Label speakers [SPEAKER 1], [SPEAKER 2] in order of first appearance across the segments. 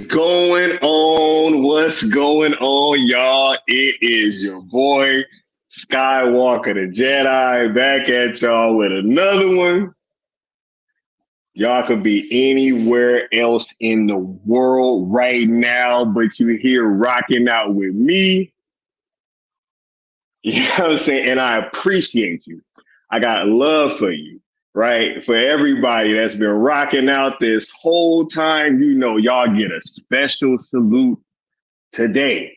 [SPEAKER 1] Going on? What's going on, y'all? It is your boy Skywalker the Jedi back at y'all with another one. Y'all could be anywhere else in the world right now, but you're here rocking out with me. You know what I'm saying? And I appreciate you. I got love for you, right? For everybody that's been rocking out this whole time, you know, y'all get a special salute today.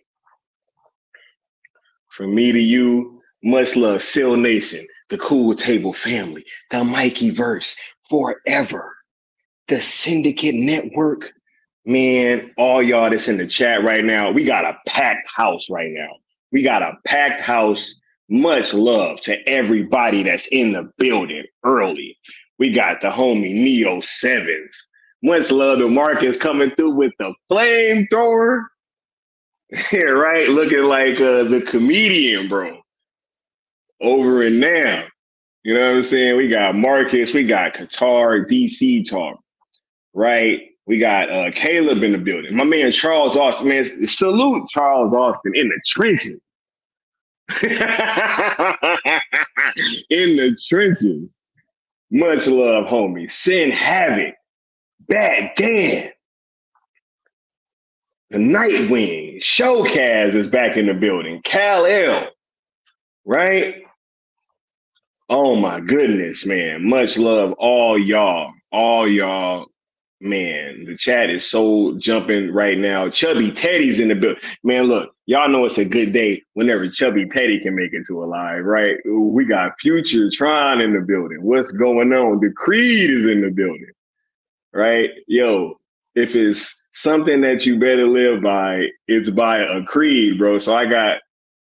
[SPEAKER 1] From me to you, much love, Seal Nation, the Cool Table family, the Mikey Verse, forever, the Syndicate Network, Man, all y'all that's in the chat right now, we got a packed house right now. We got a packed house. Much love to everybody that's in the building early. We got the homie Neo Sevens. Much love to Marcus coming through with the flamethrower. Yeah, right? Looking like the comedian, bro. Over and now. You know what I'm saying? We got Marcus, we got Qatar, DC Talk, right? We got Caleb in the building. My man Charles Austin, man, salute Charles Austin in the trenches. In the trenches. Much love, homie. Sin Havoc. Bad Dan. The Nightwing. Showcast is back in the building. Cal L. Right? Oh my goodness, man. Much love, all y'all. All y'all. Man, the chat is so jumping right now. Chubby Teddy's in the building. Man, look, y'all know it's a good day whenever Chubby Teddy can make it to a live, right? We got Future Tron in the building. What's going on? The Creed is in the building, right? Yo, if it's something that you better live by, it's by a creed, bro. So I got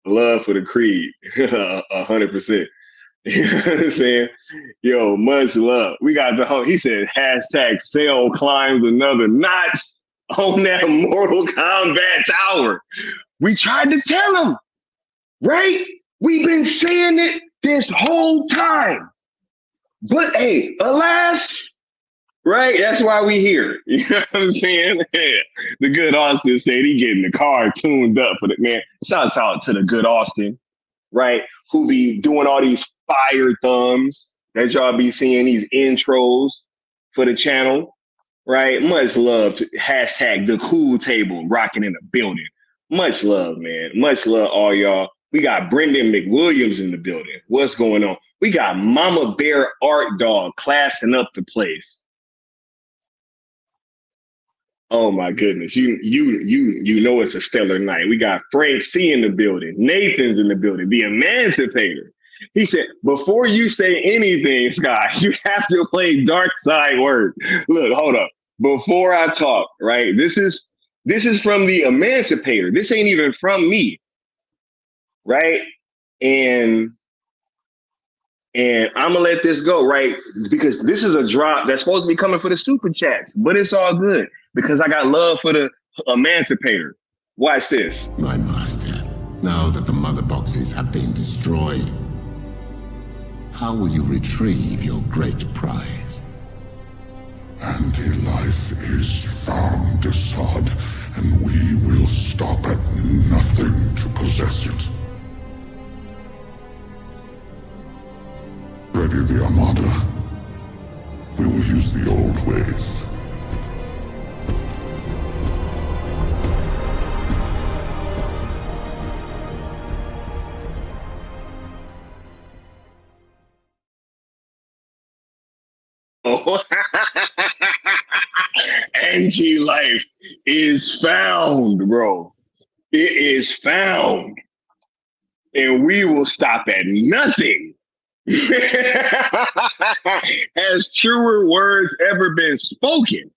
[SPEAKER 1] love for the Creed, 100%. You know what I'm saying? Yo, much love. We got the whole, he said, hashtag Cell climbs another notch on that Mortal Kombat tower. We tried to tell him, right? We've been saying it this whole time. But hey, alas, right? That's why we here. You know what I'm saying? Yeah. The good Austin said he getting the car tuned up for the man. Shouts out to the good Austin, right? Who be doing all these fire thumbs that y'all be seeing, these intros for the channel, right? Much love to hashtag the cool table rocking in the building. Much love, man. Much love, all y'all. We got Brendan McWilliams in the building. What's going on? We got Mama Bear Art Dog classing up the place. Oh my goodness. You know it's a stellar night. We got Frank C in the building. Nathan's in the building. The Emancipator. He said, before you say anything, Sky, you have to play Dark Side Word. Look, hold up. Before I talk, right? This is from the Emancipator. This ain't even from me. Right? And I'm gonna let this go, right? Because this is a drop that's supposed to be coming for the super chats, but it's all good because I got love for the Emancipator. Watch this.
[SPEAKER 2] My master, now that the mother boxes have been destroyed, how will you retrieve your great prize?
[SPEAKER 3] Anti-life is found, Assad, and we will stop at nothing to possess it. Ready the Armada. We will use the old ways.
[SPEAKER 1] Oh. Anti-life is found, bro. It is found. And we will stop at nothing. Has truer words ever been spoken?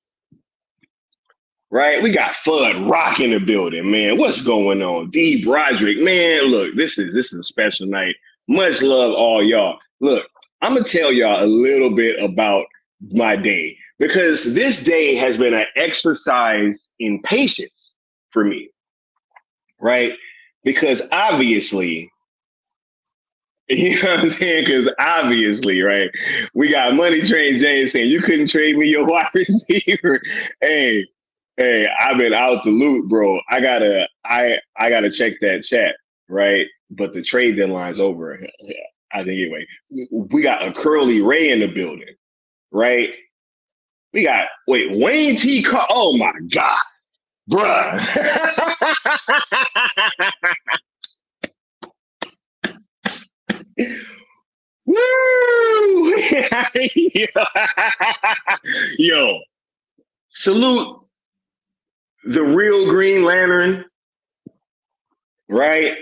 [SPEAKER 1] Right? We got Fudd Rock in the building, man. What's going on? D. Broderick, man. Look, this is a special night. Much love, all y'all. Look, I'm gonna tell y'all a little bit about my day because this day has been an exercise in patience for me, right? Because obviously, you know what I'm saying? Because obviously, right, we got Money Train James saying, you couldn't trade me your wide receiver. Hey, I've been out the loop, bro. I gotta check that chat, right? But the trade deadline's over. I think anyway. We got a Curly Ray in the building, right? We got Wayne T. Oh my God, bruh. Woo! Yo, salute the real Green Lantern, right?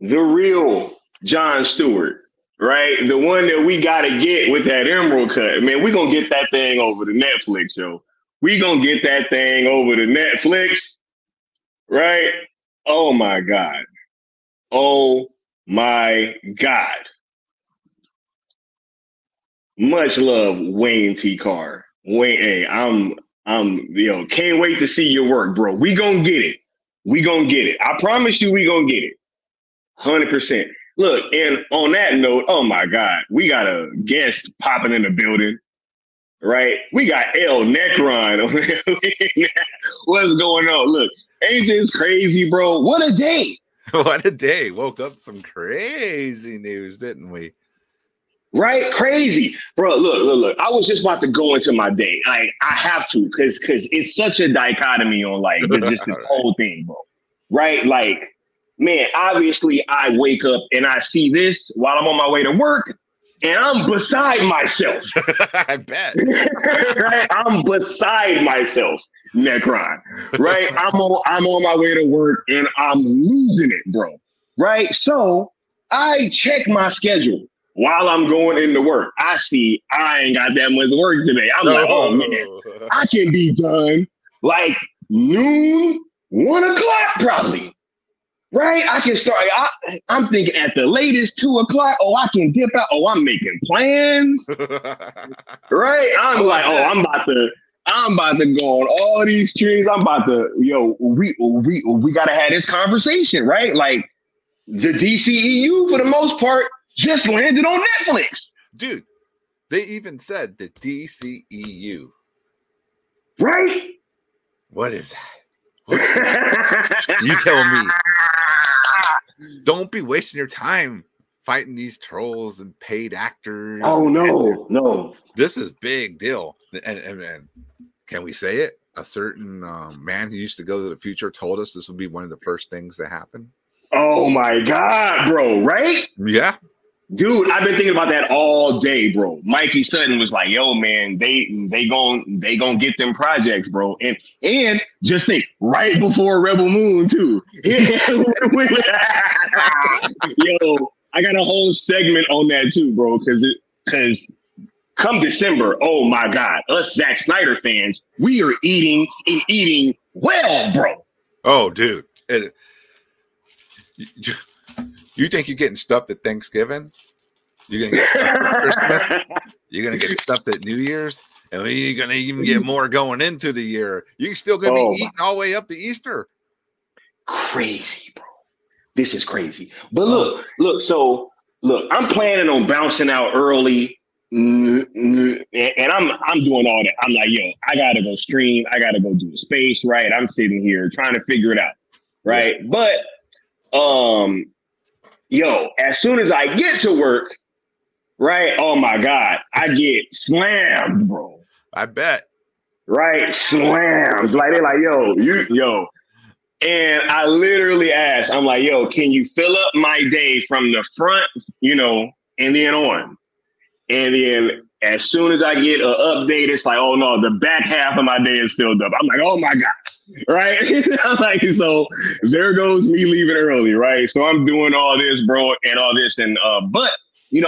[SPEAKER 1] The real John Stewart, right? The one that we got to get with that Emerald cut. Man, we're going to get that thing over to Netflix, yo. We gonna get that thing over to Netflix, right? Oh my God. Oh my God. Much love, Wayne T. Carr. Wayne, hey, can't wait to see your work, bro. We gonna get it. We gonna get it. I promise you, we gonna get it. 100%. Look, and on that note, oh my God, we got a guest popping in the building, right? We got El Necron. What's going on? Look, ain't this crazy, bro? What a day.
[SPEAKER 4] What a day. Woke up some crazy news, didn't we?
[SPEAKER 1] Right? Crazy. Bro, look. I was just about to go into my day. Like, I have to, because it's such a dichotomy on, like, just this whole thing, bro. Right? Like, man, obviously, I wake up and I see this while I'm on my way to work, and I'm beside myself.
[SPEAKER 4] I bet.
[SPEAKER 1] Right? I'm beside myself, Necron. Right? I'm on my way to work, and I'm losing it, bro. Right? So, I check my schedule. While I'm going into work, I see I ain't got that much work today. I'm like, oh man, I can be done like noon, 1 o'clock probably. Right? I can start. I'm thinking at the latest 2 o'clock. Oh, I can dip out. Oh, I'm making plans. Right? I'm like, oh, I'm about to go on all these streams. I'm about to, we gotta have this conversation, right? Like the DCEU for the most part just landed on Netflix.
[SPEAKER 4] Dude, they even said the DCEU.
[SPEAKER 1] Right?
[SPEAKER 4] What is that? You tell me. Don't be wasting your time fighting these trolls and paid actors.
[SPEAKER 1] Oh, no.
[SPEAKER 4] This is big deal. And can we say it? A certain man who used to go to the future told us this would be one of the first things to happen.
[SPEAKER 1] Oh, my God, bro. Right?
[SPEAKER 4] Yeah.
[SPEAKER 1] Dude, I've been thinking about that all day, bro. Mikey Sutton was like, "Yo, man, they gon' get them projects, bro." And just think, right before Rebel Moon too. Yo, I got a whole segment on that too, bro. Because come December, oh my God, us Zack Snyder fans, we are eating well, bro.
[SPEAKER 4] Oh, dude. You think you're getting stuffed at Thanksgiving? You're gonna get stuffed at Christmas. You're gonna get stuffed at New Year's, and you're gonna even get more going into the year. You're still gonna be eating all the way up to Easter.
[SPEAKER 1] Crazy, bro. This is crazy. But look. So I'm planning on bouncing out early, and I'm doing all that. I'm like, yo, I gotta go stream. I gotta go do a space. Right? I'm sitting here trying to figure it out. Right? Yeah. But yo, as soon as I get to work, right? Oh my God, I get slammed, bro.
[SPEAKER 4] I bet.
[SPEAKER 1] Right? Slammed. Like they're like, yo. And I literally asked, I'm like, yo, can you fill up my day from the front, and then on? And then as soon as I get an update, it's like, oh no, the back half of my day is filled up. I'm like, oh my God. Right? I'm like, so there goes me leaving early, right? So I'm doing all this, bro, and all this, and but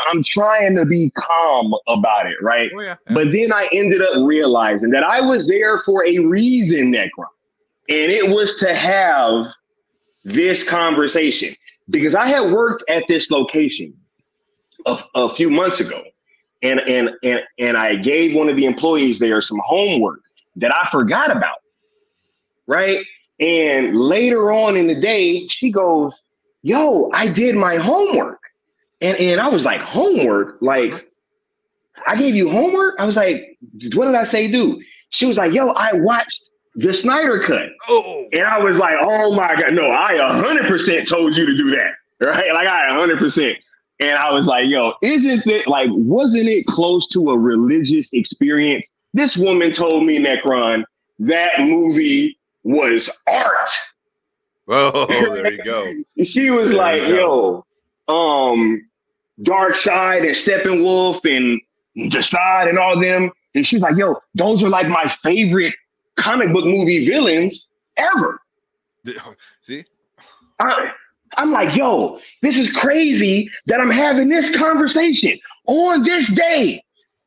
[SPEAKER 1] I'm trying to be calm about it, right?
[SPEAKER 4] Oh, yeah.
[SPEAKER 1] But then I ended up realizing that I was there for a reason, Necron, and it was to have this conversation because I had worked at this location a few months ago, and I gave one of the employees there some homework that I forgot about. Right. And later on in the day, she goes, yo, I did my homework. And I was like, homework? Like, I gave you homework? I was like, what did I say do? She was like, yo, I watched the Snyder Cut. Oh. And I was like, oh my God, no, I 100% told you to do that. Right. Like I 100%. And I was like, yo, wasn't it close to a religious experience? This woman told me, Necron, that movie was art.
[SPEAKER 4] Oh, there you go.
[SPEAKER 1] She was like, yo, Dark Side and Steppenwolf and Desaad and all them. And she's like, yo, those are like my favorite comic book movie villains ever.
[SPEAKER 4] See?
[SPEAKER 1] I'm like, yo, this is crazy that I'm having this conversation on this day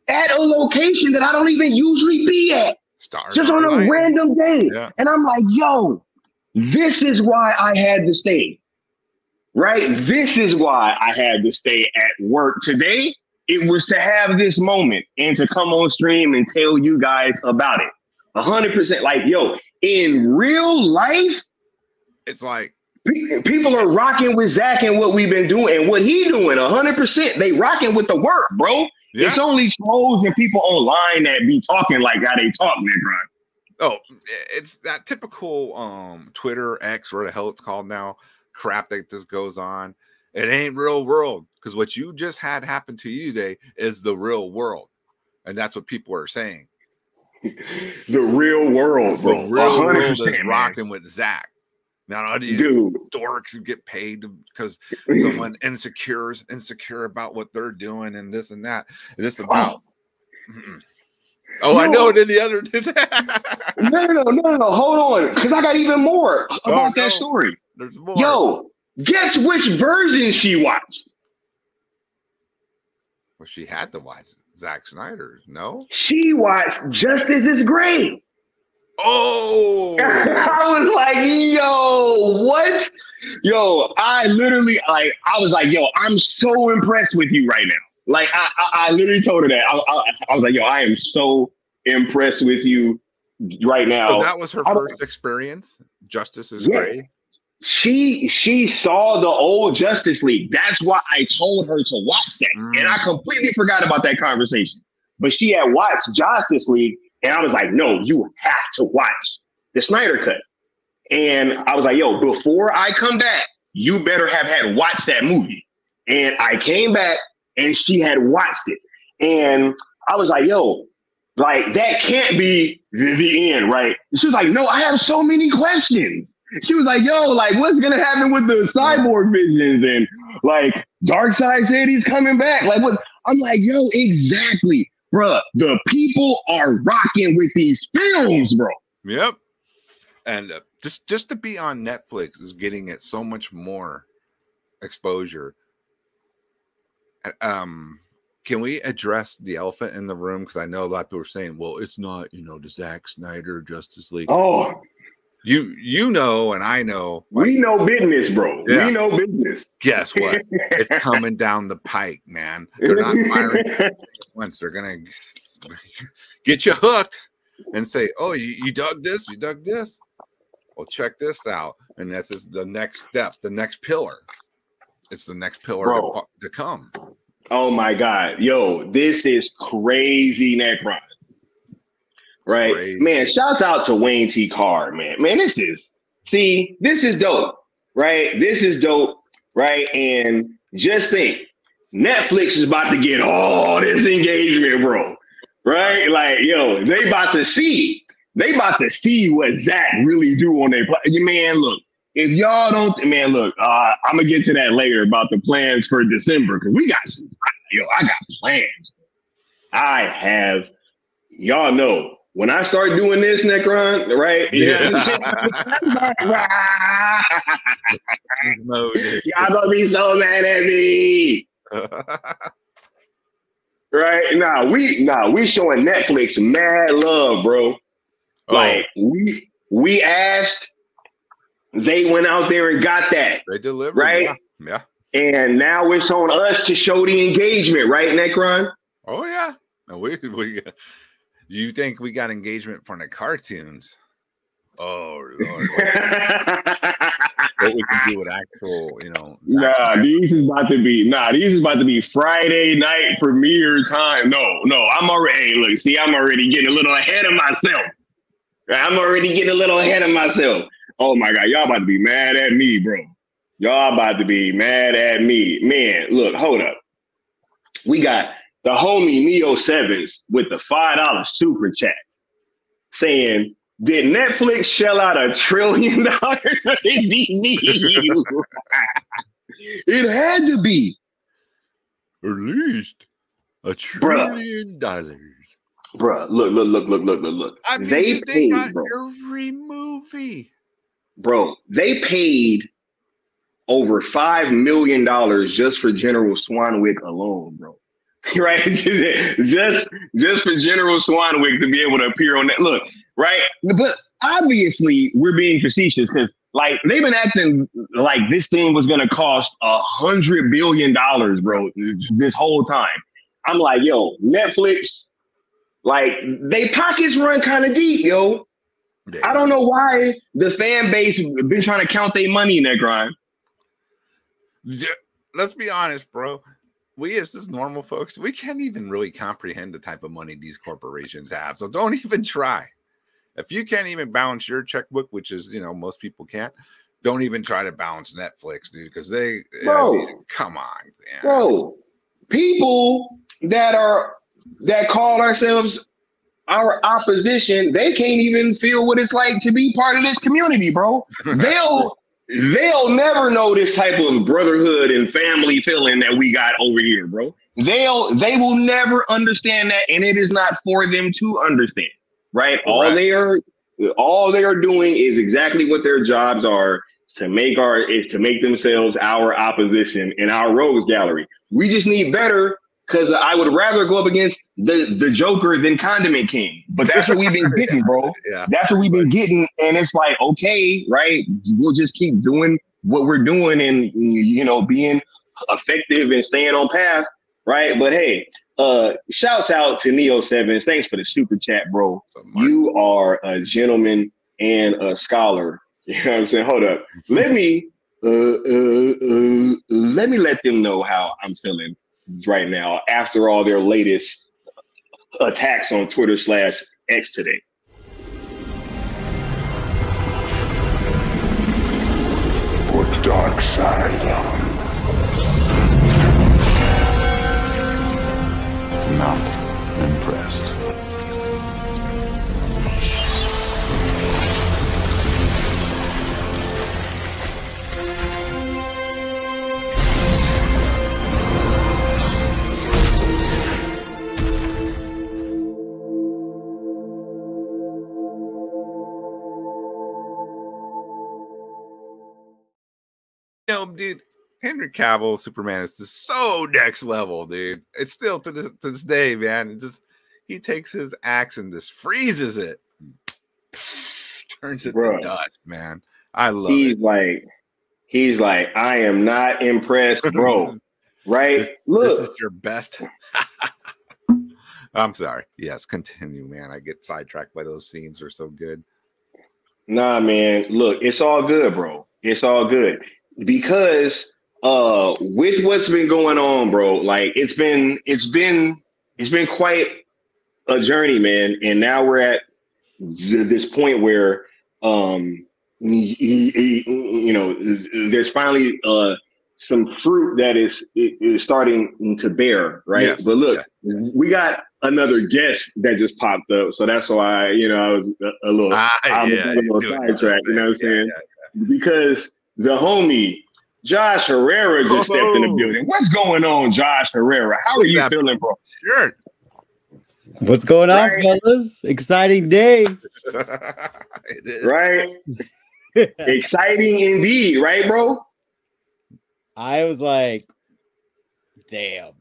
[SPEAKER 1] at a location that I don't even usually be at.
[SPEAKER 4] Stars
[SPEAKER 1] just on a
[SPEAKER 4] aligning.
[SPEAKER 1] random day.
[SPEAKER 4] Yeah.
[SPEAKER 1] And I'm like, yo, this is why I had to stay. Right? This is why I had to stay at work today. It was to have this moment and to come on stream and tell you guys about it. 100%. Like, yo, in real life,
[SPEAKER 4] It's like
[SPEAKER 1] people are rocking with Zack and what we've been doing and what he doing. 100%. They rocking with the work, bro.
[SPEAKER 4] yeah.
[SPEAKER 1] It's only trolls and people online that be talking like how they talk, nigga.
[SPEAKER 4] Oh, it's that typical Twitter, X, or the hell it's called now, crap that just goes on. It ain't real world, because what you just had happen to you today is the real world, and that's what people are saying.
[SPEAKER 1] The real world, bro.
[SPEAKER 4] The real world is
[SPEAKER 1] man.
[SPEAKER 4] rocking with Zack. Now all these dorks who get paid because someone insecure about what they're doing and this and that. And this about. Oh, I know it in the other.
[SPEAKER 1] No. Hold on, because I got even more about that story.
[SPEAKER 4] There's more.
[SPEAKER 1] Yo, guess which version she watched?
[SPEAKER 4] Well, she had to watch Zack Snyder. No,
[SPEAKER 1] she watched Justice is Great.
[SPEAKER 4] Oh,
[SPEAKER 1] I was like, yo, what? Yo, I literally, like, I was like, yo, I'm so impressed with you right now. Like, I literally told her that. I was like, yo, I am so impressed with you right now.
[SPEAKER 4] So that was her first experience. Justice is Great.
[SPEAKER 1] She saw the old Justice League. That's why I told her to watch that. And I completely forgot about that conversation. But she had watched Justice League. And I was like, no, you have to watch the Snyder Cut. And I was like, yo, before I come back, you better have had watched that movie. And I came back and she had watched it. And I was like, yo, like, that can't be the end, right? She was like, no, I have so many questions. She was like, yo, like, what's going to happen with the cyborg visions? And, like, Darkseid said he's coming back. Like, what? I'm like, yo, exactly. Bruh, the people are rocking with these films, bro.
[SPEAKER 4] Yep. And just to be on Netflix is getting it so much more exposure. Can we address the elephant in the room? Because I know a lot of people are saying, well, it's not, the Zack Snyder Justice League.
[SPEAKER 1] Oh,
[SPEAKER 4] you know, and I know.
[SPEAKER 1] We know business, bro. Yeah. We know business.
[SPEAKER 4] Guess what? It's coming down the pike, man. They're not firing once. They're going to get you hooked and say, oh, you dug this? You dug this? Well, check this out. And that's the next step, the next pillar. It's the next pillar to come.
[SPEAKER 1] Oh, my God. Yo, this is crazy, Necron. Right, crazy. Man, shouts out to Wayne T. Carr, man. Man, this is dope, right? This is dope, right? And just think, Netflix is about to get all this engagement, bro. Right? Like, yo, they about to see what Zack really do on their man. Look, if y'all don't, man, look, I'm gonna get to that later about the plans for December because we got I got plans. I have, y'all know. When I start doing this, Necron, right?
[SPEAKER 4] Yeah.
[SPEAKER 1] Y'all gonna be so mad at me. Right? Nah, we showing Netflix mad love, bro. Oh. Like we asked, they went out there and got that.
[SPEAKER 4] They delivered,
[SPEAKER 1] right?
[SPEAKER 4] Yeah.
[SPEAKER 1] And now it's on us to show the engagement, right, Necron?
[SPEAKER 4] Oh yeah. We you think we got engagement from the cartoons? Oh Lord! What we can do with actual,
[SPEAKER 1] these is about to be Friday night premiere time. No, I'm already. Hey, look, see, I'm already getting a little ahead of myself. Oh my God, y'all about to be mad at me, bro. Y'all about to be mad at me, man. Look, hold up. We got the homie Neo Sevens with the $5 super chat saying, did Netflix shell out $1 trillion for DCU? It had to be.
[SPEAKER 4] At least $1 trillion.
[SPEAKER 1] Bruh, look.
[SPEAKER 4] I mean, they got every movie.
[SPEAKER 1] Bro, they paid over $5 million just for General Swanwick alone, bro. right? just for General Swanwick to be able to appear on that. Look, right? But obviously, we're being facetious because, like, they've been acting like this thing was gonna cost $100 billion, bro, this whole time. I'm like, yo, Netflix, like, they pockets run kind of deep, yo. I don't know why the fan base been trying to count their money in that grind.
[SPEAKER 4] Let's be honest, bro. We as just normal folks, we can't even really comprehend the type of money these corporations have. So don't even try. If you can't even balance your checkbook, which is, you know, most people can't, don't even try to balance Netflix, dude, because they,
[SPEAKER 1] bro,
[SPEAKER 4] I mean, come on, man.
[SPEAKER 1] Bro, people that call ourselves our opposition, they can't even feel what it's like to be part of this community, bro. They'll never know this type of brotherhood and family feeling that we got over here, bro. They will never understand that, and it is not for them to understand, right? All they are doing is exactly what their jobs are, to make themselves our opposition and our rogues gallery. We just need better, because I would rather go up against the Joker than Condiment King. But that's what we've been getting, bro.
[SPEAKER 4] Yeah.
[SPEAKER 1] That's what we've been getting. And it's like, okay, right? We'll just keep doing what we're doing and, you know, being effective and staying on path, right? But hey, shouts out to Neo7. Thanks for the super chat, bro. You are a gentleman and a scholar. You know what I'm saying? Hold up. Let me let them know how I'm feeling right now after all their latest attacks on Twitter/X today.
[SPEAKER 3] For Darkseid.
[SPEAKER 5] Not impressed.
[SPEAKER 4] No, dude, Henry Cavill Superman is just so next level, dude. It's still to this day, man. He takes his axe and just freezes it, turns it to dust, man. I love it.
[SPEAKER 1] He's like, I am not impressed, bro. Right?
[SPEAKER 4] This is your best. I'm sorry. Yes, continue, man. I get sidetracked by those scenes. They're so good.
[SPEAKER 1] Nah, man. Look, it's all good, bro. It's all good. Because with what's been going on, bro, like it's been quite a journey, man. And now we're at this point where you know, there's finally some fruit that is starting to bear, right?
[SPEAKER 4] Yes,
[SPEAKER 1] but look, we got another guest that just popped up, so that's why, you know, I was a little sidetracked, you know what I'm saying? Because the homie Josh Herrera just stepped in the building. What's going on, Josh Herrera? How are you feeling, bro?
[SPEAKER 4] Sure.
[SPEAKER 6] What's going on, fellas? Exciting day.
[SPEAKER 1] It is. Right? Exciting indeed, right, bro?
[SPEAKER 6] I was like, damn.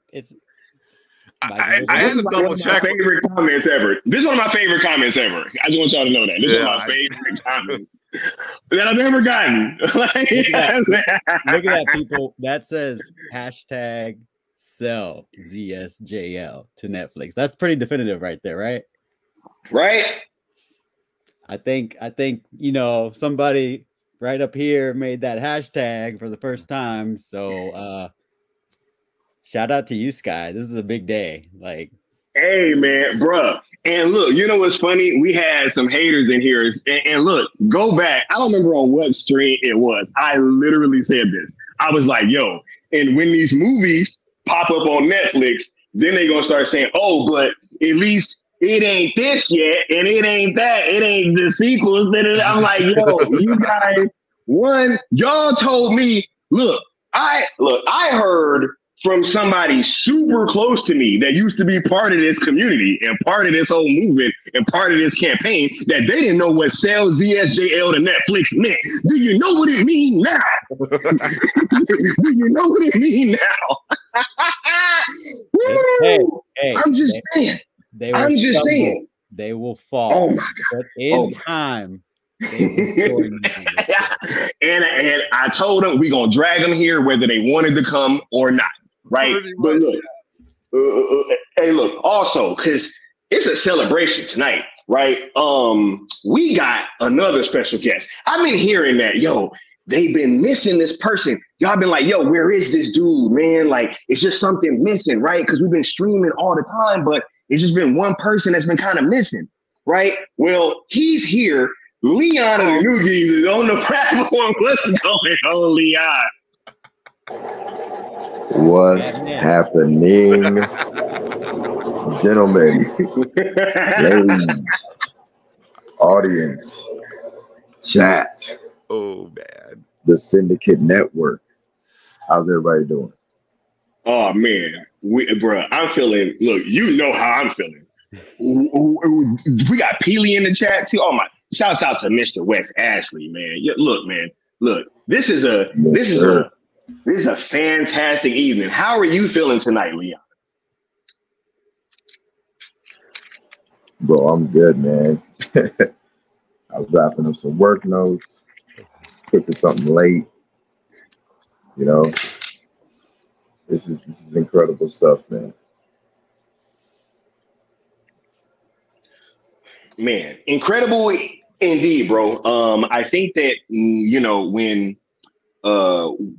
[SPEAKER 4] I had to double check.
[SPEAKER 1] Favorite comments ever. This is one of my favorite comments ever. I just want y'all to know that. This is my favorite comments that I've ever gotten.
[SPEAKER 6] Look at that, people. That says hashtag sell ZSJL to Netflix. That's pretty definitive right there, right?
[SPEAKER 1] Right.
[SPEAKER 6] I think, you know, somebody right up here made that hashtag for the first time. So shout out to you, Sky. This is a big day. Like,
[SPEAKER 1] hey, man, bruh. And look, you know what's funny? We had some haters in here. And look, go back. I don't remember on what stream it was. I literally said this. I was like, yo, and when these movies pop up on Netflix, then they gonna start saying, oh, but at least it ain't this yet, and it ain't that, it ain't the sequels. I'm like, yo, you guys, y'all told me, look, I heard from somebody super close to me that used to be part of this community and part of this whole movement and part of this campaign that they didn't know what sell ZSJL to Netflix meant. Do you know what it mean now? Do you know what it mean now?
[SPEAKER 6] Hey,
[SPEAKER 1] I'm just saying.
[SPEAKER 6] They will
[SPEAKER 1] I'm just
[SPEAKER 6] stumble.
[SPEAKER 1] saying.
[SPEAKER 6] They will fall.
[SPEAKER 1] Oh my God.
[SPEAKER 6] But in time, they will join you.
[SPEAKER 1] and I told them we're gonna drag them here whether they wanted to come or not, right?
[SPEAKER 4] Pretty
[SPEAKER 1] But
[SPEAKER 4] much,
[SPEAKER 1] look, hey, look, also because it's a celebration tonight, right? We got another special guest. I've been hearing that, yo, they've been missing this person. Y'all been like, yo, where is this dude, man? Like, it's just something missing, right? Because we've been streaming all the time, but it's just been one person that's been kind of missing, right? Well, he's here. Leon of the Noogies is on the platform. What's going on, Leon?
[SPEAKER 7] What's happening, gentlemen, ladies, audience, chat,
[SPEAKER 4] oh man,
[SPEAKER 7] the Syndicate Network? How's everybody doing?
[SPEAKER 1] Oh man, bro, I'm feeling. Look, you know how I'm feeling. We got Peely in the chat too. Oh my! Shouts out to Mr. West Ashley, man. Look, man, look. This is a fantastic evening. How are you feeling tonight, Leon?
[SPEAKER 7] Bro, I'm good, man. I was wrapping up some work notes, cooking something late. You know, this is incredible stuff, man.
[SPEAKER 1] Man, incredible indeed, bro. I think that when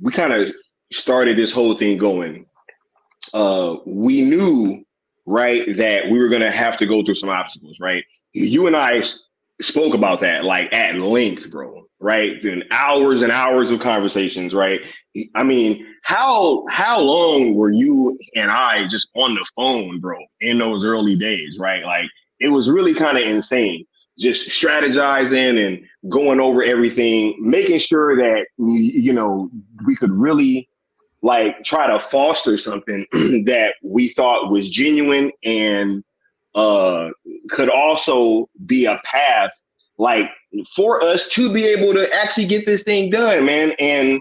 [SPEAKER 1] we kind of started this whole thing going, we knew, right, that we were gonna have to go through some obstacles, right? You and I spoke about that like at length, bro. Right, doing hours and hours of conversations, right? I mean, how long were you and I just on the phone, bro, in those early days, right? Like it was really kind of insane, just strategizing and going over everything, making sure that we could really like try to foster something that we thought was genuine and could also be a path like for us to be able to actually get this thing done, man. And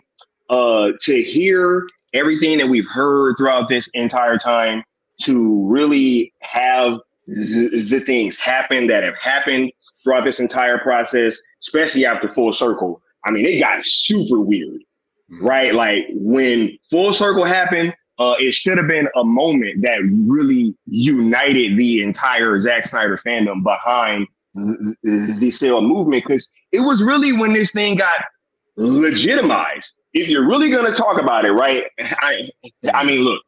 [SPEAKER 1] to hear everything that we've heard throughout this entire time, to really have the things happen that have happened throughout this entire process, especially after Full Circle. I mean, it got super weird, right? Like when Full Circle happened, it should have been a moment that really united the entire Zack Snyder fandom behind the sale movement, because it was really when this thing got legitimized. If you're really going to talk about it, right? I mean, look,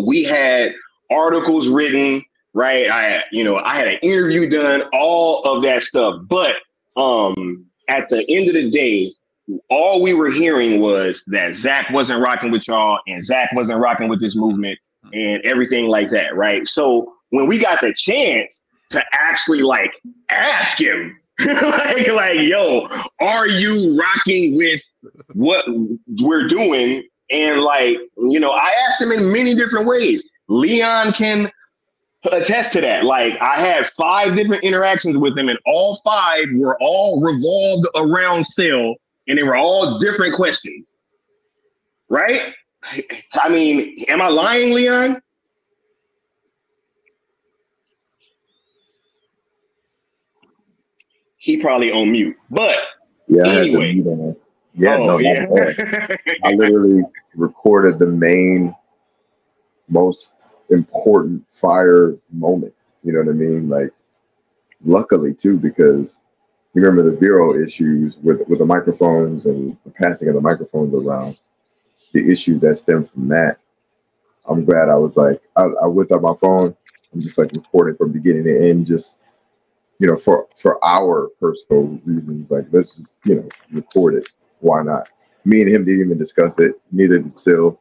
[SPEAKER 1] we had articles written, right? I had an interview done, all of that stuff. But at the end of the day, all we were hearing was that Zach wasn't rocking with y'all and Zach wasn't rocking with this movement and everything like that, right? So when we got the chance to actually like ask him, like, yo, are you rocking with what we're doing? And like, I asked him in many different ways. Leon can attest to that. Like I had 5 different interactions with him and all 5 were all revolved around sale and they were all different questions, right? I mean, am I lying, Leon? He probably on mute, but
[SPEAKER 7] yeah,
[SPEAKER 1] anyway.
[SPEAKER 7] I had to mute on. Yeah, no, yeah. I literally recorded the main, most important fire moment. You know what I mean? Like, luckily too, because you remember the Vero issues with the microphones and the passing of the microphones around, the issues that stem from that. I'm glad I was like, I whipped out my phone. I'm just like recording from beginning to end, just for our personal reasons. Like, let's just record it. Why not? Me and him didn't even discuss it. Neither did Sil.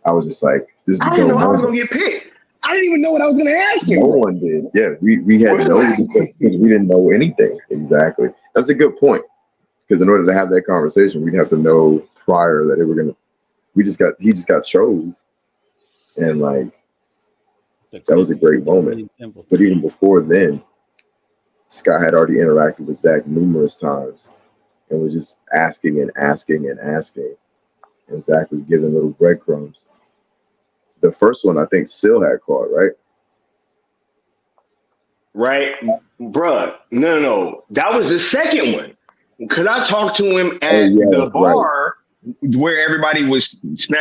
[SPEAKER 7] I was just like, this is
[SPEAKER 1] I didn't know I was gonna get picked. I didn't even know what I was gonna ask him.
[SPEAKER 7] No one did. Yeah, we had no because we didn't know anything. Exactly. That's a good point. Because in order to have that conversation, we'd have to know prior that he just got chose. And like that was a great moment. But even before then, Sky had already interacted with Zach numerous times and was just asking and asking and asking. And Zach was giving little breadcrumbs. The first one, I think, Sil had caught, right?
[SPEAKER 1] right? Bruh, no. That was the second one. Because I talked to him at the
[SPEAKER 7] Right.
[SPEAKER 1] bar where everybody was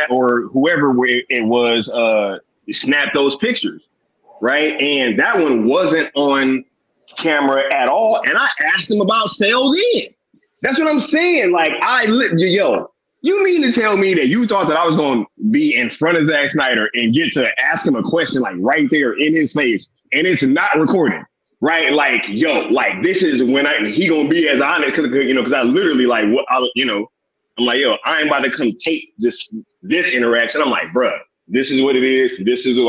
[SPEAKER 1] or whoever it was snapped those pictures, right? And that one wasn't on camera at all. And I asked him about sales in. That's what I'm saying. Like, you mean to tell me that you thought that I was going to be in front of Zack Snyder and get to ask him a question like right there in his face, and it's not recorded, right? Like, like this is when he gonna be as honest because I literally like I'm like, I ain't about to come tape this interaction. I'm like, bruh, this is what it is. This is who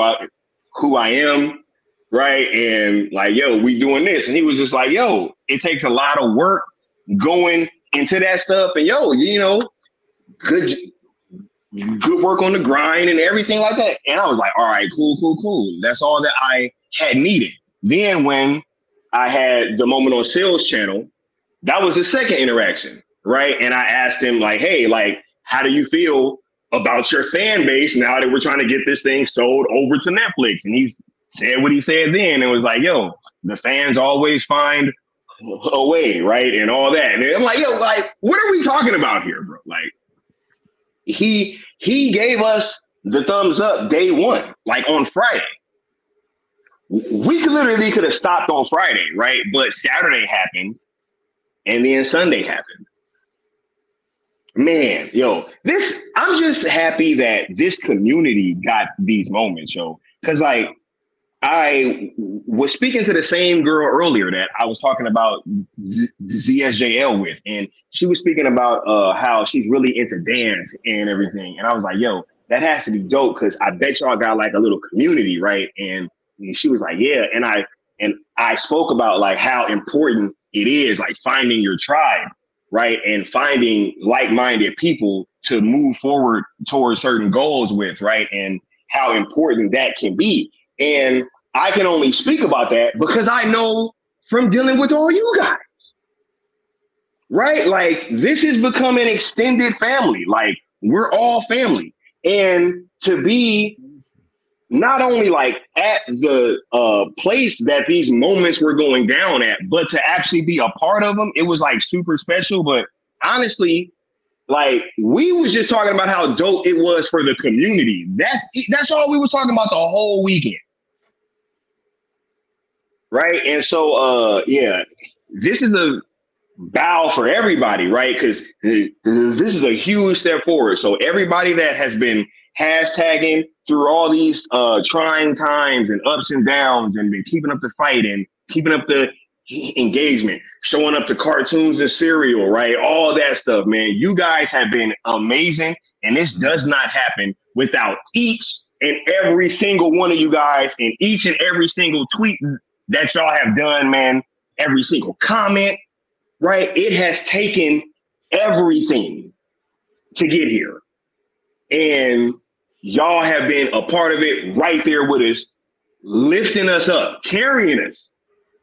[SPEAKER 1] I am, right? And like, we doing this, and he was just like, it takes a lot of work going into that stuff, and good work on the grind and everything like that. And I was like, all right, cool. That's all that I had needed. Then when I had the Moment on Sales channel, that was the second interaction, right? And I asked him like, hey, like, how do you feel about your fan base now that we're trying to get this thing sold over to Netflix? And he said what he said then. It was like, the fans always find a way, right? And all that. And I'm like, like, what are we talking about here, bro? Like, he gave us the thumbs up day one, like on Friday. We literally could have stopped on Friday, right? But Saturday happened, and then Sunday happened. Man, I'm just happy that this community got these moments, because like I was speaking to the same girl earlier that I was talking about ZSJL with, and she was speaking about how she's really into dance and everything. And I was like, that has to be dope because I bet y'all got like a little community, right? And she was like, yeah. And I spoke about like how important it is, like finding your tribe, right? And finding like-minded people to move forward towards certain goals with, right? And how important that can be. And I can only speak about that because I know from dealing with all you guys, right? Like this is becoming extended family. Like we're all family. And to be not only like at the place that these moments were going down at, but to actually be a part of them, it was like super special. But honestly, like we was just talking about how dope it was for the community. That's all we were talking about the whole weekend. Right. And so, this is a bow for everybody, right? Because this is a huge step forward. So everybody that has been hashtagging through all these trying times and ups and downs and been keeping up the fight and keeping up the engagement, showing up to cartoons and cereal, right? All that stuff, man. You guys have been amazing. And this does not happen without each and every single one of you guys and each and every single tweet that y'all have done, man. Every single comment, right? It has taken everything to get here. And y'all have been a part of it right there with us, lifting us up, carrying us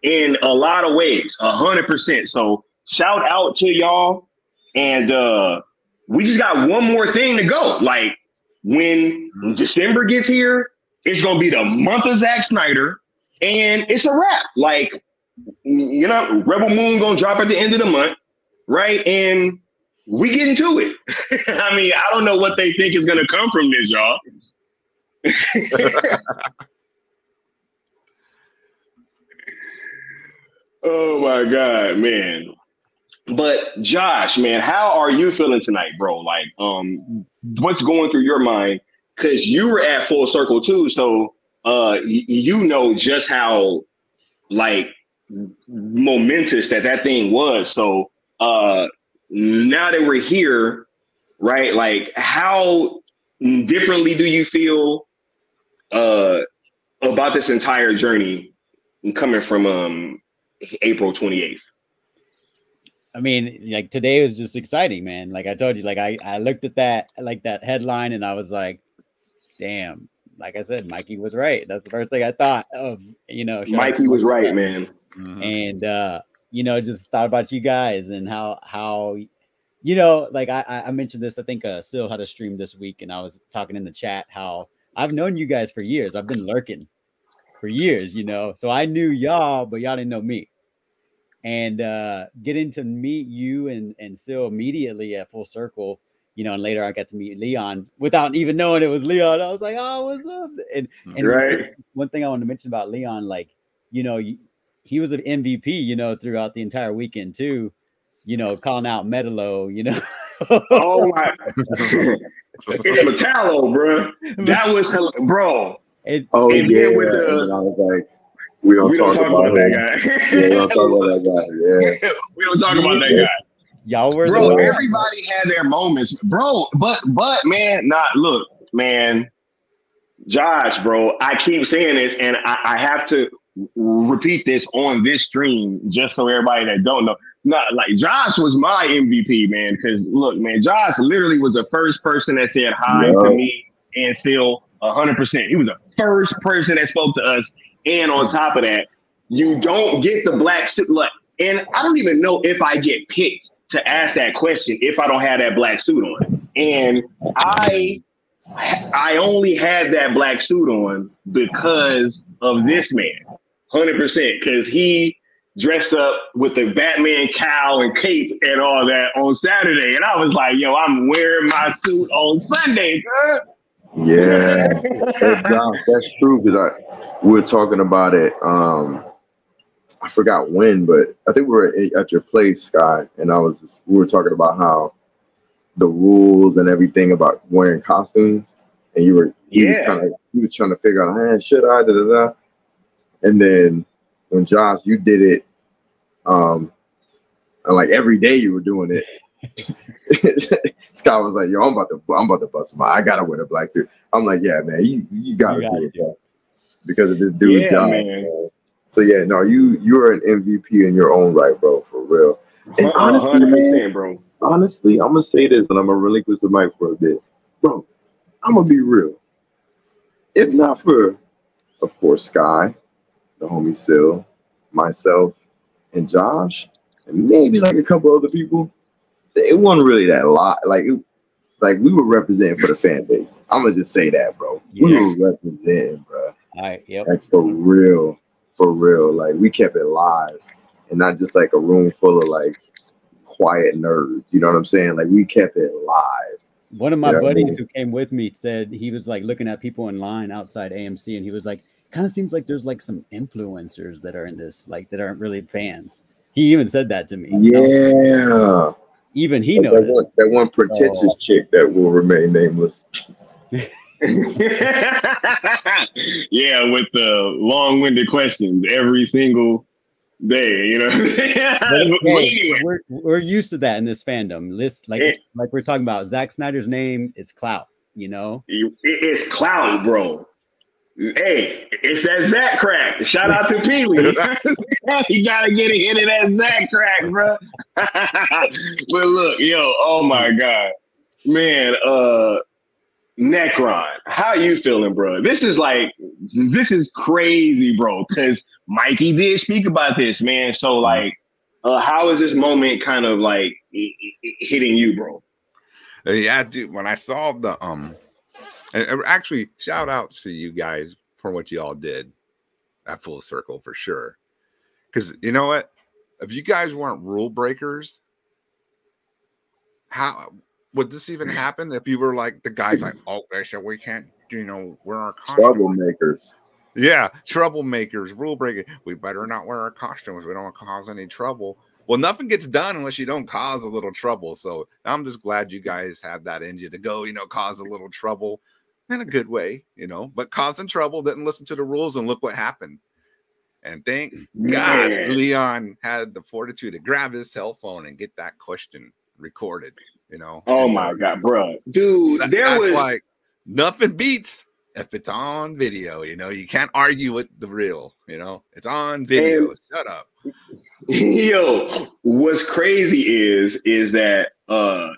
[SPEAKER 1] in a lot of ways, 100%. So shout out to y'all. And we just got one more thing to go. Like when December gets here, it's going to be the month of Zack Snyder. And it's a wrap. Like, Rebel Moon gonna drop at the end of the month, right? And we get into it. I mean, I don't know what they think is gonna come from this, y'all. Oh my God, man. But Josh, man, how are you feeling tonight, bro? Like, what's going through your mind? Because you were at Full Circle too, so you know just how like momentous that thing was. So now that we're here, right? Like, how differently do you feel about this entire journey coming from April 28th?
[SPEAKER 6] I mean, like today was just exciting, man. Like I told you, like I looked at that headline and I was like, damn. Like I said, Mikey was right. That's the first thing I thought of,
[SPEAKER 1] Mikey was right, man.
[SPEAKER 6] Mm-hmm. And just thought about you guys and how like I mentioned this, I think Sil had a stream this week and I was talking in the chat how I've known you guys for years. I've been lurking for years, you know. So I knew y'all, but y'all didn't know me. And getting to meet you and Sil immediately at Full Circle, you know, and later I got to meet Leon without even knowing it was Leon. I was like, oh, what's up? And
[SPEAKER 1] Right.
[SPEAKER 6] one thing I wanted to mention about Leon, like, you know, he was an MVP, you know, throughout the entire weekend too, you know, calling out Metalo, you know.
[SPEAKER 1] Oh my, it's Metallo, bro. That was, bro.
[SPEAKER 7] Oh
[SPEAKER 1] And
[SPEAKER 7] yeah,
[SPEAKER 1] then with
[SPEAKER 7] and then I
[SPEAKER 1] the,
[SPEAKER 7] was like, we don't talk about
[SPEAKER 1] that
[SPEAKER 7] him.
[SPEAKER 1] guy.
[SPEAKER 7] Yeah, we don't talk about that guy. Yeah.
[SPEAKER 1] We don't talk about that guy.
[SPEAKER 6] Y'all were
[SPEAKER 1] Bro,
[SPEAKER 6] the
[SPEAKER 1] everybody had their moments, bro. But man, look, man, Josh, bro. I keep saying this, and I have to repeat this on this stream just so everybody that don't know. Not like Josh was my MVP, man. Because look, man, Josh literally was the first person that said hi to me and still 100%. He was the first person that spoke to us, and on top of that, you don't get the black suit. Like, and I don't even know if I get picked to ask that question if I don't have that black suit on. And I only had that black suit on because of this man, 100%, because he dressed up with the Batman cowl and cape and all that on Saturday. And I was like, yo, I'm wearing my suit on Sunday, girl.
[SPEAKER 7] Yeah, that's true, because we were talking about it. I forgot when, but I think we were at your place, Sky, and we were talking about how the rules and everything about wearing costumes, and he was trying to figure out, hey, should I, da da da, and then when Josh, you did it, and like every day you were doing it. Scott was like, yo, I'm about to bust him out. I gotta wear the black suit. I'm like, yeah, man, you gotta do it, bro, because of this dude's job, man. So yeah, no, you're an MVP in your own right, bro, for real. And honestly,
[SPEAKER 1] 100%, bro.
[SPEAKER 7] Honestly, I'm gonna say this, and I'm gonna relinquish the mic for a bit, bro. I'm gonna be real. If not for, of course, Sky, the homie Sil, myself, and Josh, and maybe like a couple other people, it wasn't really that lot. Like we were representing for the fan base. I'm gonna just say that, bro. Yeah. We were representing, bro.
[SPEAKER 6] Yep.
[SPEAKER 7] Like for real. Like we kept it live, and not just like a room full of like quiet nerds. You know what I'm saying? Like we kept it live.
[SPEAKER 6] One of my buddies who came with me said he was like looking at people in line outside AMC, and he was like, kind of seems like there's like some influencers that are in this, like that aren't really fans. He even said that to me.
[SPEAKER 7] Yeah. Know?
[SPEAKER 6] Even he noticed.
[SPEAKER 7] That one pretentious chick that will remain nameless.
[SPEAKER 1] Yeah, with the long-winded questions every single day, you know what I'm saying?
[SPEAKER 6] Hey, we're used to that in this fandom. Like we're talking about, Zack Snyder's name is clout, you know?
[SPEAKER 1] It's clout, bro. Hey, it's that Zack crack. Shout out to Pee Wee. You gotta get a hit of that Zack crack, bro. But look, yo, oh my God. Man, Necron, how you feeling, bro? This is crazy, bro, because Mikey did speak about this, man. So, like, how is this moment kind of like hitting you, bro?
[SPEAKER 4] Yeah, dude, when I saw the and actually, shout out to you guys for what you all did at Full Circle for sure. Because you know what? If you guys weren't rule breakers, how would this even happen? If you were like the guys like, oh, they said we can't, wear our costumes.
[SPEAKER 7] Troublemakers.
[SPEAKER 4] Yeah, troublemakers, rule breakers. We better not wear our costumes. We don't want to cause any trouble. Well, nothing gets done unless you don't cause a little trouble. So I'm just glad you guys had that in you to go, cause a little trouble in a good way, but causing trouble, didn't listen to the rules, and look what happened. And thank God Leon had the fortitude to grab his cell phone and get that question recorded,
[SPEAKER 1] Oh my God, bro. Dude,
[SPEAKER 4] that's like nothing beats if it's on video, you can't argue with the real, it's on video. Shut up.
[SPEAKER 1] Yo, what's crazy is that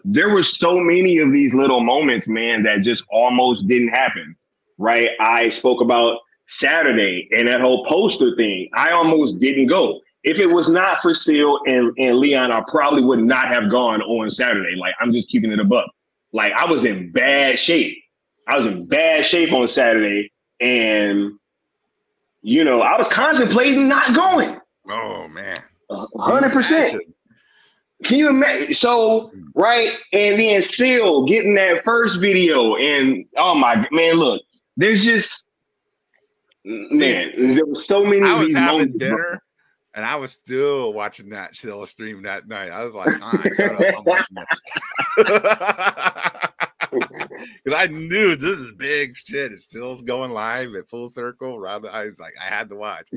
[SPEAKER 1] there were so many of these little moments, man, that just almost didn't happen, right? I spoke about Saturday and that whole poster thing. I almost didn't go. If it was not for Seal and Leon, I probably would not have gone on Saturday. Like, I'm just keeping it a buck. Like, I was in bad shape. On Saturday, and you know, I was contemplating not going.
[SPEAKER 4] Oh man,
[SPEAKER 1] 100%. Can you imagine? So, right, and then still getting that first video, and oh my man, look, there's just there were so many.
[SPEAKER 4] I
[SPEAKER 1] of
[SPEAKER 4] was
[SPEAKER 1] these
[SPEAKER 4] having
[SPEAKER 1] moments,
[SPEAKER 4] dinner, and I was still watching that still stream that night. I was like, shut up, I'm watching that. Because I knew this is big shit. It's still going live at Full Circle. I was like, I had to watch.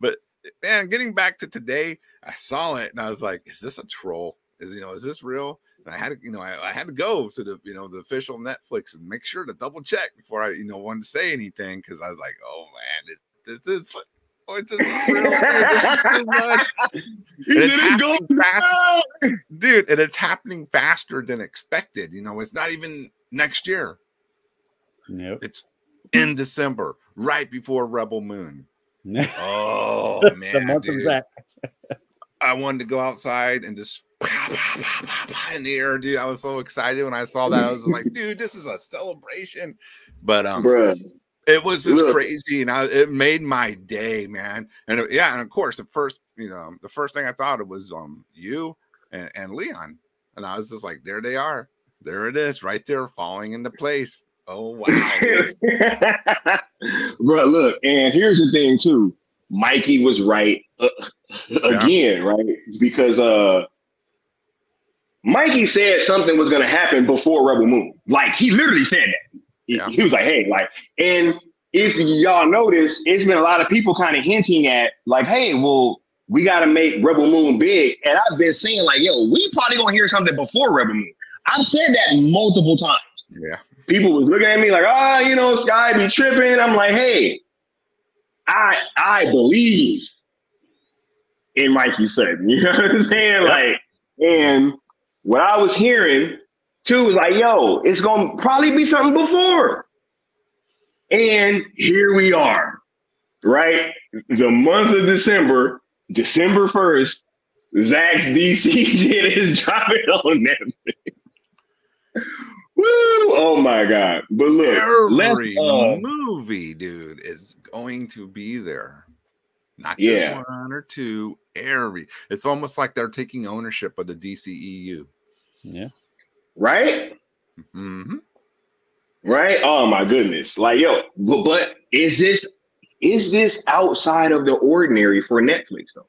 [SPEAKER 4] But man, getting back to today, I saw it and I was like, is this a troll? Is this real? And I had to, I had to go to the, the official Netflix and make sure to double check before I, wanted to say anything, because I was like, oh man, this is real. This is too much. It's happening fast, dude, and it's happening faster than expected. It's not even next year.
[SPEAKER 6] Nope.
[SPEAKER 4] It's in December, right before Rebel Moon. Oh man,
[SPEAKER 6] the month
[SPEAKER 4] dude.
[SPEAKER 6] Of that.
[SPEAKER 4] I wanted to go outside and just in the air, dude. I was so excited when I saw that. I was like, dude, this is a celebration. But
[SPEAKER 1] bruh,
[SPEAKER 4] it was just crazy, and it made my day, man. And and of course, the first thing I thought of was you and Leon, and I was just like, there they are, there it is, right there, falling into place. Oh wow,
[SPEAKER 1] bro. Look, and here's the thing too. Mikey was right again, right? Because Mikey said something was going to happen before Rebel Moon. Like, he literally said that. He was like, hey, like, and if y'all notice, it's been a lot of people kind of hinting at, like, hey, well, we got to make Rebel Moon big. And I've been saying, like, yo, we probably going to hear something before Rebel Moon. I've said that multiple times.
[SPEAKER 4] Yeah.
[SPEAKER 1] People was looking at me like, Sky be tripping. I'm like, hey, I believe in Mikey Sutton. You know what I'm saying?
[SPEAKER 4] Yep.
[SPEAKER 1] Like, and what I was hearing too was like, yo, it's gonna probably be something before. And here we are, right? The month of December 1st, Zack's DC shit is dropping on Netflix. Woo! Oh my God. But look,
[SPEAKER 4] every movie, dude, is going to be there. Not just one or two. It's almost like they're taking ownership of the DCEU.
[SPEAKER 6] Yeah.
[SPEAKER 1] Right?
[SPEAKER 4] Mm-hmm.
[SPEAKER 1] Right? Oh my goodness. Like, yo, but is this outside of the ordinary for Netflix though?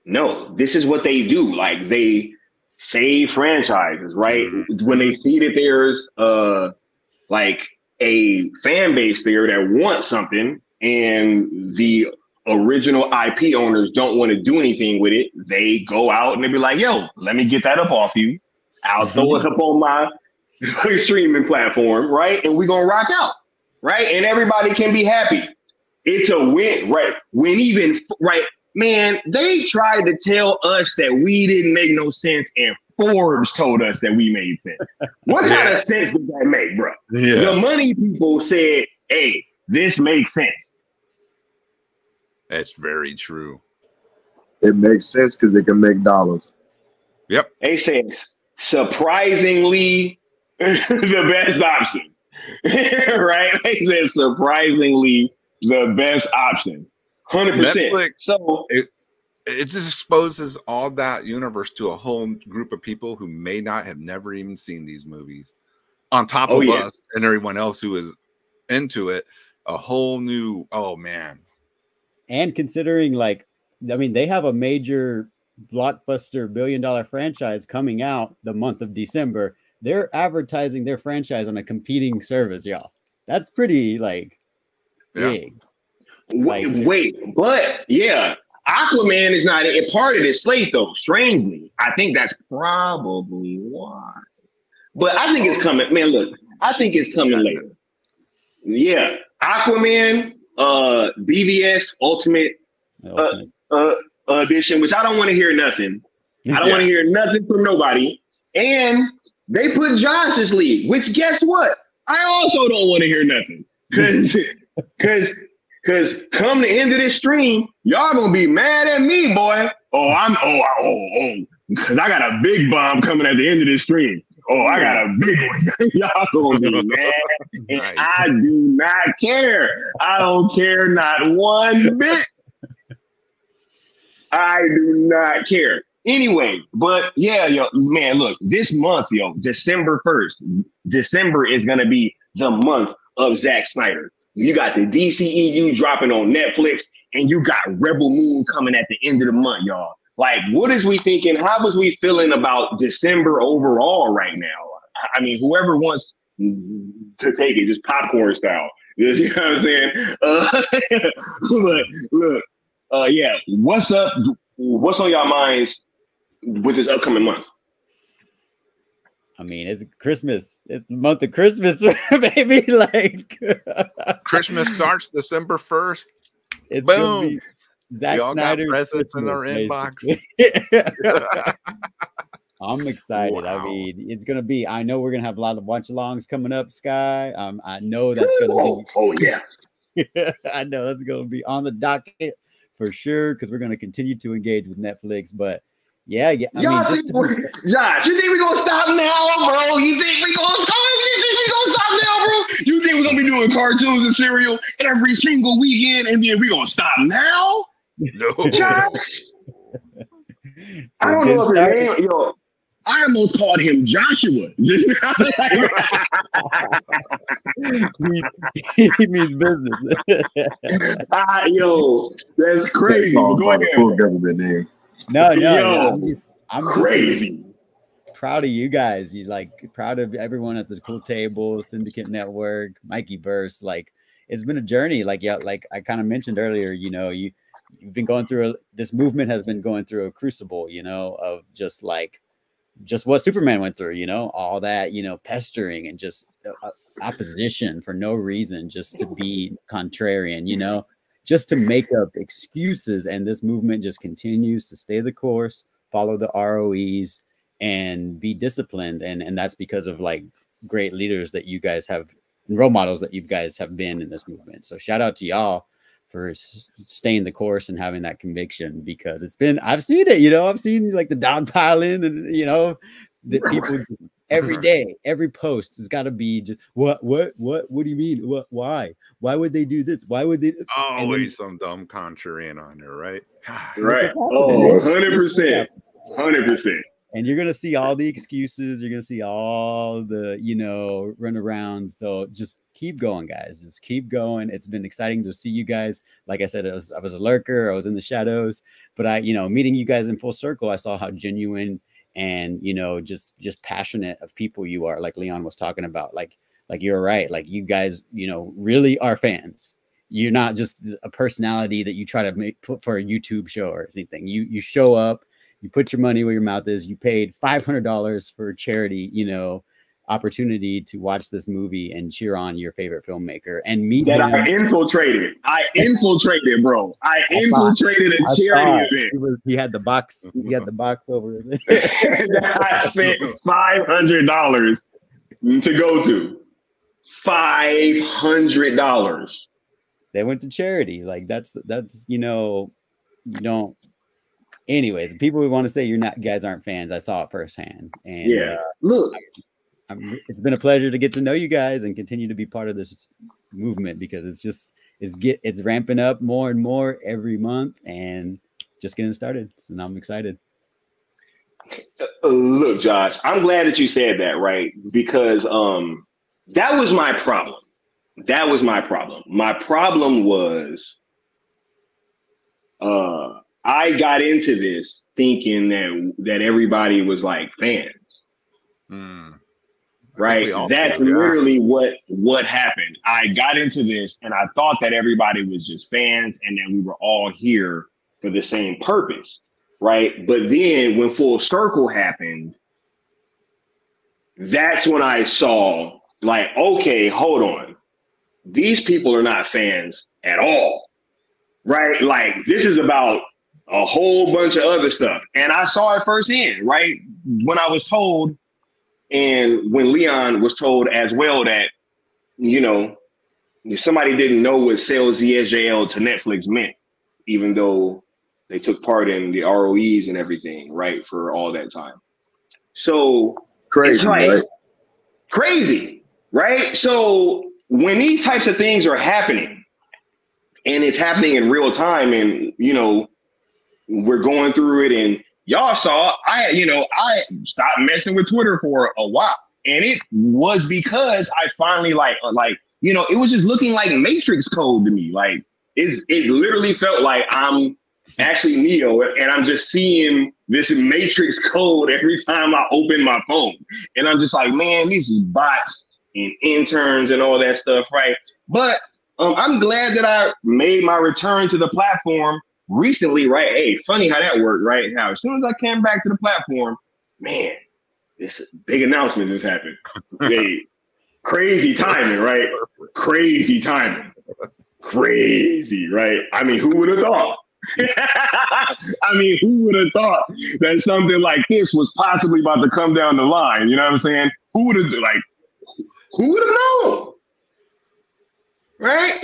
[SPEAKER 1] No, this is what they do. Like, they save franchises, right? Mm-hmm. When they see that there's like a fan base there that wants something and the original IP owners don't want to do anything with it, they go out and they be like, yo, let me get that up off you. I'll throw it up on my streaming platform, right? And we're going to rock out, right? And everybody can be happy. It's a win, right? Man, they tried to tell us that we didn't make no sense, and Forbes told us that we made sense. What kind of sense does that make, bro? Yeah. The money people said, hey, this makes sense.
[SPEAKER 4] That's very true.
[SPEAKER 7] It makes sense because it can make dollars.
[SPEAKER 4] Yep.
[SPEAKER 1] They said surprisingly the best option. Right? They said surprisingly the best option. 100%.
[SPEAKER 4] Netflix,
[SPEAKER 1] so
[SPEAKER 4] it just exposes all that universe to a whole group of people who may not have never even seen these movies. On top of us and everyone else who is into it, a whole new, oh man.
[SPEAKER 6] And considering, like, I mean, they have a major blockbuster billion-dollar franchise coming out the month of December. They're advertising their franchise on a competing service, y'all. That's pretty, like, big.
[SPEAKER 1] Wait, but yeah, Aquaman is not a part of this slate, though. Strangely, I think that's probably why. But I think it's coming. Man, look, I think it's coming later. Yeah, Aquaman, BVS Ultimate Edition, which I don't want to hear nothing. I don't want to hear nothing from nobody. And they put Justice League, which guess what? I also don't want to hear nothing. Because come the end of this stream, y'all gonna be mad at me, boy. Because I got a big bomb coming at the end of this stream. Oh, I got a big one. Y'all gonna be mad. And
[SPEAKER 4] Nice.
[SPEAKER 1] I do not care. I don't care not one bit. I do not care. Anyway, but yeah, yo, man, look, this month, yo, December 1st, December is going to be the month of Zack Snyder. You got the DCEU dropping on Netflix, and you got Rebel Moon coming at the end of the month, y'all. Like, what is we thinking? How was we feeling about December overall right now? I mean, whoever wants to take it, just popcorn style. You know what I'm saying? But look, yeah, what's up? What's on y'all minds with this upcoming month?
[SPEAKER 6] I mean, it's Christmas. It's the month of Christmas, baby. Like
[SPEAKER 4] Christmas starts December 1st.
[SPEAKER 6] It's
[SPEAKER 4] Boom.
[SPEAKER 6] gonna be Zack
[SPEAKER 4] We all got
[SPEAKER 6] Snyder's
[SPEAKER 4] presents in
[SPEAKER 6] Christmas,
[SPEAKER 4] our
[SPEAKER 6] inbox. I'm excited.
[SPEAKER 4] Wow.
[SPEAKER 6] I mean, it's gonna be. I know we're gonna have a lot of watch-alongs coming up, Sky. I know that's gonna be.
[SPEAKER 1] Oh yeah.
[SPEAKER 6] I know that's gonna be on the docket for sure because we're gonna continue to engage with Netflix. But yeah. I mean, just
[SPEAKER 1] Josh, you think we're gonna stop now, bro? You think we're gonna stop? Now, bro? You think we're gonna be doing cartoons and cereal every single weekend, and then we're gonna stop now?
[SPEAKER 4] No.
[SPEAKER 1] Josh? I don't know if your name, yo. I almost called him Joshua.
[SPEAKER 6] He means business.
[SPEAKER 1] Yo, that's crazy. Go ahead.
[SPEAKER 7] Full government name.
[SPEAKER 6] No,
[SPEAKER 1] Yo,
[SPEAKER 6] I'm
[SPEAKER 1] crazy.
[SPEAKER 6] Just proud of you guys. You like proud of everyone at the Cool Table, Syndicate Network, Mikey Verse. Like it's been a journey. Like yeah, like I kind of mentioned earlier. You know, you've been going through this movement has been going through a crucible. You know, of just what Superman went through. You know, all that. You know, pestering and just opposition for no reason, just to be contrarian. You know. Just to make up excuses, and this movement just continues to stay the course, follow the ROEs, and be disciplined. And that's because of like great leaders that you guys have, role models that you guys have been in this movement. So shout out to y'all for staying the course and having that conviction, because it's been, I've seen it, you know, I've seen like the dogpiling and, you know, that people just, every day, every post has got to be just what do you mean? Why would they do this? Why would they?
[SPEAKER 4] Always some dumb contrarian on there, right?
[SPEAKER 1] Right. Oh, 100%. 100%.
[SPEAKER 6] And you're going to see all the excuses. You're going to see all the, you know, runarounds. So just keep going, guys. Just keep going. It's been exciting to see you guys. Like I said, I was a lurker. I was in the shadows. But you know, meeting you guys in full circle, I saw how genuine and, you know, just passionate of people you are. Like Leon was talking about. Like you're right. Like you guys, you know, really are fans. You're not just a personality that you try to put for a YouTube show or anything. You show up. You put your money where your mouth is. You paid $500 for a charity, you know, opportunity to watch this movie and cheer on your favorite filmmaker and meet
[SPEAKER 1] that
[SPEAKER 6] him.
[SPEAKER 1] I infiltrated, bro. I infiltrated a charity event.
[SPEAKER 6] He had the box. He had the box over his
[SPEAKER 1] I spent $500 to go to. $500.
[SPEAKER 6] They went to charity. Like that's you know, you don't. Anyways, people who want to say you guys aren't fans, I saw it firsthand. And
[SPEAKER 1] yeah, look,
[SPEAKER 6] it's been a pleasure to get to know you guys and continue to be part of this movement, because it's ramping up more and more every month and just getting started. And I'm excited.
[SPEAKER 1] Look, Josh, I'm glad that you said that, right? Because that was my problem. My problem was I got into this thinking that everybody was like fans. Right? That's literally what happened. I got into this and I thought that everybody was just fans and that we were all here for the same purpose. Right? But then when Full Circle happened, that's when I saw like, okay, hold on. These people are not fans at all. Right? Like this is about a whole bunch of other stuff. And I saw it firsthand, right? When I was told, and when Leon was told as well that, you know, somebody didn't know what sell ZSJL to Netflix meant, even though they took part in the ROEs and everything, right, for all that time. So
[SPEAKER 7] Crazy,
[SPEAKER 1] it's like
[SPEAKER 7] right?
[SPEAKER 1] crazy, right? So when these types of things are happening, and it's happening in real time, and we're going through it, and y'all saw I stopped messing with Twitter for a while, and it was because I finally it was just looking like Matrix code to me. Like it literally felt like I'm actually Neo, and I'm just seeing this Matrix code every time I open my phone, and I'm just like, man, these is bots and interns and all that stuff, right? But I'm glad that I made my return to the platform recently, right? Hey, funny how that worked, right? How as soon as I came back to the platform, man, this big announcement just happened. Hey, crazy timing, right? Crazy timing. Crazy, right? I mean, who would have thought? I mean, who would have thought that something like this was possibly about to come down the line? You know what I'm saying? Who would have known? Right?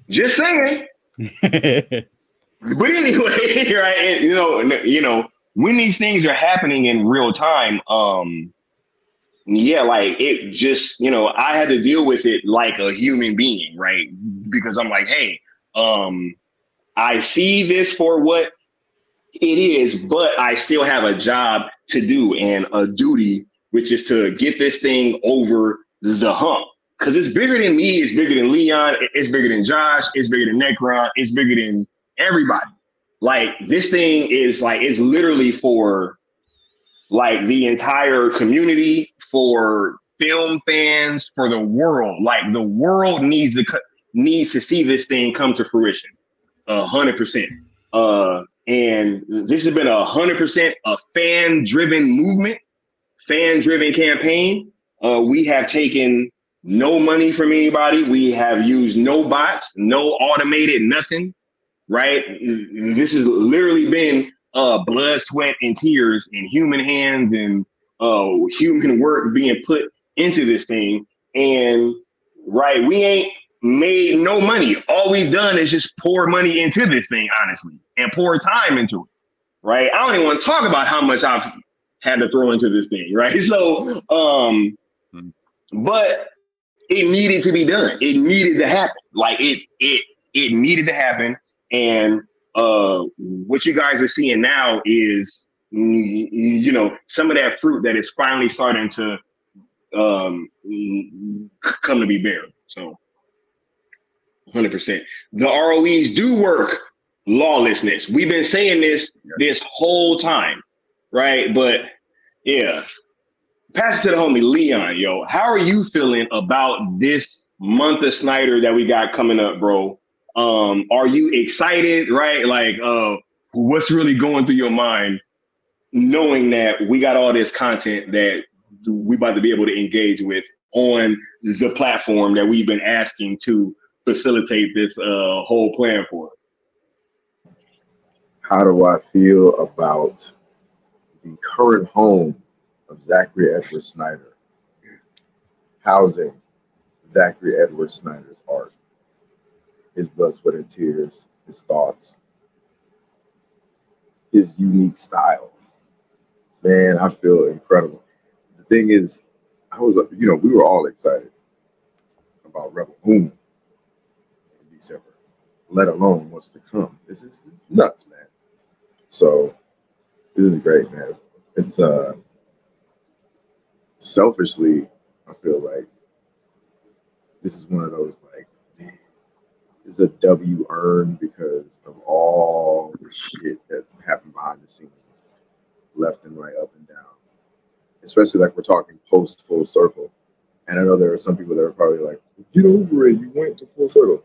[SPEAKER 1] Just saying. But anyway, right? And, when these things are happening in real time, like it just, I had to deal with it like a human being, right? Because I'm like, hey, I see this for what it is, but I still have a job to do and a duty, which is to get this thing over the hump. Because it's bigger than me, it's bigger than Leon, it's bigger than Josh, it's bigger than Necron, it's bigger than everybody. Like this thing is like, it's literally for like the entire community, for film fans, for the world. Like the world needs to see this thing come to fruition. 100%. And this has been 100% a fan-driven movement, fan-driven campaign. We have taken no money from anybody. We have used no bots, no automated nothing, right? This has literally been blood, sweat, and tears, and human hands, and human work being put into this thing. And right, we ain't made no money. All we've done is just pour money into this thing, honestly, and pour time into it, right? I don't even want to talk about how much I've had to throw into this thing, right? So, but it needed to be done. It needed to happen. Like it needed to happen. And what you guys are seeing now is, some of that fruit that is finally starting to come to be bare. So 100%. The ROEs do work lawlessness. We've been saying this whole time, right? But yeah, pass it to the homie Leon, yo. How are you feeling about this month of Snyder that we got coming up, bro? Are you excited, right? Like, what's really going through your mind knowing that we got all this content that we about to be able to engage with on the platform that we've been asking to facilitate this whole plan for us?
[SPEAKER 7] How do I feel about the current home of Zachary Edward Snyder housing Zachary Edward Snyder's art, his blood, sweat, and tears, his thoughts, his unique style? Man, I feel incredible. The thing is, we were all excited about Rebel Moon in December, let alone what's to come. This is nuts, man. So this is great, man. It's selfishly, I feel like this is one of those like, man, this is a W earned because of all the shit that happened behind the scenes, left and right, up and down. Especially like we're talking post full circle. And I know there are some people that are probably like, get over it, you went to full circle.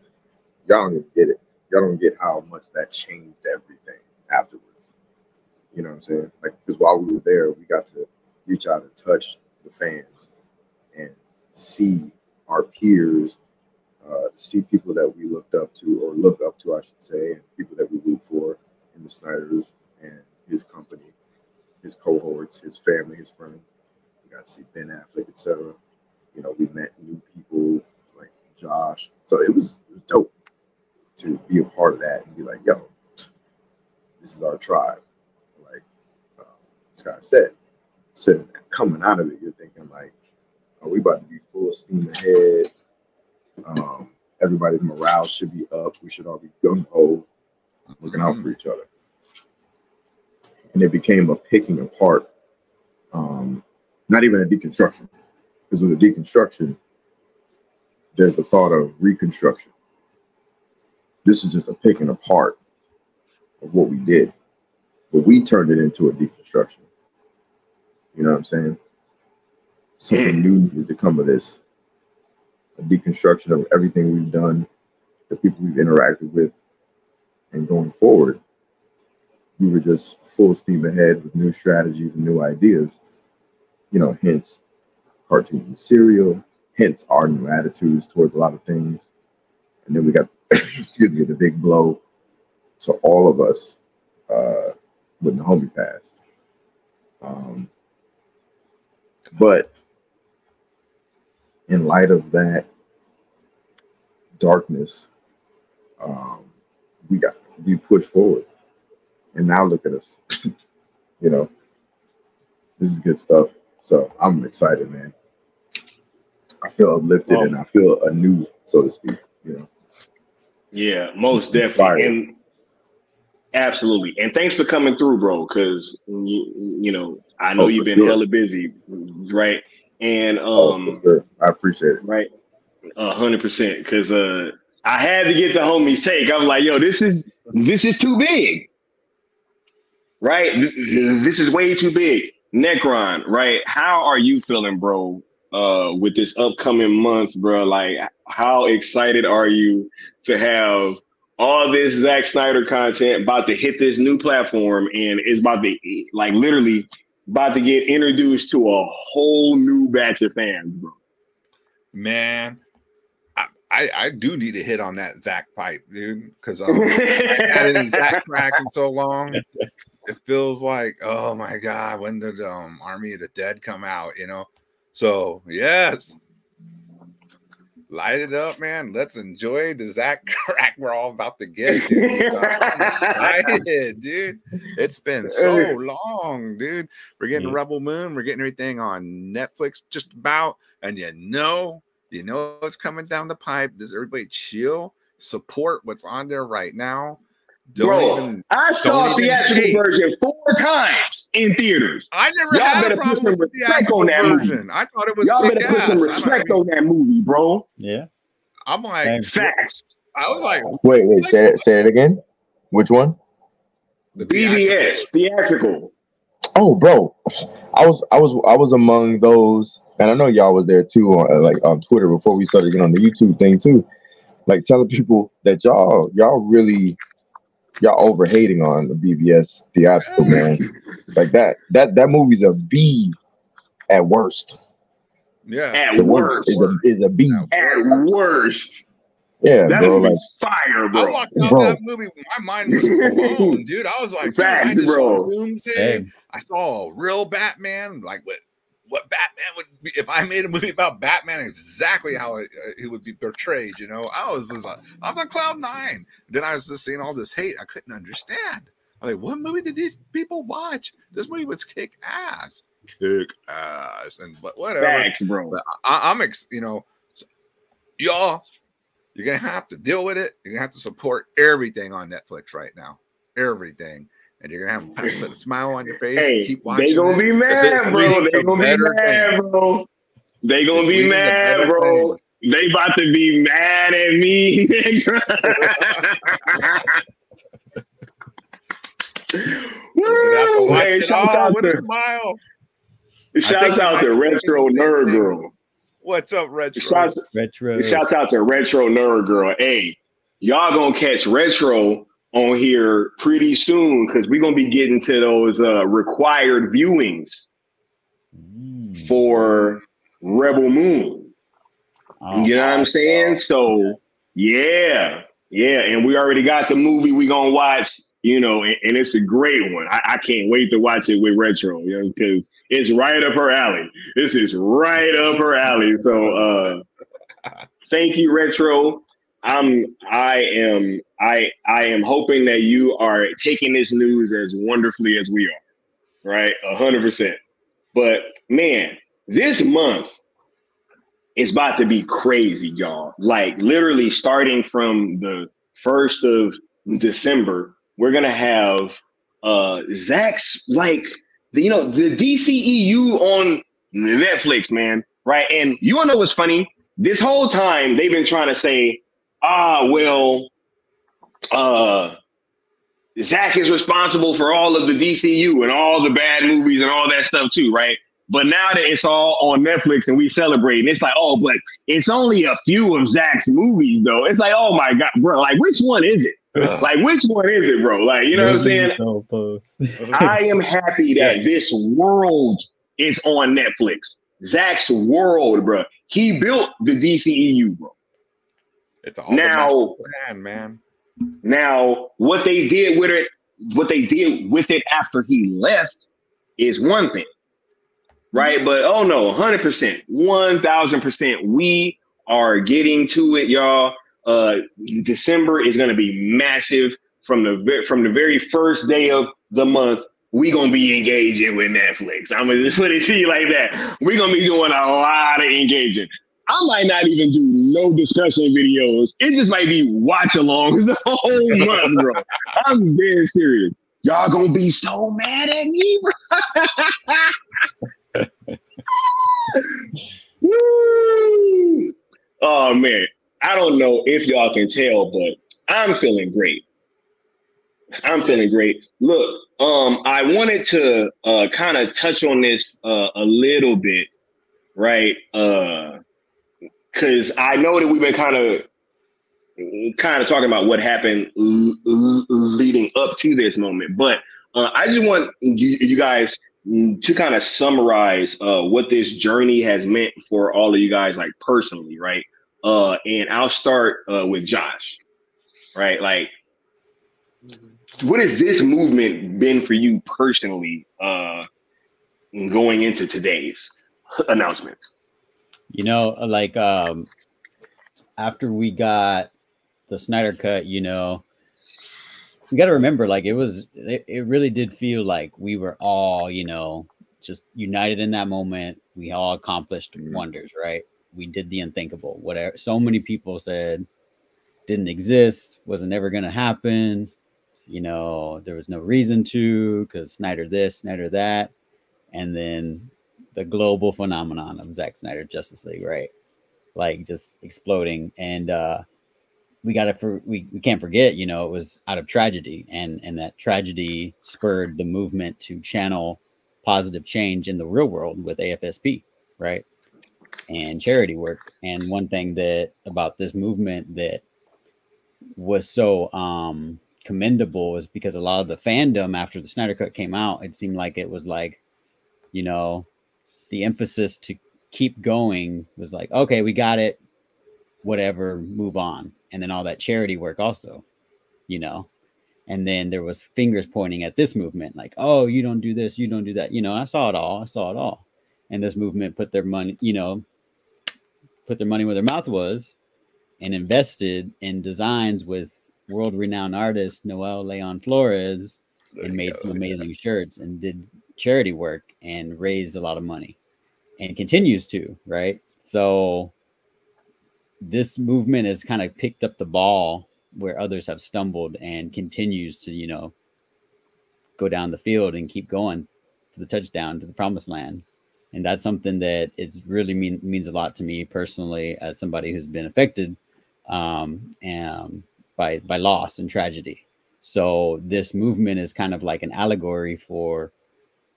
[SPEAKER 7] Y'all don't even get it. Y'all don't get how much that changed everything afterwards. You know what I'm saying? Like, because while we were there, we got to reach out and touch the fans and see our peers, see people that we looked up to, or look up to, I should say, and people that we root for in the Snyders and his company, his cohorts, his family, his friends. We got to see Ben Affleck, etc. You know, we met new people like Josh. So it was dope to be a part of that and be like, yo, this is our tribe, like Scott said. So coming out of it, you're thinking like, are we about to be full steam ahead? Everybody's morale should be up. We should all be gung ho, looking out for each other. And it became a picking apart, not even a deconstruction. Because with a deconstruction, there's the thought of reconstruction. This is just a picking apart of what we did, but we turned it into a deconstruction. You know what I'm saying? Something new needed to come of this. A deconstruction of everything we've done, the people we've interacted with, and going forward, we were just full steam ahead with new strategies and new ideas. You know, hence cartoons and cereal, hence our new attitudes towards a lot of things. And then we got, excuse me, the big blow to all of us when the homie passed. But in light of that darkness, we pushed forward. And now look at us. You know, this is good stuff. So I'm excited, man. I feel uplifted and I feel anew, so to speak, you know.
[SPEAKER 1] Yeah, most definitely. And absolutely. And thanks for coming through, bro, because you know, I know you've been hella busy, right? And
[SPEAKER 7] for sure. I appreciate it.
[SPEAKER 1] Right. 100%. Because I had to get the homies' take. I'm like, yo, this is too big. Right? This is way too big. Necron, right? How are you feeling, bro, with this upcoming month, bro? Like, how excited are you to have all this Zack Snyder content about to hit this new platform and it's about to, like, literally about to get introduced to a whole new batch of fans, bro?
[SPEAKER 4] Man, I do need to hit on that Zack pipe, dude, because I hadn't Zack crack in so long. It feels like, oh my God, when did Army of the Dead come out, you know? So, yes. Light it up, man. Let's enjoy the Zack crack we're all about to get, dude. I'm excited, dude. It's been so long, dude. We're getting Rebel Moon. We're getting everything on Netflix just about. And you know it's coming down the pipe. Does everybody chill? Support what's on there right now.
[SPEAKER 1] I saw the theatrical version 4 times in theaters.
[SPEAKER 4] I never had a problem with the theatrical version. I thought it was
[SPEAKER 1] y'all better put some respect on that movie, bro.
[SPEAKER 6] Yeah.
[SPEAKER 4] I'm like,
[SPEAKER 1] facts.
[SPEAKER 4] I was like,
[SPEAKER 7] wait, say it again. Which one?
[SPEAKER 1] The BVS theatrical.
[SPEAKER 7] Oh, bro, I was among those, and I know y'all was there too, on Twitter before we started getting on the YouTube thing too, like telling people that y'all overhating on the BVS theatrical, man. Like that movie's a B at worst.
[SPEAKER 4] Yeah,
[SPEAKER 1] at worst
[SPEAKER 7] is a B
[SPEAKER 1] at worst.
[SPEAKER 7] Yeah,
[SPEAKER 1] that
[SPEAKER 7] bro,
[SPEAKER 1] movie's fire, bro.
[SPEAKER 4] I walked out that movie. My mind was blown, dude. I was like,
[SPEAKER 1] facts,
[SPEAKER 4] dude, I just
[SPEAKER 1] bro.
[SPEAKER 4] saw Doomsday. I saw a real Batman, like what Batman would be if I made a movie about Batman, exactly how it would be portrayed. You know, I was on cloud 9. Then I was just seeing all this hate. I couldn't understand. I'm like, what movie did these people watch? This movie was kick ass, and but whatever.
[SPEAKER 1] Facts, bro.
[SPEAKER 4] But I'm you know, y'all. You're gonna have to deal with it. You're gonna have to support everything on Netflix right now, everything, and you're gonna have to put a smile on your face.
[SPEAKER 1] Hey,
[SPEAKER 4] and keep watching.
[SPEAKER 1] They gonna be mad, bro. They gonna be mad, bro. They gonna be mad, bro. They about to be mad at me. Woo! Hey, shouts out to Retro Nerd Girl.
[SPEAKER 4] What's up, Retro?
[SPEAKER 1] Shouts out to Retro Nerd Girl. Hey, y'all gonna catch Retro on here pretty soon because we're gonna be getting to those required viewings for Rebel Moon. You know what I'm saying? So yeah, and we already got the movie we gonna watch. You know, and it's a great one. I can't wait to watch it with Retro, you know, because it's right up her alley. This is right up her alley. So thank you, Retro. I am hoping that you are taking this news as wonderfully as we are. Right? 100%. But man, this month is about to be crazy, y'all. Like literally starting from the 1st of December, we're gonna have Zack's like the DCEU on Netflix, man. Right. And you wanna know what's funny? This whole time they've been trying to say, Zack is responsible for all of the DCU and all the bad movies and all that stuff too, right? But now that it's all on Netflix and we celebrate, and it's like, oh, but it's only a few of Zack's movies, though. It's like, oh my God, bro, like which one is it? Like which one is it, bro? Like, you know what I'm saying? I am happy that this world is on Netflix. Zack's world, bro. He built the DCEU, bro.
[SPEAKER 4] It's all now, the plan, man.
[SPEAKER 1] Now, what they did with it after he left is one thing, right? But oh no, 100%, 1000%, we are getting to it, y'all. December is gonna be massive from the very first day of the month. We gonna be engaging with Netflix. I'm gonna just put it to you like that. We're gonna be doing a lot of engaging. I might not even do no discussion videos. It just might be watch alongs the whole month, bro. I'm dead serious. Y'all gonna be so mad at me, bro. Oh man, I don't know if y'all can tell, but I'm feeling great. I'm feeling great. Look, I wanted to kind of touch on this a little bit, right? Because I know that we've been kind of talking about what happened leading up to this moment, but I just want you guys to kind of summarize what this journey has meant for all of you guys, like personally, right? And I'll start with Josh, right? Like, what has this movement been for you personally going into today's announcement?
[SPEAKER 6] You know, like after we got the Snyder cut, you know, we got to remember, like it really did feel like we were all, you know, just united in that moment. We all accomplished wonders, right? We did the unthinkable. Whatever so many people said didn't exist, wasn't ever going to happen. You know, there was no reason to, because Snyder this, Snyder that, and then the global phenomenon of Zack Snyder Justice League, right? Like just exploding. And we can't forget, you know, it was out of tragedy, and that tragedy spurred the movement to channel positive change in the real world with AFSP, right? And charity work. And one thing that about this movement that was so commendable is because a lot of the fandom after the Snyder Cut came out, it seemed like it was like, you know, the emphasis to keep going was like, okay, we got it, whatever, move on. And then all that charity work also, you know, and then there was fingers pointing at this movement, like, oh, you don't do this, you don't do that. You know, I saw it all. And this movement put their money, you know, put their money where their mouth was and invested in designs with world-renowned artist Noel Leon Flores and made some amazing shirts and did charity work and raised a lot of money and continues to, right? So this movement has kind of picked up the ball where others have stumbled and continues to, you know, go down the field and keep going to the touchdown, to the promised land. And that's something that it really means a lot to me personally as somebody who's been affected by loss and tragedy. So this movement is kind of like an allegory for,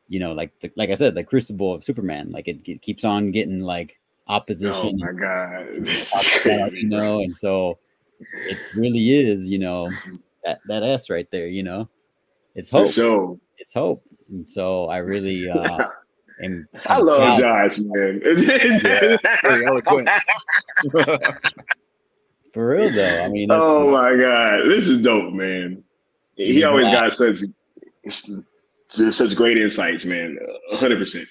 [SPEAKER 6] you know, like I said, the crucible of Superman. Like it keeps on getting like opposition.
[SPEAKER 1] Oh my God.
[SPEAKER 6] You know, and so it really is, you know, that S right there, you know, it's hope.
[SPEAKER 1] So,
[SPEAKER 6] it's hope. And so I really
[SPEAKER 1] I love Josh, man.
[SPEAKER 4] Yeah, very eloquent.
[SPEAKER 6] For real though. I mean,
[SPEAKER 1] oh my God, this is dope, man. He always got such great insights, man. 100%.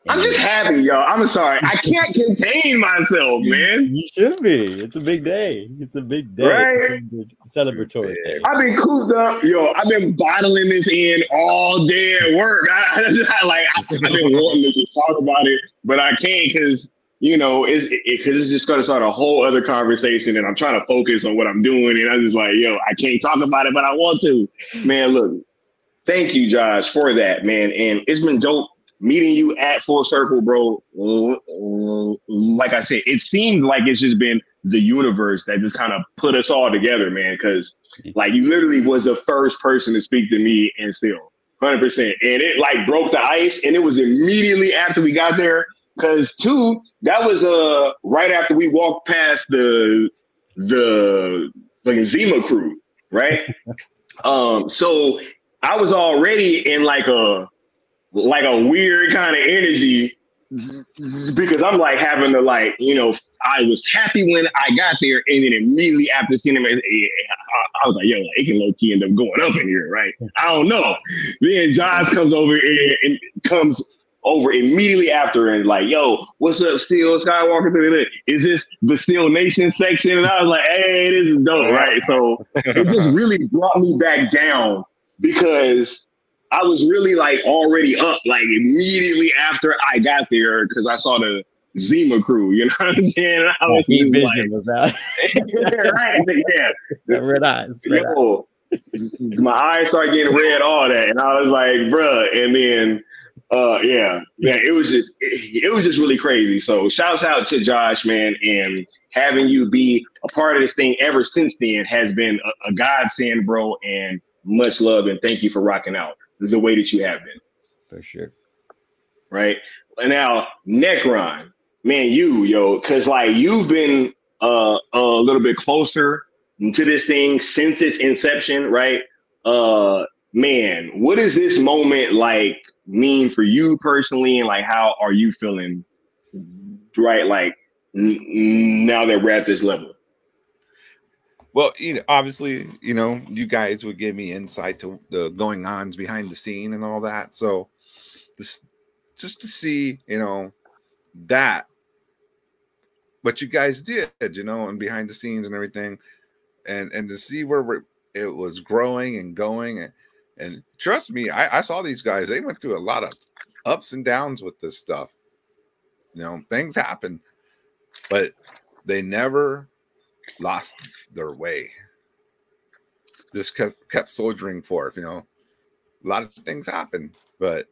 [SPEAKER 1] I'm just happy, y'all. I'm sorry. I can't contain myself, man.
[SPEAKER 6] You should be. It's a big day. It's a big day.
[SPEAKER 1] Right?
[SPEAKER 6] It's a celebratory day.
[SPEAKER 1] I've been cooped up. Yo, I've been bottling this in all day at work. I've been wanting to just talk about it, but I can't because, you know, it's just going to start a whole other conversation, and I'm trying to focus on what I'm doing, and I'm just like, yo, I can't talk about it, but I want to. Man, look, thank you, Josh, for that, man. And it's been dope meeting you at Full Circle, bro. Like I said, it seemed like it's just been the universe that just kind of put us all together, man. Because like you literally was the first person to speak to me, and still 100%. And it like broke the ice, and it was immediately after we got there. Because too, that was right after we walked past the Zima crew, right? So I was already in like a weird kind of energy because I'm like having to like, you know, I was happy when I got there, and then immediately after seeing him, I was like, yo, it can low key end up going up in here, right? I don't know. Then Josh comes over and comes over immediately after and like, yo, what's up, Steel Skywalker? Is this the Steel Nation section? And I was like, hey, this is dope, right? So it just really brought me back down because I was really like already up like immediately after I got there because I saw the Zima crew, you know what I'm saying? And I was just like,
[SPEAKER 6] was out.
[SPEAKER 1] right, yeah.
[SPEAKER 6] Red eyes.
[SPEAKER 1] Yo, my eyes started getting red, all that, and I was like, bruh, and then yeah, it was just really crazy. So shouts out to Josh, man, and having you be a part of this thing ever since then has been a godsend, bro, and much love, and thank you for rocking out the way that you have been.
[SPEAKER 6] For sure.
[SPEAKER 1] Right. And now Necron, man, because like you've been a little bit closer to this thing since its inception, right? Man, what does this moment like mean for you personally, and like how are you feeling, right? Like now that we're at this level.
[SPEAKER 4] Well, you know, obviously, you know, you guys would give me insight to the going ons behind the scene and all that. So this just to see, you know, that what you guys did, you know, and behind the scenes and everything, and to see where it was growing and going, and trust me, I saw these guys. They went through a lot of ups and downs with this stuff. You know, things happen, but they never lost their way. Just kept soldiering forth. You know, a lot of things happen, but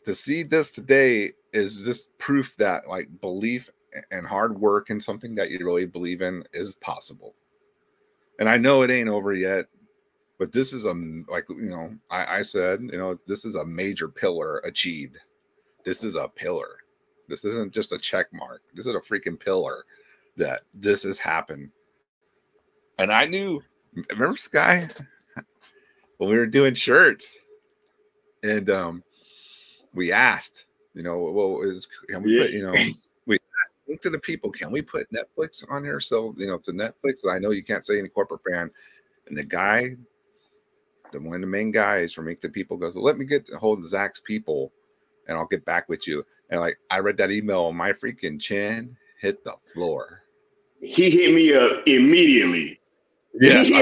[SPEAKER 4] to see this today is just proof that like belief and hard work in something that you really believe in is possible. And I know it ain't over yet, but this is like, you know, I said, you know, this is a major pillar achieved. This is a pillar. This isn't just a check mark. This is a freaking pillar that this has happened. And I knew, remember Sky, when we were doing shirts, and we asked, you know, well, can we put, you know, we asked to the people, can we put Netflix on here? So, you know, to Netflix, I know you can't say any corporate brand. And the guy, one of the main guys from Make the People goes, well, let me get a hold of Zach's people and I'll get back with you. And like, I read that email, my freaking chin hit the floor.
[SPEAKER 1] He hit me up immediately.
[SPEAKER 4] Yeah,
[SPEAKER 1] he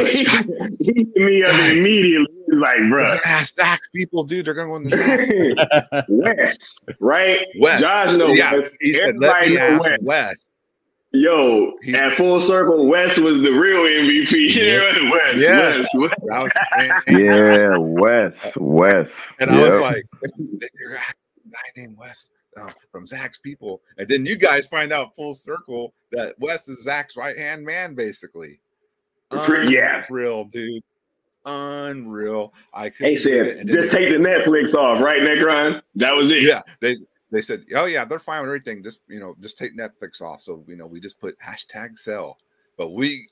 [SPEAKER 1] hit me up immediately. He's like, bro,
[SPEAKER 4] ask Zach's people, dude. They're going to Zach.
[SPEAKER 1] West, right?
[SPEAKER 4] West.
[SPEAKER 1] Josh knows.
[SPEAKER 4] Yeah,
[SPEAKER 1] West.
[SPEAKER 4] he said, let me ask West.
[SPEAKER 1] Yo, at Full Circle, West was the real MVP.
[SPEAKER 4] Yeah.
[SPEAKER 1] West.
[SPEAKER 4] Yeah,
[SPEAKER 7] West.
[SPEAKER 4] And I was like, you're a guy named West from Zach's people. And then you guys find out Full Circle that West is Zach's right-hand man, basically. Unreal, dude. Unreal.
[SPEAKER 1] They said, just take the Netflix off, right, Necron? That was it.
[SPEAKER 4] Yeah, they said, oh yeah, they're fine with everything. Just, you know, just take Netflix off. So, you know, we just put #sell. But we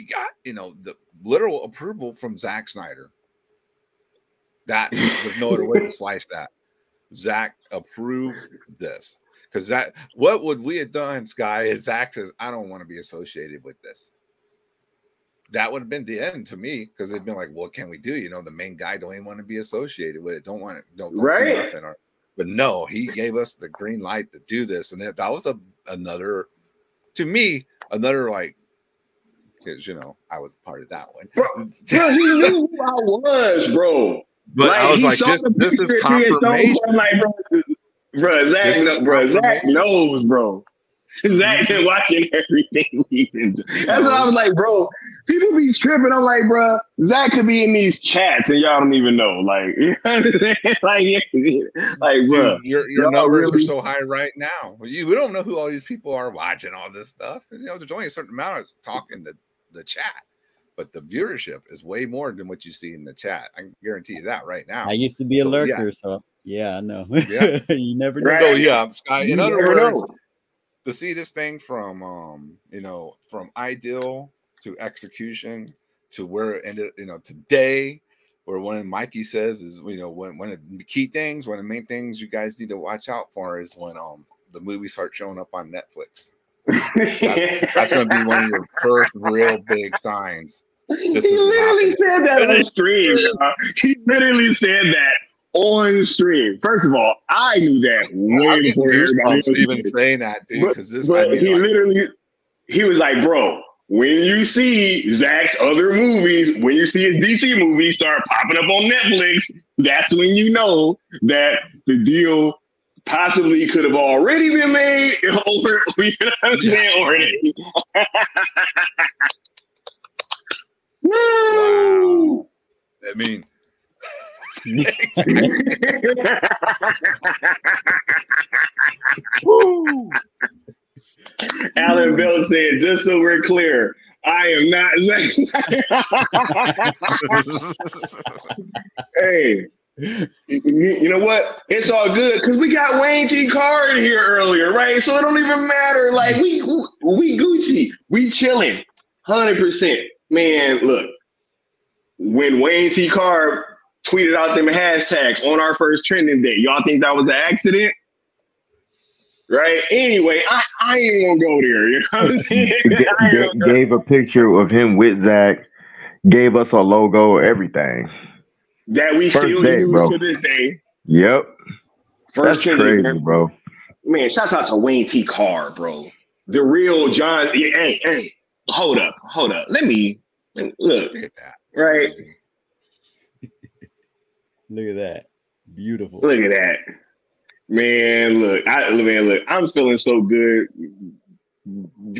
[SPEAKER 4] got, you know, the literal approval from Zack Snyder. That there's no other way to slice that. Zack approved this. Because that, what would we have done, Sky, is Zack says, I don't want to be associated with this. That would have been the end to me, because they'd been like, what can we do? You know, the main guy don't even want to be associated with it. Don't want it. Don't
[SPEAKER 1] right.
[SPEAKER 4] do nothing. But no, he gave us the green light to do this, and that was another, to me, another like, because I was part of that one.
[SPEAKER 1] Bro, he knew who I was, bro.
[SPEAKER 4] But
[SPEAKER 1] like,
[SPEAKER 4] I was like, this is confirmation.
[SPEAKER 1] I'm like, bro, Zach knows, bro. Zach been watching everything we been doing. That's what I was like, bro. People be tripping. I'm like, bro, Zach could be in these chats and y'all don't even know. Like, you know what I'm saying? Like, bro,
[SPEAKER 4] your numbers are so high right now. We don't know who all these people are watching all this stuff. And, there's only a certain amount of talking to the chat, but the viewership is way more than what you see in the chat. I can guarantee you that right now.
[SPEAKER 6] I used to be a lurker, so yeah, I know.
[SPEAKER 4] Yeah,
[SPEAKER 6] you never know.
[SPEAKER 1] Right.
[SPEAKER 4] So yeah, Sky. In other words.
[SPEAKER 1] Know.
[SPEAKER 4] To see this thing from from ideal to execution to where it ended, today, where when Mikey says is when the key things, one of the main things you guys need to watch out for is when the movies start showing up on Netflix. That's going to be one of your first real big signs.
[SPEAKER 1] He literally said that on stream. He literally said that on stream. First of all, I knew that way before everybody else
[SPEAKER 4] even saying that, dude. Because
[SPEAKER 1] he was like, bro, when you see Zach's other movies, when you see his DC movies start popping up on Netflix, that's when you know that the deal possibly could have already been made, or you know what I'm saying, already.
[SPEAKER 4] Wow. I mean.
[SPEAKER 1] Alan Bell said, just so we're clear, I am not Zack Snyder. Hey, you know what? It's all good because we got Wayne T. Carr in here earlier, right? So it don't even matter. Like we Gucci, we chilling, 100%. Man, look, when Wayne T. Carr tweeted out them hashtags on our first trending day, y'all think that was an accident? Right? Anyway, I ain't gonna go there. You know what I'm saying?
[SPEAKER 7] Gave a picture of him with Zach, gave us a logo, everything.
[SPEAKER 1] That we
[SPEAKER 7] first
[SPEAKER 1] still
[SPEAKER 7] day,
[SPEAKER 1] use
[SPEAKER 7] bro.
[SPEAKER 1] to this day.
[SPEAKER 7] Yep.
[SPEAKER 1] First
[SPEAKER 7] That's crazy, bro.
[SPEAKER 1] Man, shouts out to Wayne T. Carr, bro. The real John. Hey, hold up. Let me look.
[SPEAKER 4] Look at that.
[SPEAKER 1] Right.
[SPEAKER 6] Look at that. Beautiful.
[SPEAKER 1] Look at that. Man, look, I'm feeling so good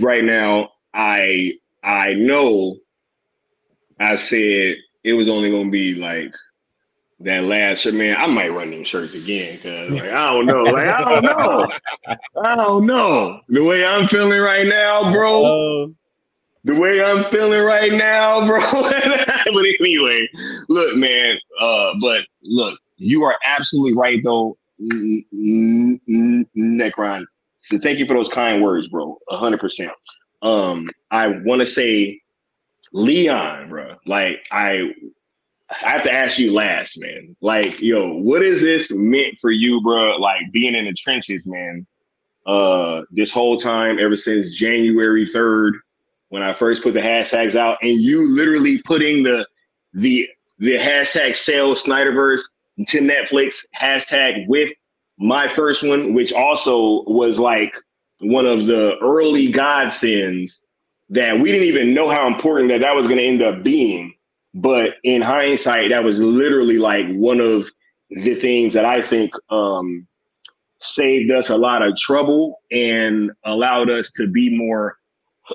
[SPEAKER 1] right now. I know I said it was only gonna be like that last shirt. Man, I might run them shirts again because I don't know. I don't know. The way I'm feeling right now, bro. The way I'm feeling right now, bro. But anyway, look, man. But look, you are absolutely right, though, Necron. So thank you for those kind words, bro. 100%. I want to say, Leon, bro. Like, I have to ask you last, man. Like, yo, what is this meant for you, bro? Like, being in the trenches, man. This whole time, ever since January 3rd. When I first put the hashtags out, and you literally putting the hashtag sales Snyderverse to Netflix hashtag with my first one, which also was like one of the early godsends that we didn't even know how important that was going to end up being. But in hindsight, that was literally like one of the things that I think saved us a lot of trouble and allowed us to be more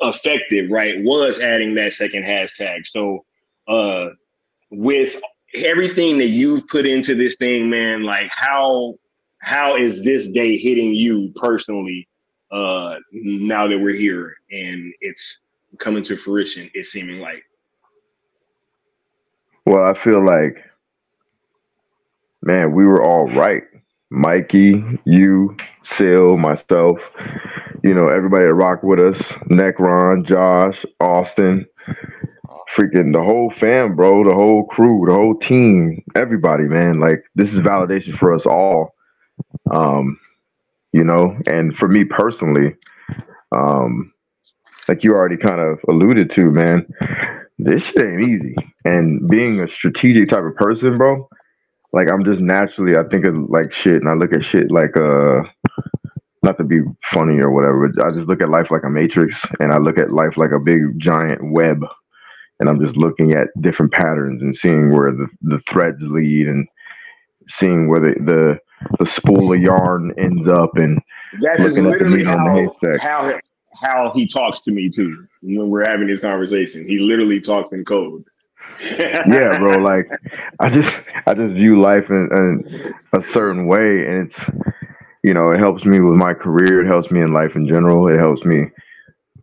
[SPEAKER 1] effective, right, was adding that second hashtag. So with everything that you've put into this thing, man, like how is this day hitting you personally now that we're here and it's coming to fruition, it's seeming like?
[SPEAKER 7] Well, I feel like, man, we were all right. Mikey, you, Sil, myself, everybody that rocked with us, Necron, Josh, Austin, freaking the whole fam, bro, the whole crew, the whole team, everybody, man. Like, this is validation for us all. And for me personally, like you already kind of alluded to, man, this shit ain't easy. And being a strategic type of person, bro, like I'm just naturally I think of like shit, and I look at shit like not to be funny or whatever, but I just look at life like a matrix, and I look at life like a big giant web, and I'm just looking at different patterns and seeing where the threads lead, and seeing where the spool of yarn ends up, and
[SPEAKER 1] That is
[SPEAKER 7] looking at the
[SPEAKER 1] literally
[SPEAKER 7] needle in the haystack.
[SPEAKER 1] how he talks to me too when we're having this conversation. He literally talks in code.
[SPEAKER 7] Yeah, bro. Like I just view life in a certain way, and it's it helps me with my career. It helps me in life in general. It helps me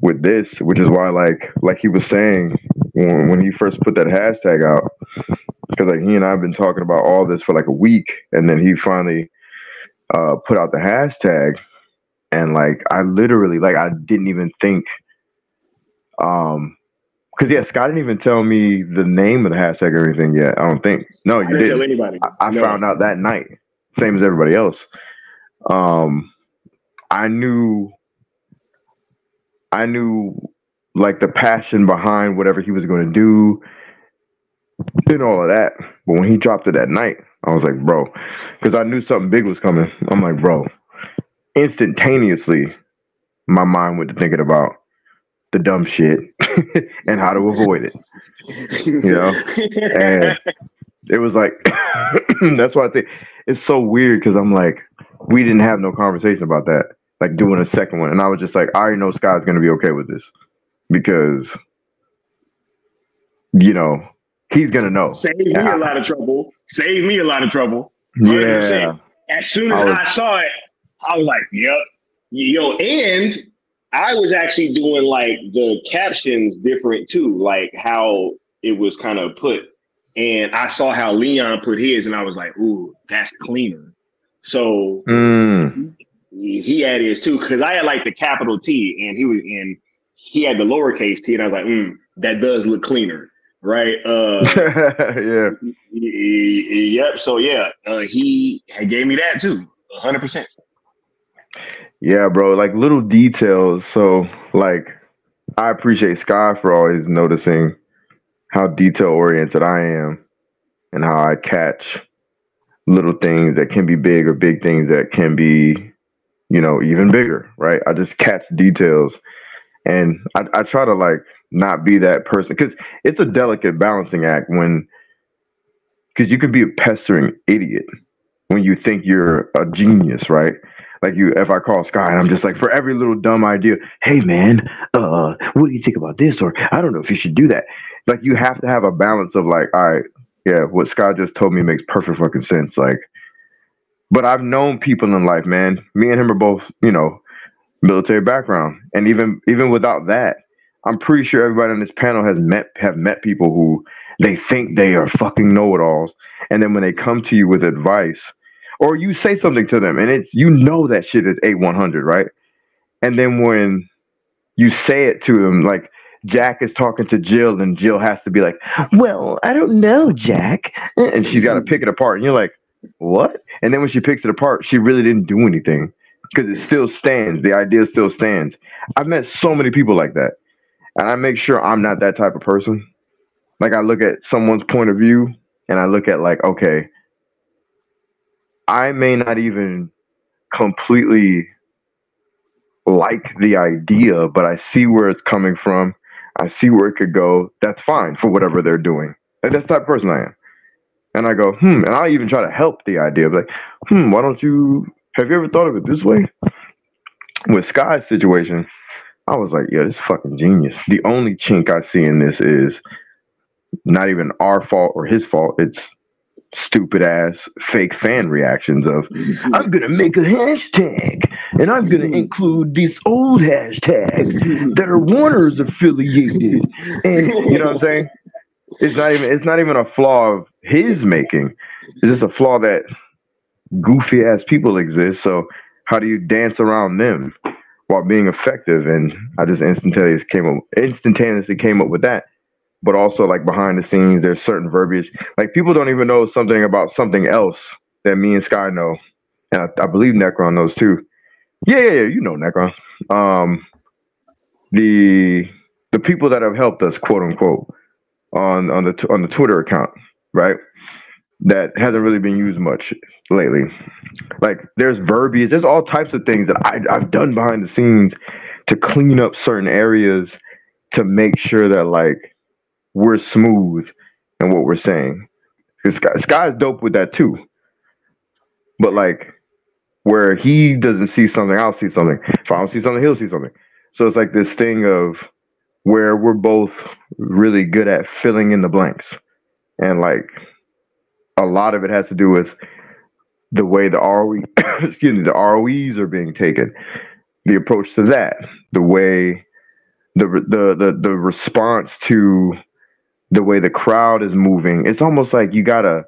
[SPEAKER 7] with this, which is why like he was saying when he first put that hashtag out, because like he and I've been talking about all this for like a week, and then he finally put out the hashtag, and like I literally like I didn't even think um because yeah, Scott didn't even tell me the name of the hashtag or anything yet. I don't think. No,
[SPEAKER 1] I
[SPEAKER 7] you
[SPEAKER 1] didn't tell
[SPEAKER 7] didn't.
[SPEAKER 1] anybody.
[SPEAKER 7] I
[SPEAKER 1] No.
[SPEAKER 7] found out that night, same as everybody else. Um, I knew, I knew, like the passion behind whatever he was going to do and all of that. But when he dropped it that night, I was like, bro, because I knew something big was coming. I'm like, bro, instantaneously, my mind went to thinking about the dumb shit and how to avoid it. And it was like that's why I think it's so weird because I'm like, we didn't have no conversation about that, like doing a second one, and I was just like, I already know Scott's gonna be okay with this because he's gonna know.
[SPEAKER 1] Saved me a lot of trouble. Saved me a lot of trouble. 100%.
[SPEAKER 7] Yeah.
[SPEAKER 1] As soon as I saw it, I was like, yep. Yo, and I was actually doing like the captions different too, like how it was kind of put. And I saw how Leon put his, and I was like, ooh, that's cleaner. So he had his too, because I had like the capital T, and he had the lowercase t, and I was like, that does look cleaner. Right.
[SPEAKER 7] Yeah.
[SPEAKER 1] Yep. So yeah, he gave me that too. 100%.
[SPEAKER 7] Yeah, bro. Like little details. So like, I appreciate Sky for always noticing how detail oriented I am and how I catch little things that can be big or big things that can be, even bigger. Right. I just catch details, and I try to like not be that person because it's a delicate balancing act because you could be a pestering idiot when you think you're a genius, right? Like if I call Sky and I'm just like, for every little dumb idea, hey man, what do you think about this? Or I don't know if you should do that. Like you have to have a balance of like, all right, yeah, what Sky just told me makes perfect fucking sense. Like, but I've known people in life, man. Me and him are both, military background, and even without that, I'm pretty sure everybody on this panel have met people who they think they are fucking know-it-alls, and then when they come to you with advice, or you say something to them, and it's that shit is 8100, right? And then when you say it to them, like Jack is talking to Jill, and Jill has to be like, "Well, I don't know, Jack," and she's got to pick it apart, and you're like, "What?" And then when she picks it apart, she really didn't do anything because it still stands. The idea still stands. I've met so many people like that, and I make sure I'm not that type of person. Like I look at someone's point of view, and I look at like, okay, I may not even completely like the idea, but I see where it's coming from. I see where it could go. That's fine for whatever they're doing. And that's the type of person I am. And I go, and I even try to help the idea. Like, why don't you, have you ever thought of it this way? With Sky's situation, I was like, yeah, this is fucking genius. The only chink I see in this is not even our fault or his fault. It's stupid ass fake fan reactions of, I'm gonna make a hashtag and I'm gonna include these old hashtags that are Warner's affiliated, and you know what I'm saying? It's not even a flaw of his making. It's just a flaw that goofy ass people exist. So how do you dance around them while being effective? And I just instantaneously came up with that. But also, like behind the scenes, there's certain verbiage. Like people don't even know something about something else that me and Sky know, and I believe Necron knows too. Yeah, you know Necron. The people that have helped us, quote unquote, on the Twitter account, right?
[SPEAKER 8] that hasn't really been used much lately. Like there's verbiage, there's all types of things that I've done behind the scenes to clean up certain areas to make sure that like we're smooth in what we're saying. Because Sky's dope with that too. But like where he doesn't see something, I'll see something. If I don't see something, he'll see something. So it's like this thing of where we're both really good at filling in the blanks. And like a lot of it has to do with the way the ROE, excuse me, the ROEs are being taken, the approach to that, the way the response to the way the crowd is moving. It's almost like you gotta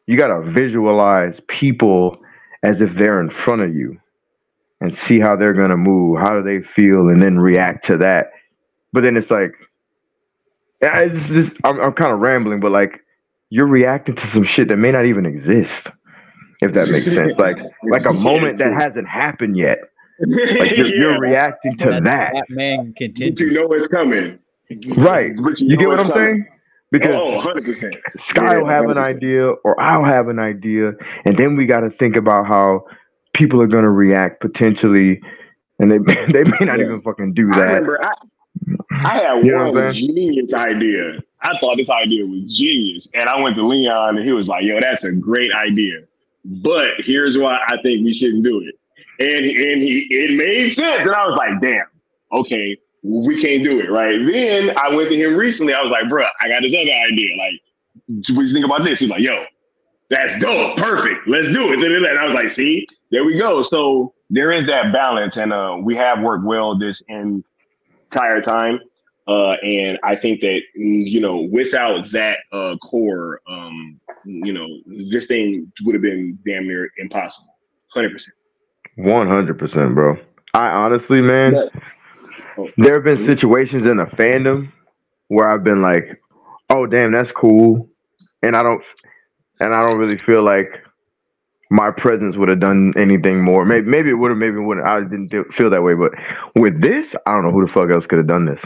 [SPEAKER 8] visualize people as if they're in front of you and see how they're gonna move, how do they feel, and then react to that. But then it's like, it's just, I'm kind of rambling, but like you're reacting to some shit that may not even exist, if that makes sense. Like a moment that hasn't happened yet. Like you're reacting to that.
[SPEAKER 6] That man
[SPEAKER 1] But
[SPEAKER 6] continues.
[SPEAKER 1] you know it's coming.
[SPEAKER 8] Right.
[SPEAKER 1] But
[SPEAKER 8] You get
[SPEAKER 1] know
[SPEAKER 8] what
[SPEAKER 1] it's
[SPEAKER 8] I'm
[SPEAKER 1] coming.
[SPEAKER 8] saying? Because
[SPEAKER 1] 100%.
[SPEAKER 8] Sky will have an
[SPEAKER 1] 100%.
[SPEAKER 8] idea or I'll have an idea, and then we got to think about how people are going to react potentially, and they may not even fucking do
[SPEAKER 1] I
[SPEAKER 8] that.
[SPEAKER 1] remember I had
[SPEAKER 8] You know what I'm
[SPEAKER 1] one genius idea. I thought this idea was genius. And I went to Leon and he was like, yo, that's a great idea. But here's why I think we shouldn't do it. And it made sense. And I was like, damn, okay, we can't do it, right? Then I went to him recently. I was like, bruh, I got this other idea. Like, what do you think about this? He's like, yo, that's dope. Perfect. Let's do it. And I was like, see, there we go. So there is that balance. And we have worked well this entire time. And I think that, without that core, this thing would have been damn near impossible. 100%.
[SPEAKER 8] 100%, bro. I honestly, man, there have been situations in the fandom where I've been like, oh, damn, that's cool. And I don't really feel like my presence would have done anything more. Maybe it would have, maybe it wouldn't. I didn't feel that way. But with this, I don't know who the fuck else could have done this.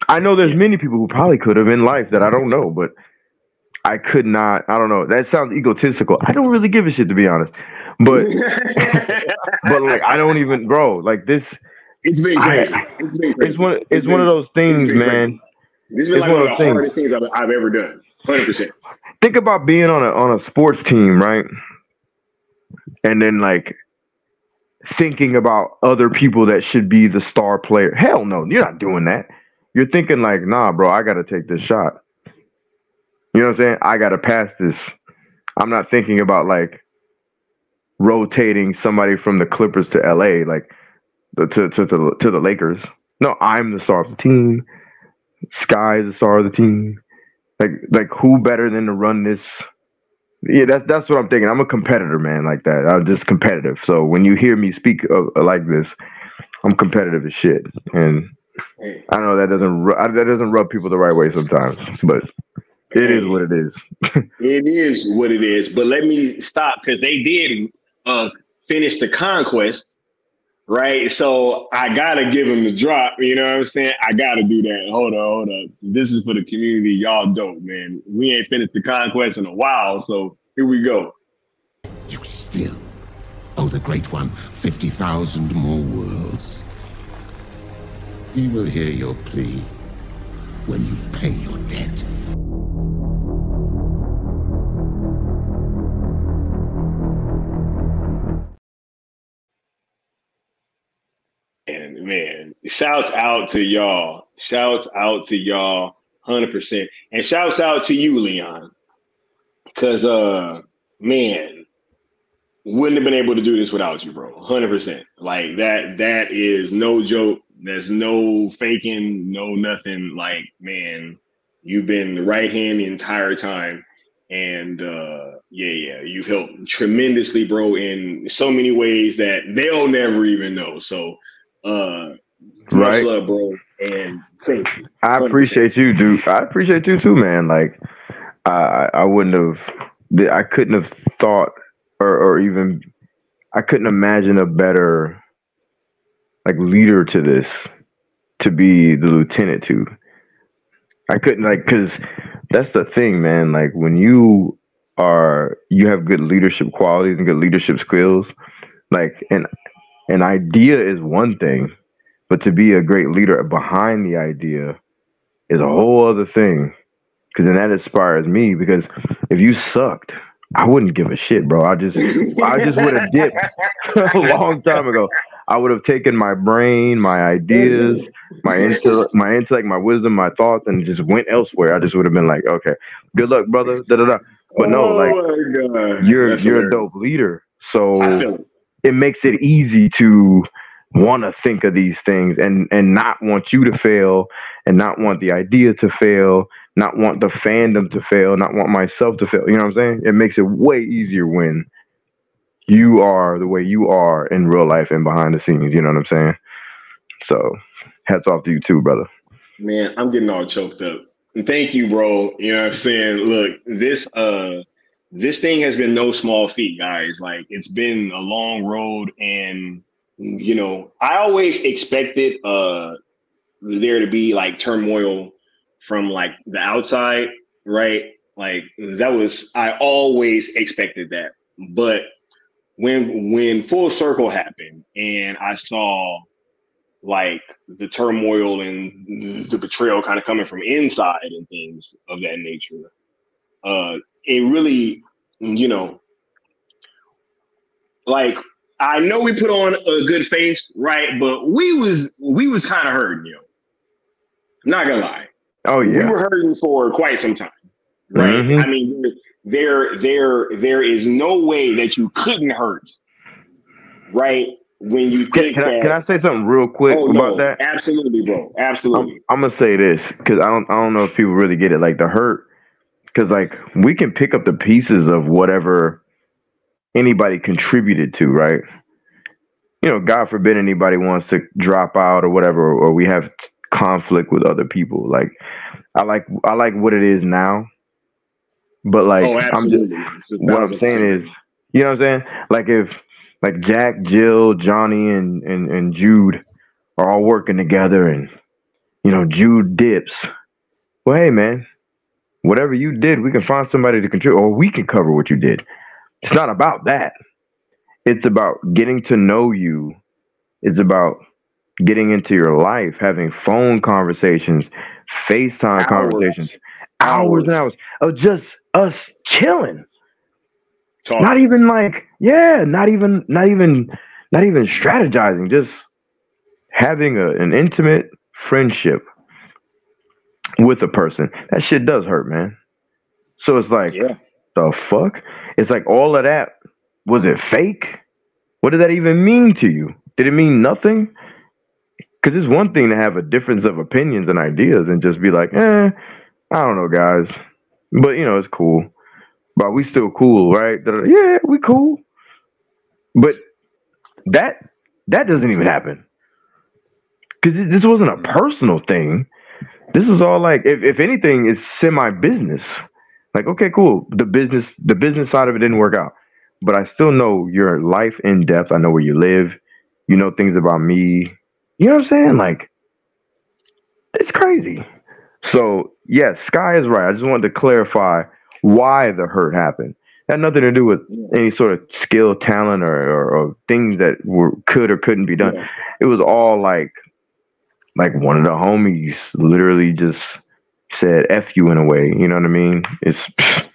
[SPEAKER 8] I know there's many people who probably could have in life that I don't know, but I could not. I don't know. That sounds egotistical. I don't really give a shit, to be honest. But but like I don't even, bro. Like this,
[SPEAKER 1] it's been crazy.
[SPEAKER 8] It's one of those things, man.
[SPEAKER 1] This has been like one of the hardest things I've ever done. 100%.
[SPEAKER 8] Think about being on a sports team, right? And then like thinking about other people that should be the star player. Hell no, you're not doing that. You're thinking like, nah, bro, I gotta take this shot. You know what I'm saying? I gotta pass this. I'm not thinking about like rotating somebody from the Clippers to LA, like to the Lakers. No, I'm the star of the team. Sky is the star of the team. Like who better than to run this? Yeah, that's what I'm thinking. I'm a competitor, man, like that. I'm just competitive. So when you hear me speak like this, I'm competitive as shit. And I know that doesn't rub people the right way sometimes, but it is what it is.
[SPEAKER 1] It is what it is. But let me stop because they did finish the conquest, right? So I gotta give them the drop. You know what I'm saying? I gotta do that. Hold on. This is for the community. Y'all dope, man. We ain't finished the conquest in a while, so here we go.
[SPEAKER 2] You still owe the Great One 50,000 more worlds. He will hear your plea when you pay your debt.
[SPEAKER 1] And man, shouts out to y'all. Shouts out to y'all 100%. And shouts out to you, Leon. Because, man, wouldn't have been able to do this without you, bro. 100%. Like, that is no joke. There's no faking, no nothing. Like, man, you've been the right hand the entire time. And, you've helped tremendously, bro, in so many ways that they'll never even know. So, much love, bro, and thank you. 100%.
[SPEAKER 8] I appreciate you, dude. I appreciate you too, man. Like, I wouldn't have, I couldn't have thought, or even, I couldn't imagine a better, like, leader to this, to be the lieutenant to. I couldn't, like, because that's the thing, man. Like when you have good leadership qualities and good leadership skills, like an idea is one thing, but to be a great leader behind the idea is a whole other thing. Because then that inspires me. Because if you sucked, I wouldn't give a shit, bro. I just would have dipped a long time ago. I would have taken my brain, my ideas, my intellect, my wisdom, my thoughts, and just went elsewhere. I just would have been like, okay, good luck, brother. Da da da. But no, like
[SPEAKER 1] Oh my god,
[SPEAKER 8] you're
[SPEAKER 1] that's
[SPEAKER 8] you're a
[SPEAKER 1] hilarious.
[SPEAKER 8] dope leader,
[SPEAKER 1] I
[SPEAKER 8] so
[SPEAKER 1] feel it.
[SPEAKER 8] it makes it easy to want to think of these things and not want you to fail and not want the idea to fail, not want the fandom to fail, not want myself to fail. You know what I'm saying? It makes it way easier when you are the way you are in real life and behind the scenes. You know what I'm saying? So hats off to you too, brother.
[SPEAKER 1] Man, I'm getting all choked up. And thank you, bro. You know what I'm saying? Look, this thing has been no small feat, guys. Like it's been a long road and I always expected there to be like turmoil from like the outside, right? Like that was I always expected that. But when full circle happened and I saw like the turmoil and the betrayal kind of coming from inside and things of that nature. It really, you know, like I know we put on a good face, right? But we was kind of hurting, I'm not gonna lie.
[SPEAKER 8] Oh
[SPEAKER 1] We
[SPEAKER 8] yeah.
[SPEAKER 1] were hurting for quite some time, right?
[SPEAKER 8] Hmm.
[SPEAKER 1] I mean, there is no way that you couldn't hurt, right? When you
[SPEAKER 8] Can,
[SPEAKER 1] think
[SPEAKER 8] can I can
[SPEAKER 1] that,
[SPEAKER 8] I say something real quick
[SPEAKER 1] oh
[SPEAKER 8] about
[SPEAKER 1] no,
[SPEAKER 8] that?
[SPEAKER 1] absolutely, bro,
[SPEAKER 8] I'm
[SPEAKER 1] absolutely.
[SPEAKER 8] I'm gonna say this because I don't know if people really get it. Like the hurt, because like we can pick up the pieces of whatever anybody contributed to, right? God forbid anybody wants to drop out or whatever, or we have conflict with other people. Like I like what it is now, but like
[SPEAKER 1] Oh,
[SPEAKER 8] I'm just
[SPEAKER 1] absolutely. It's a
[SPEAKER 8] what I'm
[SPEAKER 1] thousand
[SPEAKER 8] saying
[SPEAKER 1] percent
[SPEAKER 8] is,
[SPEAKER 1] agree.
[SPEAKER 8] you know what I'm saying? Like if like Jack, Jill, Johnny, and Jude are all working together, and Jude dips. Well, hey man, whatever you did, we can find somebody to contribute, or we can cover what you did. It's not about that. It's about getting to know you. It's about getting into your life, having phone conversations, FaceTime conversations,
[SPEAKER 1] Hours,
[SPEAKER 8] hours and
[SPEAKER 1] hours
[SPEAKER 8] hours of just us chilling. Not
[SPEAKER 1] talking.
[SPEAKER 8] even like, yeah, not even strategizing, just having an intimate friendship with a person. That shit does hurt, man. So it's like,
[SPEAKER 1] Yeah.
[SPEAKER 8] the fuck? It's like all of that, was it fake? What did that even mean to you? Did it mean nothing? Because it's one thing to have a difference of opinions and ideas and just be like, I don't know, guys. But, it's cool. But we still cool, right? Yeah, we cool. But that that doesn't even happen. Because this wasn't a personal thing. This was all like, if anything, it's semi business. Like, okay, cool. The business side of it didn't work out. But I still know your life in depth. I know where you live. You know things about me. You know what I'm saying? Like, it's crazy. So yes, Sky is right. I just wanted to clarify why the hurt happened. It had nothing to do with
[SPEAKER 1] Yeah.
[SPEAKER 8] any sort of skill, talent, or things that could or couldn't be done.
[SPEAKER 1] Yeah.
[SPEAKER 8] It was all like one of the homies literally just said "f you" in a way. You know what I mean? It's that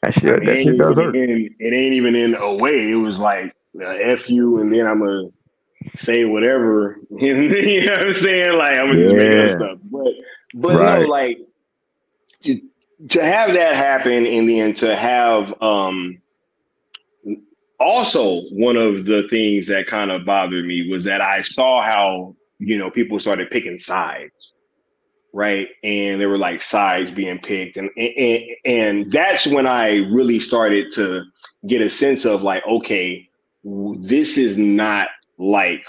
[SPEAKER 1] I
[SPEAKER 8] shit.
[SPEAKER 1] mean,
[SPEAKER 8] That shit does hurt.
[SPEAKER 1] it ain't even in a way. It was like F you, and then I'm gonna say whatever. You know what I'm saying? Like I'm gonna just make up
[SPEAKER 8] Yeah.
[SPEAKER 1] stuff. But no,
[SPEAKER 8] Right.
[SPEAKER 1] like to, to have that happen, and then to have also one of the things that kind of bothered me was that I saw how people started picking sides, right? And there were like sides being picked, and that's when I really started to get a sense of like, okay, this is not like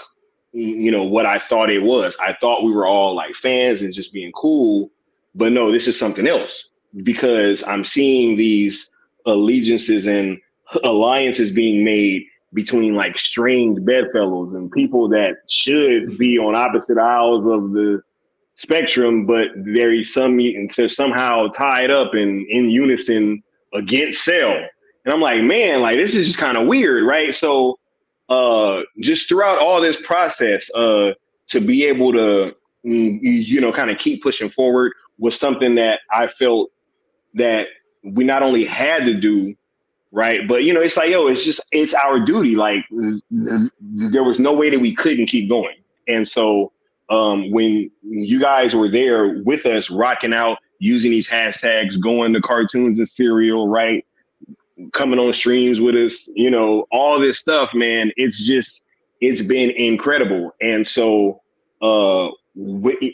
[SPEAKER 1] what I thought it was. I thought we were all like fans and just being cool, but no, this is something else because I'm seeing these allegiances and alliances being made between like strange bedfellows and people that should be on opposite aisles of the spectrum, but they're somehow tied up in unison against Cell. And I'm like, man, like this is just kind of weird, right? So just throughout all this process, to be able to kind of keep pushing forward was something that I felt that we not only had to do, right, but it's like, yo, it's our duty. Like there was no way that we couldn't keep going. And so when you guys were there with us, rocking out, using these hashtags, going to cartoons and cereal, right, coming on streams with us, all this stuff, man, it's been incredible. And so when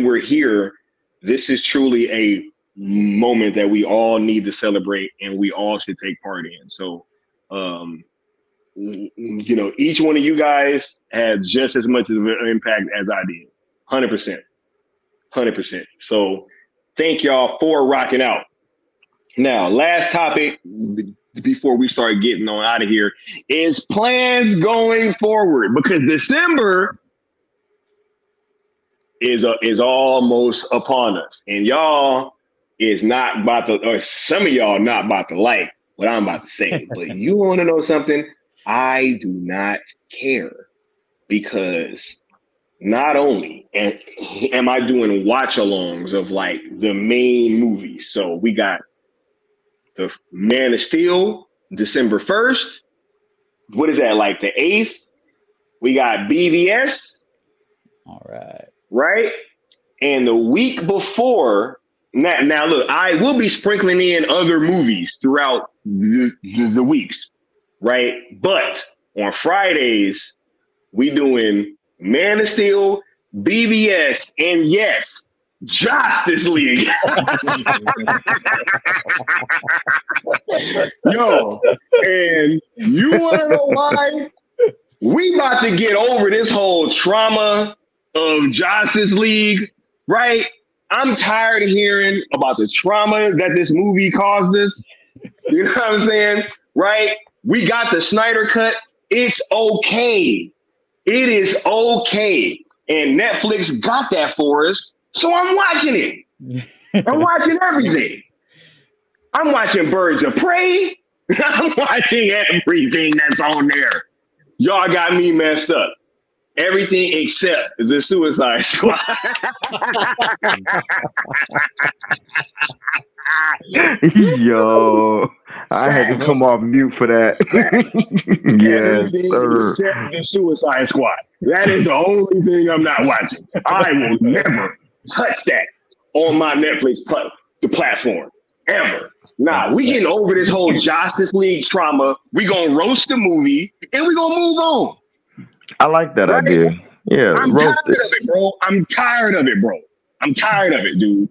[SPEAKER 1] we're here, this is truly a moment that we all need to celebrate and we all should take part in. So each one of you guys had just as much of an impact as I did. 100%. So thank y'all for rocking out. Now, last topic before we start getting on out of here is plans going forward, because December is almost upon us, and y'all is not about to, or some of y'all not about to like what I'm about to say. But you want to know something? I do not care, because not only am I doing watch-alongs of like the main movies, so we got the Man of Steel, December 1st. What is that, like the 8th? We got BVS.
[SPEAKER 6] All right.
[SPEAKER 1] Right? And the week before, now look, I will be sprinkling in other movies throughout the weeks, right? But on Fridays, we doing Man of Steel, BVS, and yes, Justice League. Yo, and you want to know why? We about to get over this whole trauma of Justice League, right? I'm tired of hearing about the trauma that this movie caused us. You know what I'm saying? Right? We got the Snyder cut. It's okay. It is okay. And Netflix got that for us. So I'm watching it. I'm watching everything. I'm watching Birds of Prey. I'm watching everything that's on there. Y'all got me messed up. Everything except the Suicide Squad.
[SPEAKER 8] Yo, I had to come off mute for that. Yes, sir.
[SPEAKER 1] Except the Suicide Squad. That is the only thing I'm not watching. I will never touch that on my Netflix the platform ever. Nah, we getting over this whole Justice League trauma. We gonna roast the movie and we gonna move on.
[SPEAKER 8] I like that idea. Yeah,
[SPEAKER 1] I'm tired of it, bro. I'm tired of it, dude.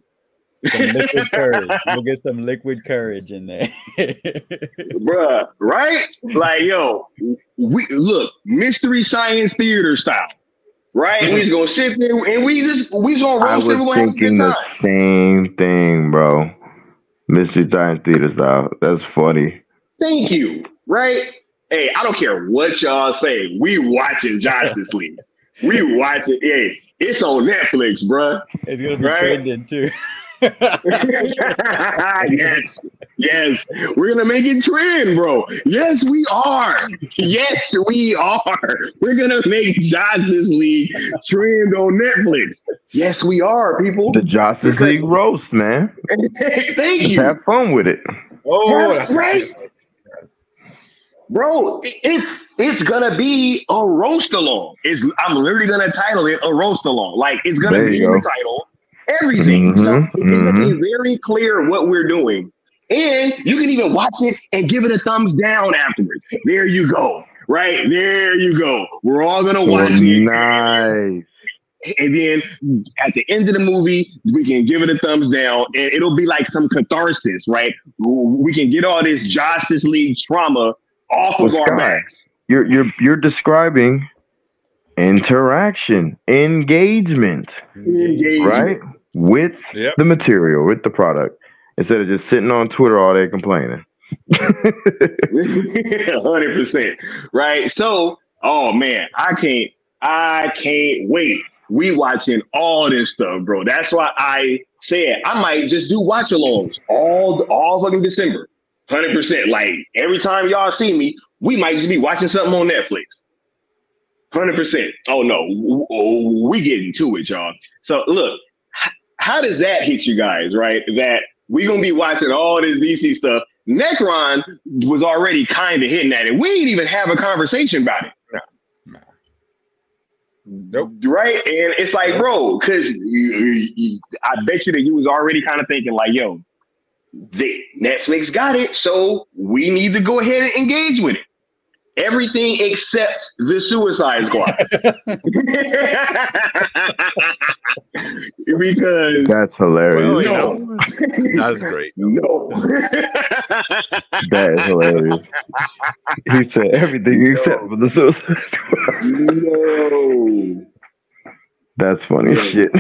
[SPEAKER 6] Some liquid courage. We'll get some liquid courage in there.
[SPEAKER 1] Bruh, right? Like, yo, we look, Mystery Science Theater style. Right? We just gonna sit there and we just gonna roast it.
[SPEAKER 8] I was thinking the same thing, bro. Mystery Science Theater style. That's funny.
[SPEAKER 1] Thank you. Right? Hey, I don't care what y'all say. We watching Justice League. We watching. Hey, it's on Netflix, bruh.
[SPEAKER 6] It's gonna be trending too.
[SPEAKER 1] Yes. We're gonna make it trend, bro. Yes, we are. We're gonna make Justice League trend on Netflix. Yes, we are, people.
[SPEAKER 8] The Justice League roast, man.
[SPEAKER 1] Thank you.
[SPEAKER 8] Have fun with it.
[SPEAKER 4] Oh, that's
[SPEAKER 1] right. Bro, it's gonna be a roast along. I'm literally gonna title it a roast along. Like it's gonna be in the title. Everything. So it's gonna be very clear what we're doing. And you can even watch it and give it a thumbs down afterwards. There you go. Right? There you go. We're all gonna watch it.
[SPEAKER 8] Nice.
[SPEAKER 1] And then at the end of the movie, we can give it a thumbs down and it'll be like some catharsis, right? We can get all this Justice League trauma off of our backs.
[SPEAKER 8] You're describing interaction, engagement, right? With the material, with the product, instead of just sitting on Twitter all day complaining.
[SPEAKER 1] 100%, right? So, oh man, I can't wait. we watching all this stuff, bro. That's why I said I might just do watch-alongs all fucking December. 100%. Like every time y'all see me, we might just be watching something on Netflix. 100%. Oh no, we getting to it, y'all. So look, how does that hit you guys, right? That we gonna be watching all this DC stuff. Necron was already kind of hitting at it. We didn't even have a conversation about it.
[SPEAKER 4] No. Nope.
[SPEAKER 1] Right? And it's like, bro, because I bet you that you was already kind of thinking like, yo, Netflix got it, so we need to go ahead and engage with it. Everything except the Suicide Squad. Because
[SPEAKER 8] that's hilarious.
[SPEAKER 1] No.
[SPEAKER 4] That's great.
[SPEAKER 1] No.
[SPEAKER 8] That is hilarious. He said everything except for the Suicide Squad.
[SPEAKER 1] No.
[SPEAKER 8] That's funny shit.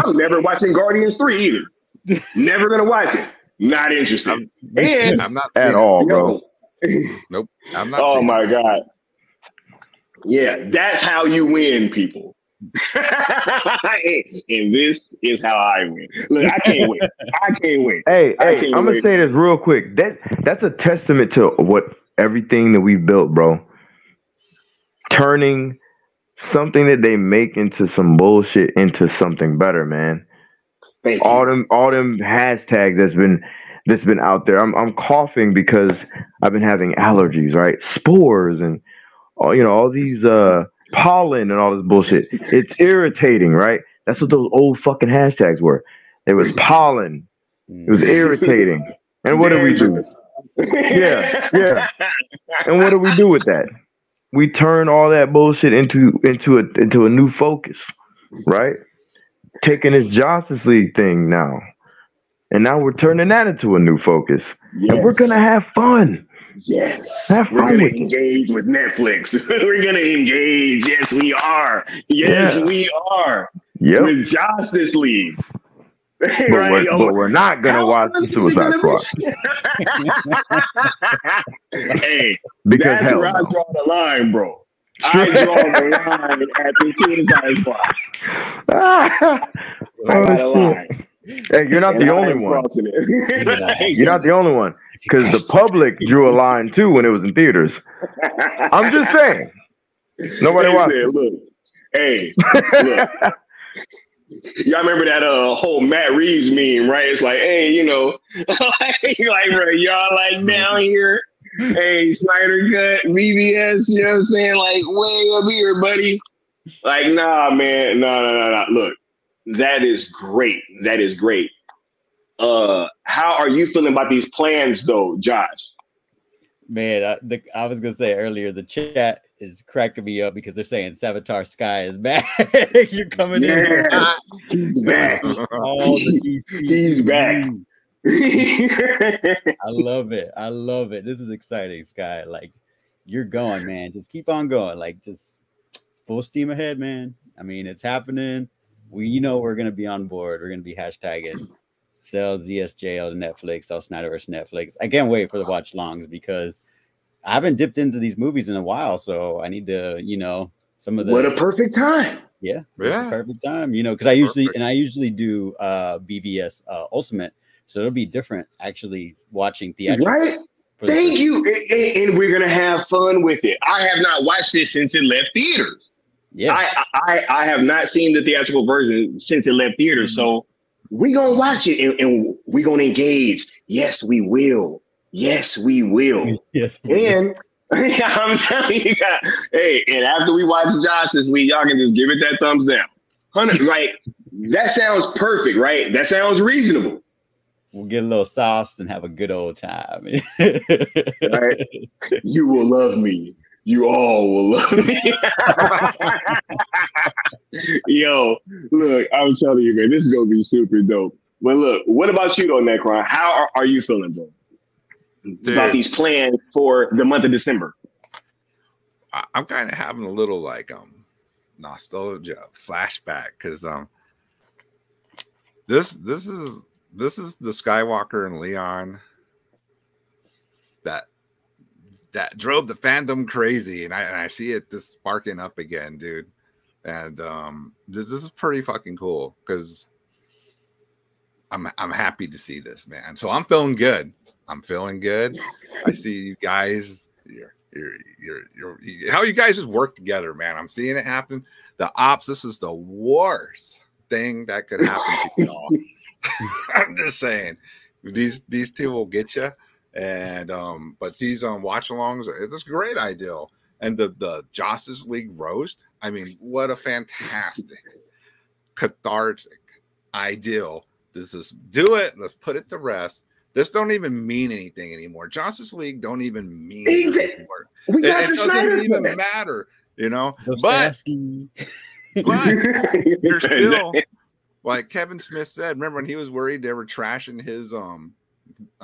[SPEAKER 1] I'm never watching Guardians 3 either. Never gonna watch it. Not interested.
[SPEAKER 4] I'm not
[SPEAKER 8] at all, bro.
[SPEAKER 4] Nope. I'm not.
[SPEAKER 1] Oh my God. Yeah, that's how you win, people. And this is how I win. Look, I can't wait. I can't wait.
[SPEAKER 8] Hey, I'm gonna say this real quick. That's a testament to what everything that we've built, bro. Turning something that they make into some bullshit into something better, man. All them hashtags that's been out there. I'm coughing because I've been having allergies, right? Spores and all these pollen and all this bullshit. It's irritating, right? That's what those old fucking hashtags were. It was pollen. It was irritating. And what do we do? Yeah. And what do we do with that? We turn all that bullshit into a new focus, right? Taking this Justice League thing now. And now we're turning that into a new focus. Yes. And we're going to have fun.
[SPEAKER 1] Yes.
[SPEAKER 8] Have fun.
[SPEAKER 1] We're going to engage with Netflix. We're going to engage. Yes, we are. Yes, we are.
[SPEAKER 8] Yep.
[SPEAKER 1] With Justice League.
[SPEAKER 8] But, right, but we're not going to watch the Suicide Squad.
[SPEAKER 1] Hey,
[SPEAKER 8] because
[SPEAKER 1] that's where I draw the line, bro. I draw the line at the Suicide Squad. I got a line.
[SPEAKER 8] Hey, you're not the only one. You're not the only one. Because the public drew a line too when it was in theaters. I'm just saying. Nobody watched it.
[SPEAKER 1] Look. Y'all remember that whole Matt Reeves meme, right? It's like, hey, like, bro, y'all like down here. Hey, Snyder Cut, BBS, you know what I'm saying? Like, way up here, buddy. Like, nah, man. No. Look. That is great. That is great. How are you feeling about these plans, though, Josh?
[SPEAKER 6] Man, I was gonna say earlier, the chat is cracking me up because they're saying Savitar Sky is back. You're coming in.
[SPEAKER 1] He's back.
[SPEAKER 6] All the DC.
[SPEAKER 1] He's back.
[SPEAKER 6] I love it. This is exciting, Sky. Like, you're going, man. Just keep on going. Like, just full steam ahead, man. I mean, it's happening. We're going to be on board. We're going to be hashtagging sell ZSJL to Netflix, sell Snyderverse to Netflix. I can't wait for the watch longs because I haven't dipped into these movies in a while. So I need to, some of the.
[SPEAKER 1] What a perfect time.
[SPEAKER 6] Yeah. Perfect time, because I usually do BVS Ultimate. So it'll be different actually watching theatrical.
[SPEAKER 1] Right. Thank you. And we're going to have fun with it. I have not watched this since it left theaters. Yeah, I have not seen the theatrical version since it left theaters, so we're gonna watch it and we're gonna engage. Yes, we will. Yes, we will.
[SPEAKER 6] Yes,
[SPEAKER 1] and I'm telling you guys, hey, and after we watch Josh this week, y'all can just give it that thumbs down. 100, right? That sounds perfect, right? That sounds reasonable.
[SPEAKER 6] We'll get a little sauce and have a good old time.
[SPEAKER 1] Right? You will love me. You all will love me. Yo, look, I'm telling you, man, this is going to be super dope. But look, what about you, though, Necron? How are you feeling, bro? About these plans for the month of December?
[SPEAKER 4] I'm kind of having a little, nostalgia flashback because this is the Skywalker and Leon that drove the fandom crazy, and I see it just sparking up again, dude. And this is pretty fucking cool because I'm happy to see this, man. So I'm feeling good. I'm feeling good. I see you guys. How you guys just work together, man. I'm seeing it happen. The ops. This is the worst thing that could happen to y'all. I'm just saying, these two will get you. And but these watch-alongs, it's a great idea. And the Justice League roast. I mean, what a fantastic, cathartic ideal. This is do it. Let's put it to rest. This don't even mean anything anymore. Justice League don't even mean anything anymore. It doesn't even matter, you know. But you're still, like Kevin Smith said. Remember when he was worried they were trashing his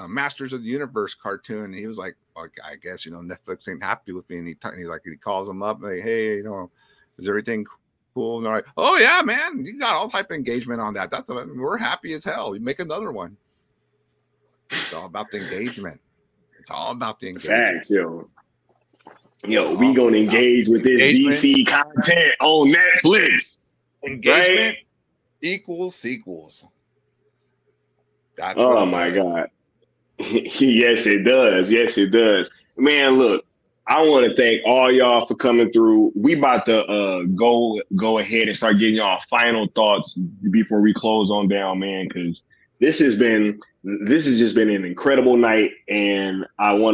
[SPEAKER 4] Masters of the Universe cartoon? He was like, I guess, you know, Netflix ain't happy with me. And he's like, he calls them up like, hey, you know, is everything cool? And they're like, oh yeah, man, you got all type of engagement on that. We're happy as hell. We make another one. It's all about the engagement. It's all about the engagement.
[SPEAKER 1] Facts, yo, we gonna engage with this DC content on Netflix.
[SPEAKER 4] Engagement right? Equals sequels. That's
[SPEAKER 1] oh my God. Yes, it does. Yes, it does. Man, look, I want to thank all y'all for coming through. We about to go ahead and start getting y'all final thoughts before we close on down, man, because this has just been an incredible night, and I'm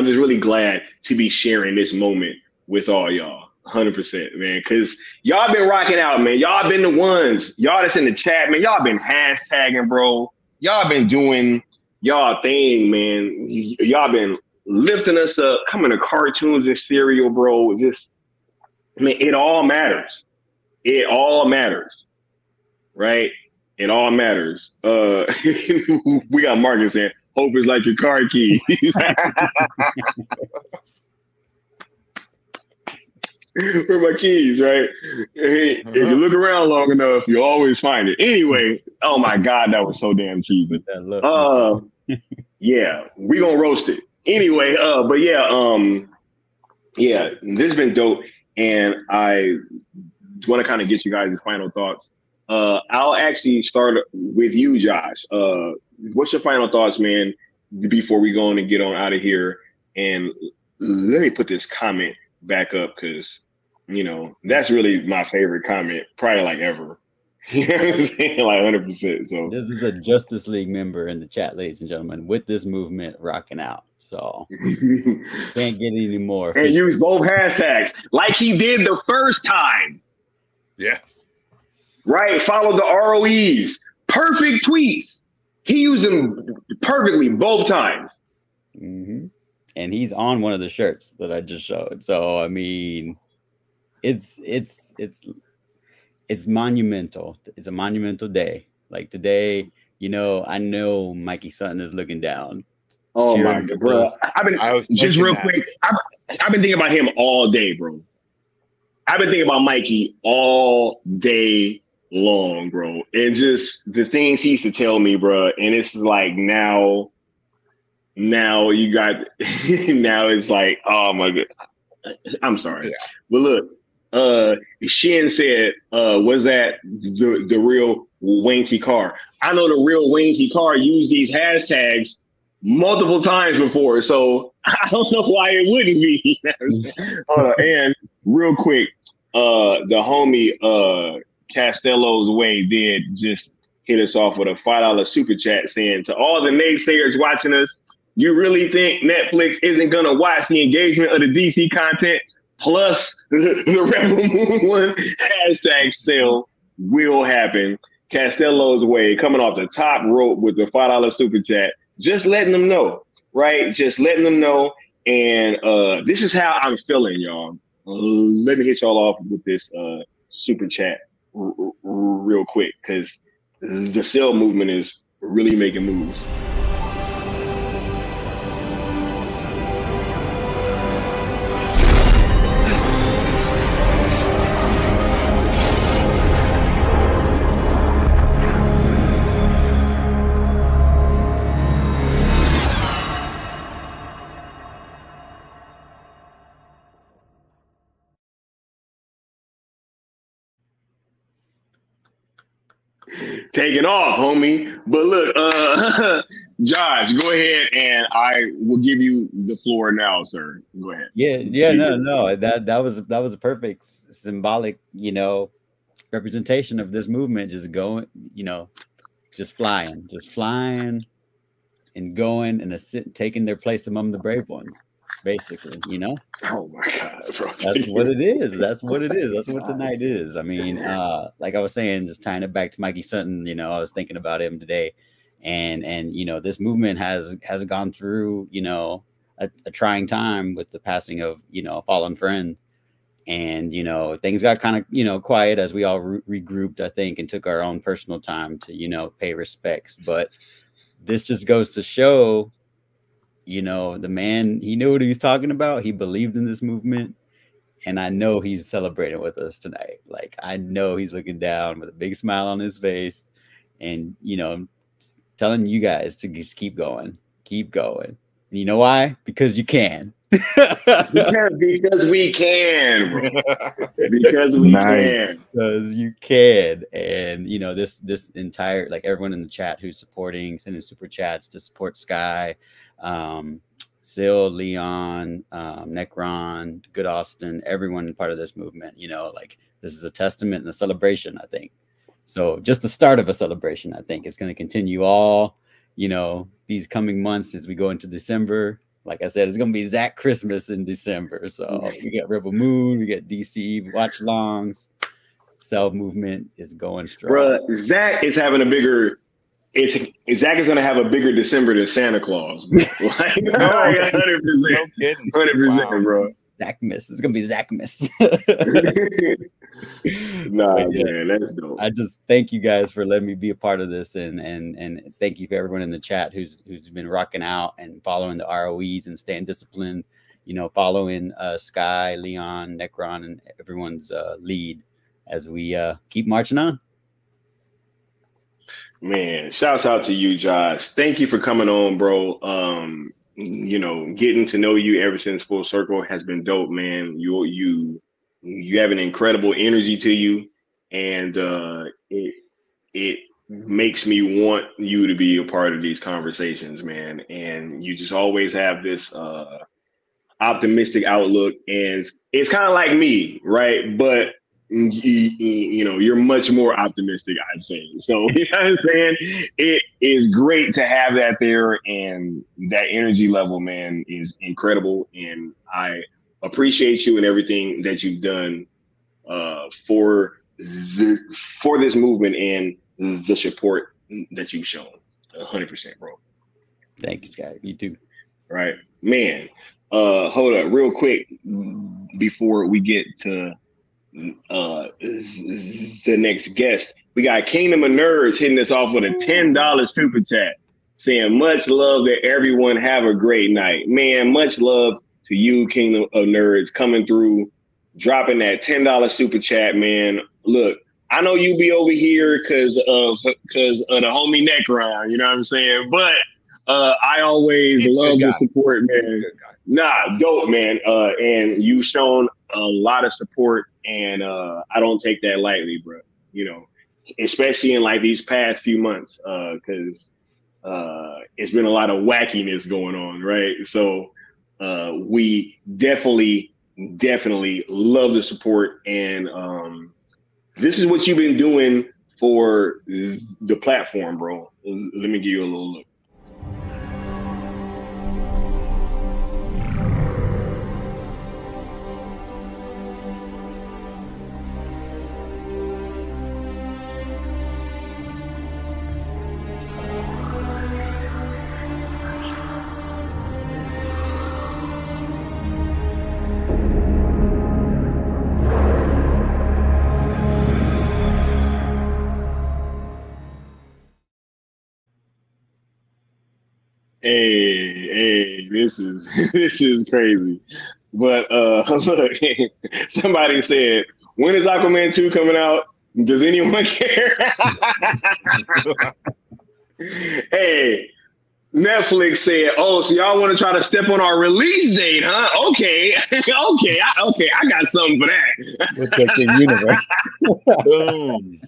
[SPEAKER 1] just really glad to be sharing this moment with all y'all. 100%, man, because y'all been rocking out, man. Y'all been the ones. Y'all that's in the chat, man. Y'all been hashtagging, bro. Y'all been doing y'all thing, man. Y'all been lifting us up, coming to cartoons and cereal, bro. Just, man, it all matters. It all matters, right? It all matters. We got Marcus saying, hope is like your car keys. For my keys, right? Hey, if you look around long enough, you'll always find it. Anyway, oh my God, that was so damn cheesy. Yeah, we gonna roast it. Anyway, but yeah, this has been dope, and I want to kind of get you guys' final thoughts. I'll actually start with you, Josh. What's your final thoughts, man, before we go on and get on out of here? And let me put this comment back up because, you know, that's really my favorite comment, probably like ever. You know what I'm saying? Like 100%. So
[SPEAKER 6] this is a Justice League member in the chat, ladies and gentlemen, with this movement rocking out. So can't get any more.
[SPEAKER 1] And use both hashtags like he did the first time.
[SPEAKER 4] Yes.
[SPEAKER 1] Right. Follow the ROEs. Perfect tweets. He used them perfectly both times.
[SPEAKER 6] Mm-hmm. And he's on one of the shirts that I just showed. So I mean, it's monumental. It's a monumental day. Like today, you know, I know Mikey Sutton is looking down.
[SPEAKER 1] Oh my God, bro! I've been thinking about him all day, bro. I've been thinking about Mikey all day long, bro, and just the things he used to tell me, bro. And it's like now you got now it's like, oh my God, I'm sorry, but look, Shin said, was that the real Wayne Carr? I know the real Wayne Carr used these hashtags multiple times before, so I don't know why it wouldn't be. And real quick, the homie Castello's Way did just hit us off with a $5 super chat saying, to all the naysayers watching us, you really think Netflix isn't gonna watch the engagement of the DC content plus the Rebel Moon one? Hashtag sale will happen. Castello's Way coming off the top rope with the $5 super chat. Just letting them know, right? Just letting them know. And this is how I'm feeling, y'all. Let me hit y'all off with this super chat real quick, because the sell movement is really making moves. Taking off, homie. But look, Josh, go ahead and I will give you the floor now, sir. Go ahead.
[SPEAKER 6] Yeah, no. That was a perfect symbolic, representation of this movement just going, just flying and going and taking their place among the brave ones, basically,
[SPEAKER 1] Oh my God, bro.
[SPEAKER 6] That's what it is. That's what it is. That's what tonight is. I mean, like I was saying, just tying it back to Mikey Sutton, I was thinking about him today, and this movement has gone through, a trying time with the passing of, a fallen friend. And, things got kind of, quiet as we all regrouped, I think, and took our own personal time to, pay respects. But this just goes to show, the man, he knew what he was talking about. He believed in this movement. And I know he's celebrating with us tonight. Like, I know he's looking down with a big smile on his face and, telling you guys to just keep going. Keep going. And you know why? Because you can.
[SPEAKER 1] because we can, bro. Because we can.
[SPEAKER 6] Because you can. And this entire, like, everyone in the chat who's supporting, sending super chats to support Sky, Sil, Leon, Necron, Good Austin, everyone part of this movement, like, this is a testament and a celebration, I think. So just the start of a celebration, I think. It's going to continue all, these coming months as we go into December. Like I said, it's going to be Zack Christmas in December. So we got Rebel Moon, we got DC watch longs. Self movement is going strong.
[SPEAKER 1] Bruh, Zack is having a bigger, Zack is going to have a bigger December than Santa Claus. Like, 100%.
[SPEAKER 4] No kidding.
[SPEAKER 1] 100%, wow. Bro.
[SPEAKER 6] Zackmas. It's going to be Zackmas.
[SPEAKER 1] Nah, man, that's dope.
[SPEAKER 6] I just thank you guys for letting me be a part of this, and thank you for everyone in the chat who's been rocking out and following the ROEs and staying disciplined, following Sky, Leon, Necron, and everyone's lead as we keep marching on.
[SPEAKER 1] Man, shouts out to you, Josh. Thank you for coming on, bro. Getting to know you ever since Full Circle has been dope, man. You have an incredible energy to you, and it makes me want you to be a part of these conversations, man. And you just always have this optimistic outlook, and it's kind of like me, right? But you're much more optimistic, I'd say. So you know what I'm saying? It is great to have that there, and that energy level, man, is incredible. And I appreciate you and everything that you've done for this movement and the support that you've shown. 100%, bro.
[SPEAKER 6] Thank you, Sky. You too.
[SPEAKER 1] Right, man. Hold up, real quick, before we get to the next guest. We got Kingdom of Nerds hitting us off with a $10 super chat, saying much love to everyone. Have a great night, man. Much love to you, Kingdom of Nerds, coming through, dropping that $10 super chat, man. Look, I know you be over here because of the homie Necron, you know what I'm saying? But I always love the support, man. Nah, dope, man. And you've shown a lot of support, and I don't take that lightly, bro. Especially in like these past few months, because it's been a lot of wackiness going on, right? So we definitely love the support, and this is what you've been doing for the platform, bro. Let me give you a little look. Hey, this is crazy. But look, somebody said, when is Aquaman 2 coming out? Does anyone care? Hey, Netflix said, oh, so y'all want to try to step on our release date, huh? Okay. I got something for that.
[SPEAKER 6] We'll check the universe.
[SPEAKER 4] Boom.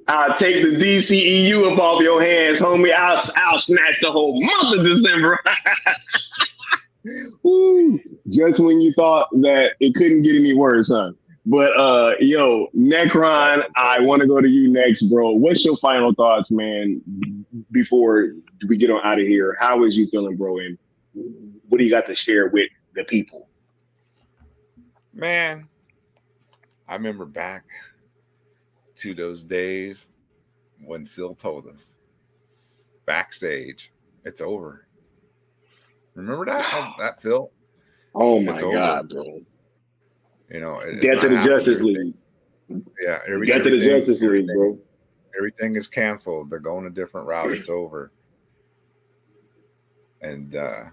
[SPEAKER 1] I'll take the DCEU up off your hands, homie. I'll snatch the whole month of December. Woo. Just when you thought that it couldn't get any worse, huh? But yo, Necron, I want to go to you next, bro. What's your final thoughts, man, before we get on out of here? How is you feeling, bro? And what do you got to share with the people?
[SPEAKER 4] Man, I remember back to those days when Sil told us backstage, it's over. Remember that, Phil?
[SPEAKER 1] Oh my
[SPEAKER 4] it's
[SPEAKER 1] God, bro.
[SPEAKER 4] You know,
[SPEAKER 1] Death to the Justice League.
[SPEAKER 4] Yeah,
[SPEAKER 1] Death to the Justice League, bro.
[SPEAKER 4] Everything is canceled. They're going a different route. It's over. And a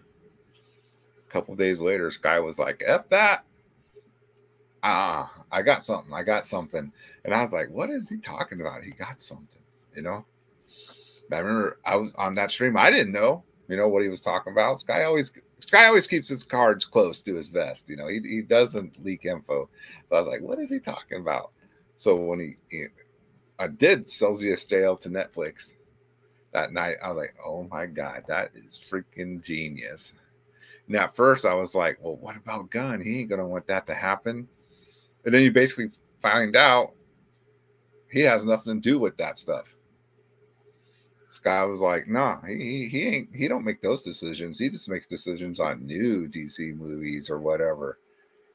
[SPEAKER 4] couple of days later, Sky was like, F that. I got something. And I was like, what is he talking about? He got something, you know? I remember I was on that stream. I didn't know, you know, what he was talking about. Sky always keeps his cards close to his vest. You know, he doesn't leak info. So I was like, what is he talking about? So when I did sell ZSJL to Netflix that night, I was like, oh my God, that is freaking genius. Now, at first I was like, well, what about Gunn? He ain't going to want that to happen. And then you basically find out he has nothing to do with that stuff. Sky was like, nah, he don't make those decisions. He just makes decisions on new DC movies or whatever.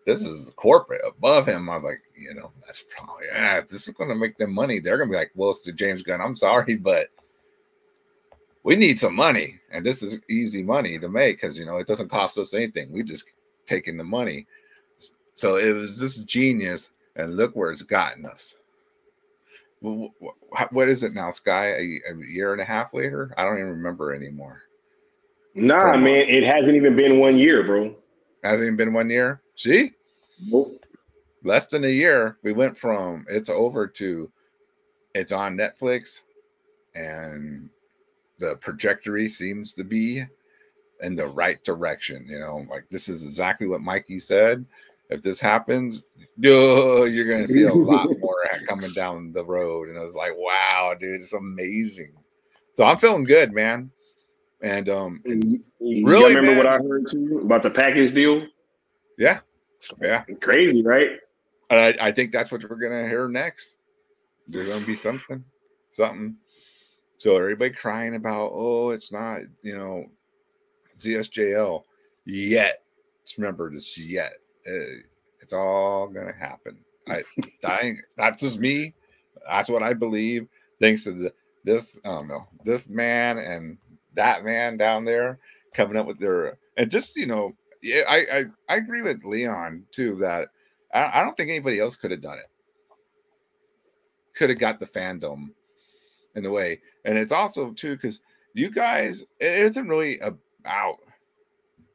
[SPEAKER 4] This is corporate above him. I was like, you know, that's probably, if this is going to make them money, they're going to be like, well, it's to James Gunn. I'm sorry, but we need some money. And this is easy money to make because, you know, it doesn't cost us anything. We just taking the money. So it was this genius, and look where it's gotten us. What is it now, Sky? A year and a half later? I don't even remember anymore.
[SPEAKER 1] Nah, man, it hasn't even been 1 year, bro.
[SPEAKER 4] Hasn't even been 1 year? See?
[SPEAKER 1] Nope.
[SPEAKER 4] Less than a year. We went from it's over to it's on Netflix, and the trajectory seems to be in the right direction. You know, like this is exactly what Mikey said. If this happens, you're going to see a lot more coming down the road. And I was like, wow, dude, it's amazing. So I'm feeling good, man. And
[SPEAKER 1] you
[SPEAKER 4] really,
[SPEAKER 1] remember what I heard too about the package deal?
[SPEAKER 4] Yeah.
[SPEAKER 1] Crazy, right?
[SPEAKER 4] I think that's what we're going to hear next. There's going to be something. So everybody crying about, oh, it's not, you know, ZSJL yet. Just remember this yet. It's all gonna happen. That's just me. That's what I believe. Thanks to this man and that man down there coming up with their, and just, you know, yeah, I agree with Leon too that I don't think anybody else could have done it. Could have got the fandom in the way, and it's also too because you guys, it isn't really about,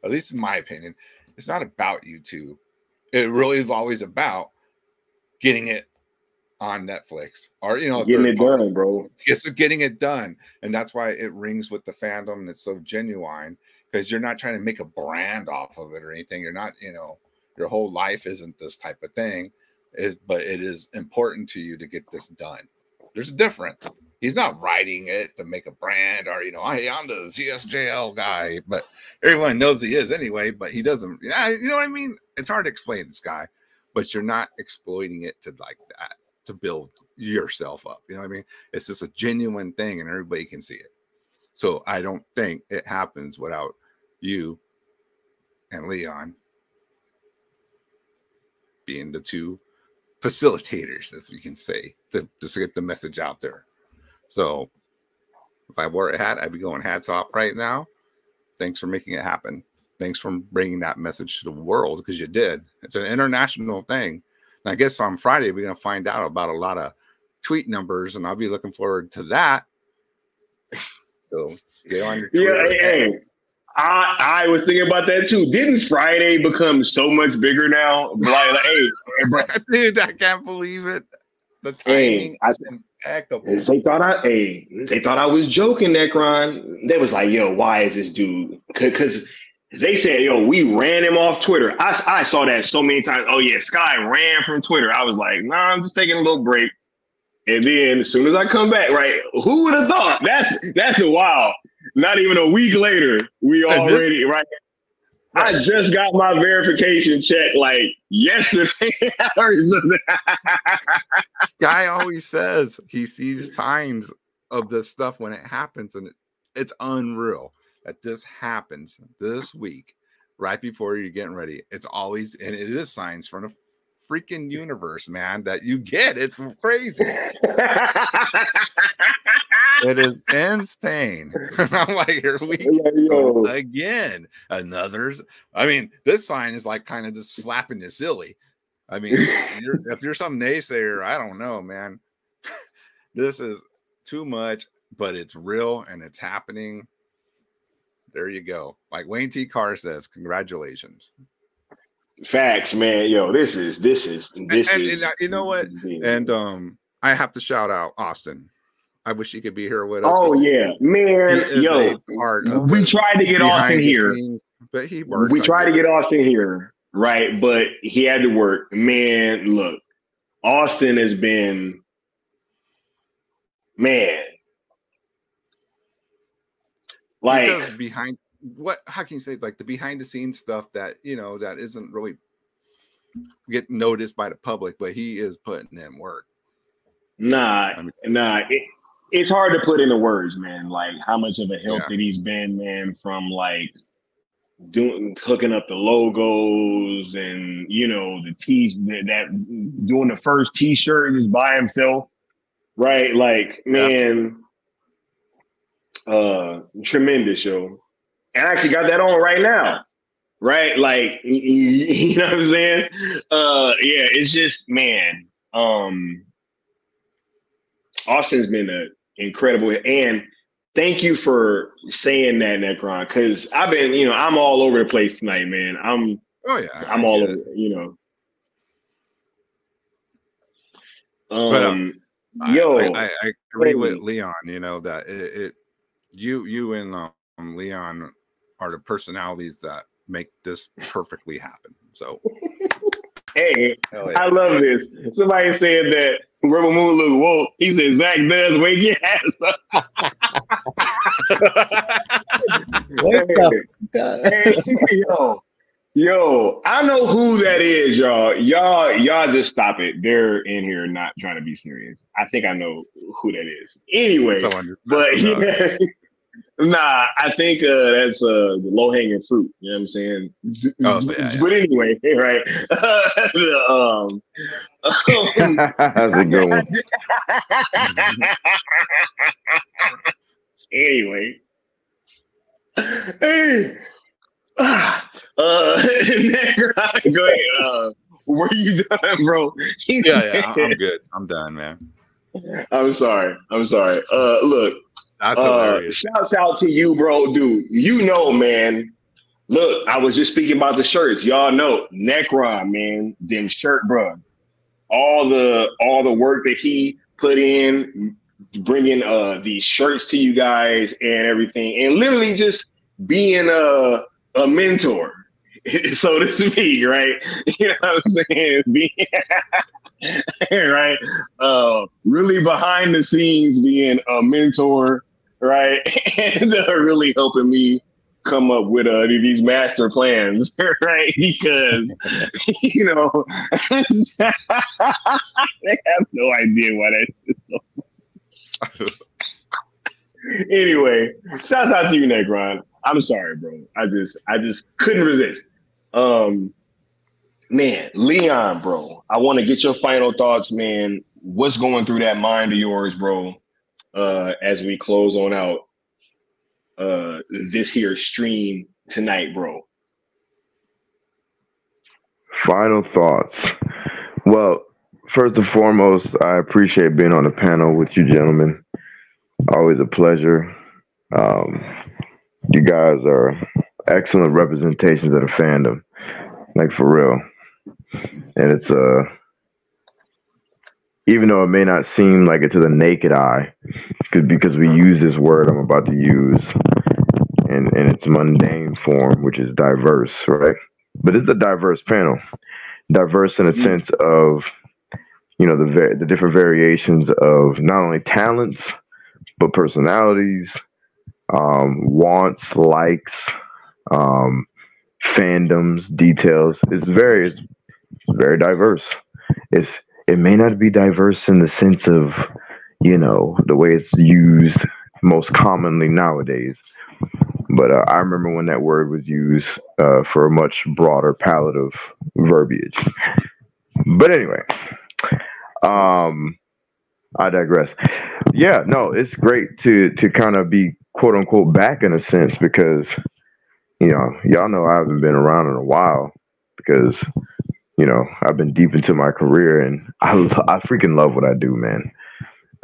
[SPEAKER 4] at least in my opinion, it's not about you two. It really is always about getting it on Netflix or, you know,
[SPEAKER 1] getting it done, bro.
[SPEAKER 4] Just getting it done. And that's why it rings with the fandom and it's so genuine because you're not trying to make a brand off of it or anything. You're not, you know, your whole life isn't this type of thing, but it is important to you to get this done. There's a difference. He's not writing it to make a brand or, you know, hey, I'm the ZSJL guy, but everyone knows he is anyway, but he doesn't, you know what I mean? It's hard to explain this guy, but you're not exploiting it to like that, to build yourself up. You know what I mean? It's just a genuine thing and everybody can see it. So I don't think it happens without you and Leon being the two facilitators, as we can say, to just get the message out there. So if I wore a hat, I'd be going hats off right now. Thanks for making it happen. Thanks for bringing that message to the world because you did. It's an international thing. And I guess on Friday, we're going to find out about a lot of tweet numbers, and I'll be looking forward to that. So get on your Twitter.
[SPEAKER 1] Yeah, hey, I was thinking about that too. Didn't Friday become so much bigger now? Like hey, bro.
[SPEAKER 4] Dude, I can't believe it. The timing is impeccable.
[SPEAKER 1] They thought I was joking, Necron. They was like, yo, why is this dude? Because they said, yo, we ran him off Twitter. I saw that so many times. Oh yeah, Sky ran from Twitter. I was like, nah, I'm just taking a little break. And then as soon as I come back, right, who would have thought? That's a wild. Not even a week later, we already, right? I just got my verification check like yesterday.
[SPEAKER 4] Sky always says he sees signs of this stuff when it happens, and it's unreal that this happens this week, right before you're getting ready. It's always, and it is signs from the freaking universe, man, that you get. It's crazy. It is insane. I'm like, here we go again. Another's. I mean, this sign is like kind of just slapping you silly. I mean, if you're some naysayer, I don't know, man. This is too much, but it's real and it's happening. There you go. Like Wayne T. Carr says, congratulations.
[SPEAKER 1] Facts, man. Yo, this is.
[SPEAKER 4] And you know what? And I have to shout out Austin. I wish he could be here with us.
[SPEAKER 1] Oh yeah, man. Yo, we tried to get Austin here,
[SPEAKER 4] but
[SPEAKER 1] we tried to get Austin here, right? But he had to work. Man, look, Austin has been, man, like
[SPEAKER 4] he does behind what? How can you say like the behind the scenes stuff that that isn't really get noticed by the public, but he is putting in work.
[SPEAKER 1] It's hard to put into words, man. Like how much of a help that he's been, man, from like hooking up the logos and the tees that doing the first t-shirt just by himself, right? Like, man, tremendous show. And I actually got that on right now, right? Like, you know what I'm saying? Yeah, it's just, man, Austin's been incredible, and thank you for saying that, Necron, because I've been, I'm all over the place tonight, man. I'm all over,
[SPEAKER 4] I agree with Leon. That you and Leon are the personalities that make this perfectly happen. So.
[SPEAKER 1] Hey, I love this. Somebody said that Rebel Moon look woke. He said Zach does wake your ass up. Yo, I know who that is, y'all. Y'all just stop it. They're in here not trying to be serious. I think I know who that is. Anyway, but nah, I think that's the low hanging fruit. You know what I'm saying? But anyway, right?
[SPEAKER 8] That's a good one.
[SPEAKER 1] Anyway, hey, go ahead. Were you done, bro?
[SPEAKER 4] Yeah, I'm good. I'm done, man.
[SPEAKER 1] I'm sorry. Look.
[SPEAKER 4] That's hilarious.
[SPEAKER 1] Shouts out to you, bro, dude. Man. Look, I was just speaking about the shirts. Y'all know Necron, man. Them shirt, bro. All the work that he put in, bringing these shirts to you guys and everything, and literally just being a mentor, so to speak, right? You know what I'm saying? Right? Really behind the scenes being a mentor, right? And really helping me come up with these master plans, right? Because, they have no idea why that is so. Anyway, shouts out to you, Necron. I'm sorry, bro. I just couldn't resist. Man, Leon, bro, I want to get your final thoughts, man. What's going through that mind of yours, bro, as we close on out this here stream tonight, bro?
[SPEAKER 8] Final thoughts. Well, first and foremost, I appreciate being on the panel with you gentlemen. Always a pleasure. You guys are excellent representations of the fandom, like for real. And it's even though it may not seem like it to the naked eye, because we use this word I'm about to use in its mundane form, which is diverse, right? But it's a diverse panel. Diverse in a sense of you know, the different variations of not only talents but personalities, wants, likes, um, fandoms, details. It's very diverse. It's it may not be diverse in the sense of, you know, the way it's used most commonly nowadays. But I remember when that word was used for a much broader palette of verbiage. But anyway, um, I digress. Yeah, no, it's great to kind of be quote unquote back in a sense because y'all know I haven't been around in a while because I've been deep into my career and I freaking love what I do, man.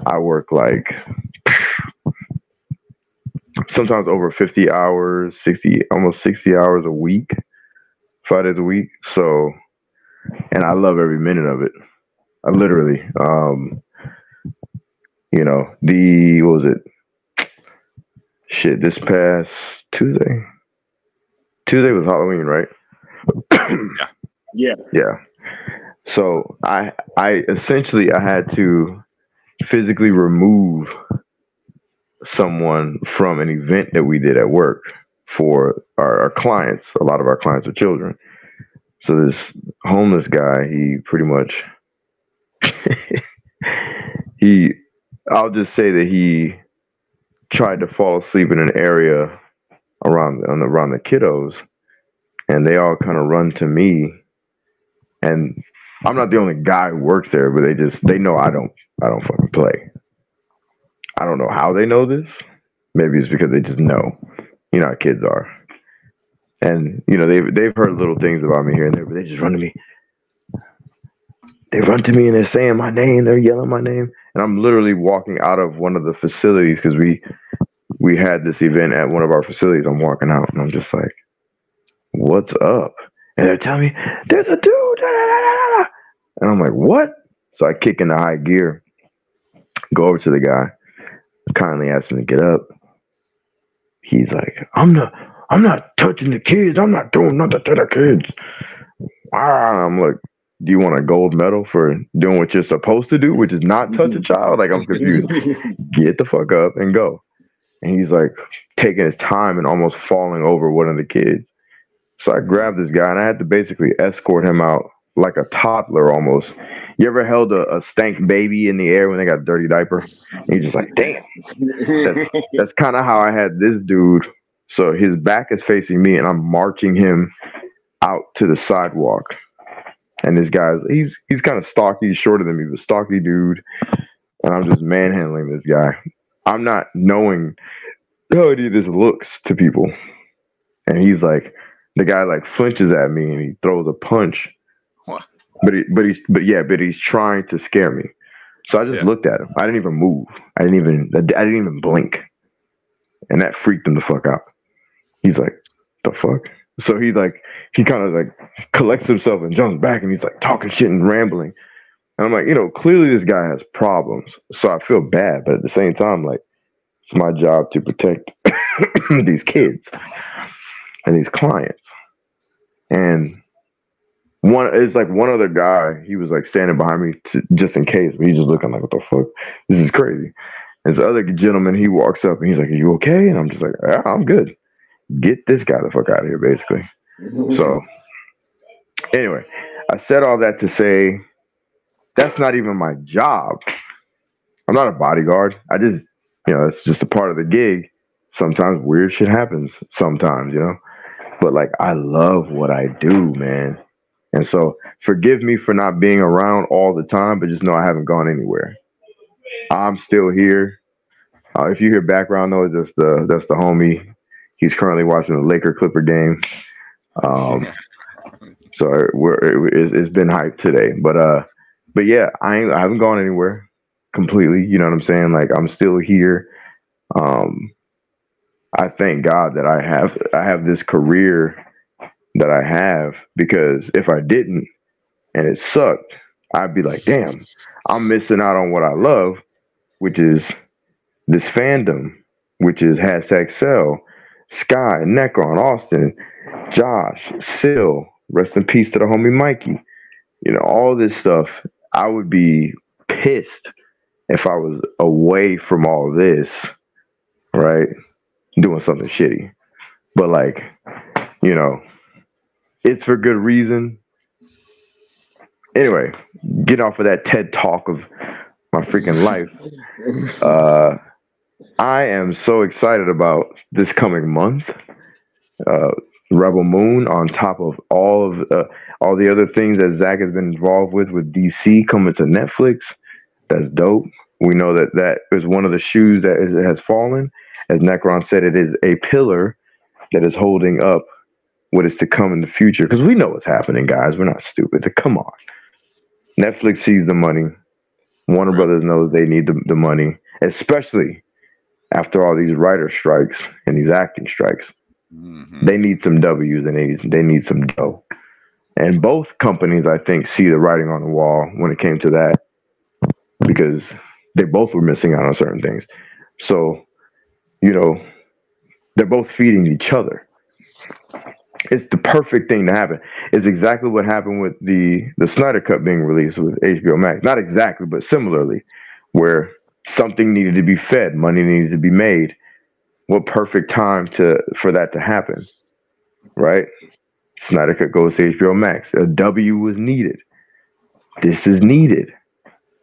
[SPEAKER 8] I work like sometimes over 50 hours, 60, almost 60 hours a week, 5 days a week. So, and I love every minute of it. I literally, what was it? Shit, this past Tuesday. Tuesday was Halloween, right?
[SPEAKER 4] Yeah.
[SPEAKER 1] Yeah.
[SPEAKER 8] Yeah. So I essentially I had to physically remove someone from an event that we did at work for our clients. A lot of our clients are children. So this homeless guy, he pretty much he I'll just say that he tried to fall asleep in an area around the kiddos and they all kind of run to me and I'm not the only guy who works there, but they know I don't fucking play. I don't know how they know this. Maybe it's because they just know. You know how kids are. And they've heard little things about me here and there, but they just run to me. They run to me and they're saying my name, they're yelling my name, and I'm literally walking out of one of the facilities because we had this event at one of our facilities. I'm walking out and I'm just like, "What's up?" And they're telling me, "There's a dude." Da, da, da, da, da." And I'm like, "What?" So I kick into high gear, go over to the guy, kindly ask him to get up. He's like, I'm not touching the kids. I'm not doing nothing to the kids. I'm like, do you want a gold medal for doing what you're supposed to do, which is not touch a child? Like, I'm confused. Get the fuck up and go. And he's like taking his time and almost falling over one of the kids. So I grabbed this guy and I had to basically escort him out like a toddler almost. You ever held a stank baby in the air when they got a dirty diaper? And you're just like, damn. That's kind of how I had this dude. So his back is facing me and I'm marching him out to the sidewalk. And this guy's he's kind of stocky, he's shorter than me, but stocky dude. And I'm just manhandling this guy. I'm not knowing how any of this looks to people. And he's like, the guy like flinches at me and he throws a punch.
[SPEAKER 4] What?
[SPEAKER 8] But he's trying to scare me. So I just looked at him. I didn't even move. I didn't even blink. And that freaked him the fuck out. He's like, the fuck? So he kind of like collects himself and jumps back and he's like talking shit and rambling. And I'm like, clearly this guy has problems. So I feel bad, but at the same time, like, it's my job to protect these kids and these clients. And one other guy, he was like standing behind me just in case, but he's just looking like, what the fuck? This is crazy. And this other gentleman, he walks up and he's like, are you okay? And I'm just like, yeah, I'm good. Get this guy the fuck out of here, basically. So anyway, I said all that to say that's not even my job. I'm not a bodyguard. I just, it's just a part of the gig. Sometimes weird shit happens sometimes, but like, I love what I do, man. And so forgive me for not being around all the time, but just know I haven't gone anywhere. I'm still here. If you hear background noise, that's the homie. He's currently watching the Laker Clipper game. So it's been hyped today, but yeah, I haven't gone anywhere completely. You know what I'm saying? Like, I'm still here. I thank God that I have this career that I have, because if I didn't and it sucked, I'd be like, damn, I'm missing out on what I love, which is this fandom, which is #Cell, Sky, Necron, Austin, Josh, Sil, rest in peace to the homie Mikey. All this stuff. I would be pissed if I was away from all this, right? Doing something shitty. But like, you know, it's for good reason. Anyway, get off of that TED talk of my freaking life. I am so excited about this coming month. Rebel Moon, on top of all the other things that Zack has been involved with DC coming to Netflix. That's dope. We know that is one of the shoes that has fallen. As Necron said, it is a pillar that is holding up what is to come in the future. Because we know what's happening, guys. We're not stupid. Come on. Netflix sees the money. Warner Brothers knows they need the money, especially after all these writer strikes and these acting strikes. Mm-hmm. They need some W's and they need some dough. And both companies, I think, see the writing on the wall when it came to that, because they both were missing out on certain things. So, you know, they're both feeding each other. It's the perfect thing to happen. It's exactly what happened with the Snyder Cut being released with HBO Max. Not exactly, but similarly, where something needed to be fed, money needed to be made. What perfect time for that to happen, right? Snyder Cut goes to HBO Max. A W was needed. This is needed.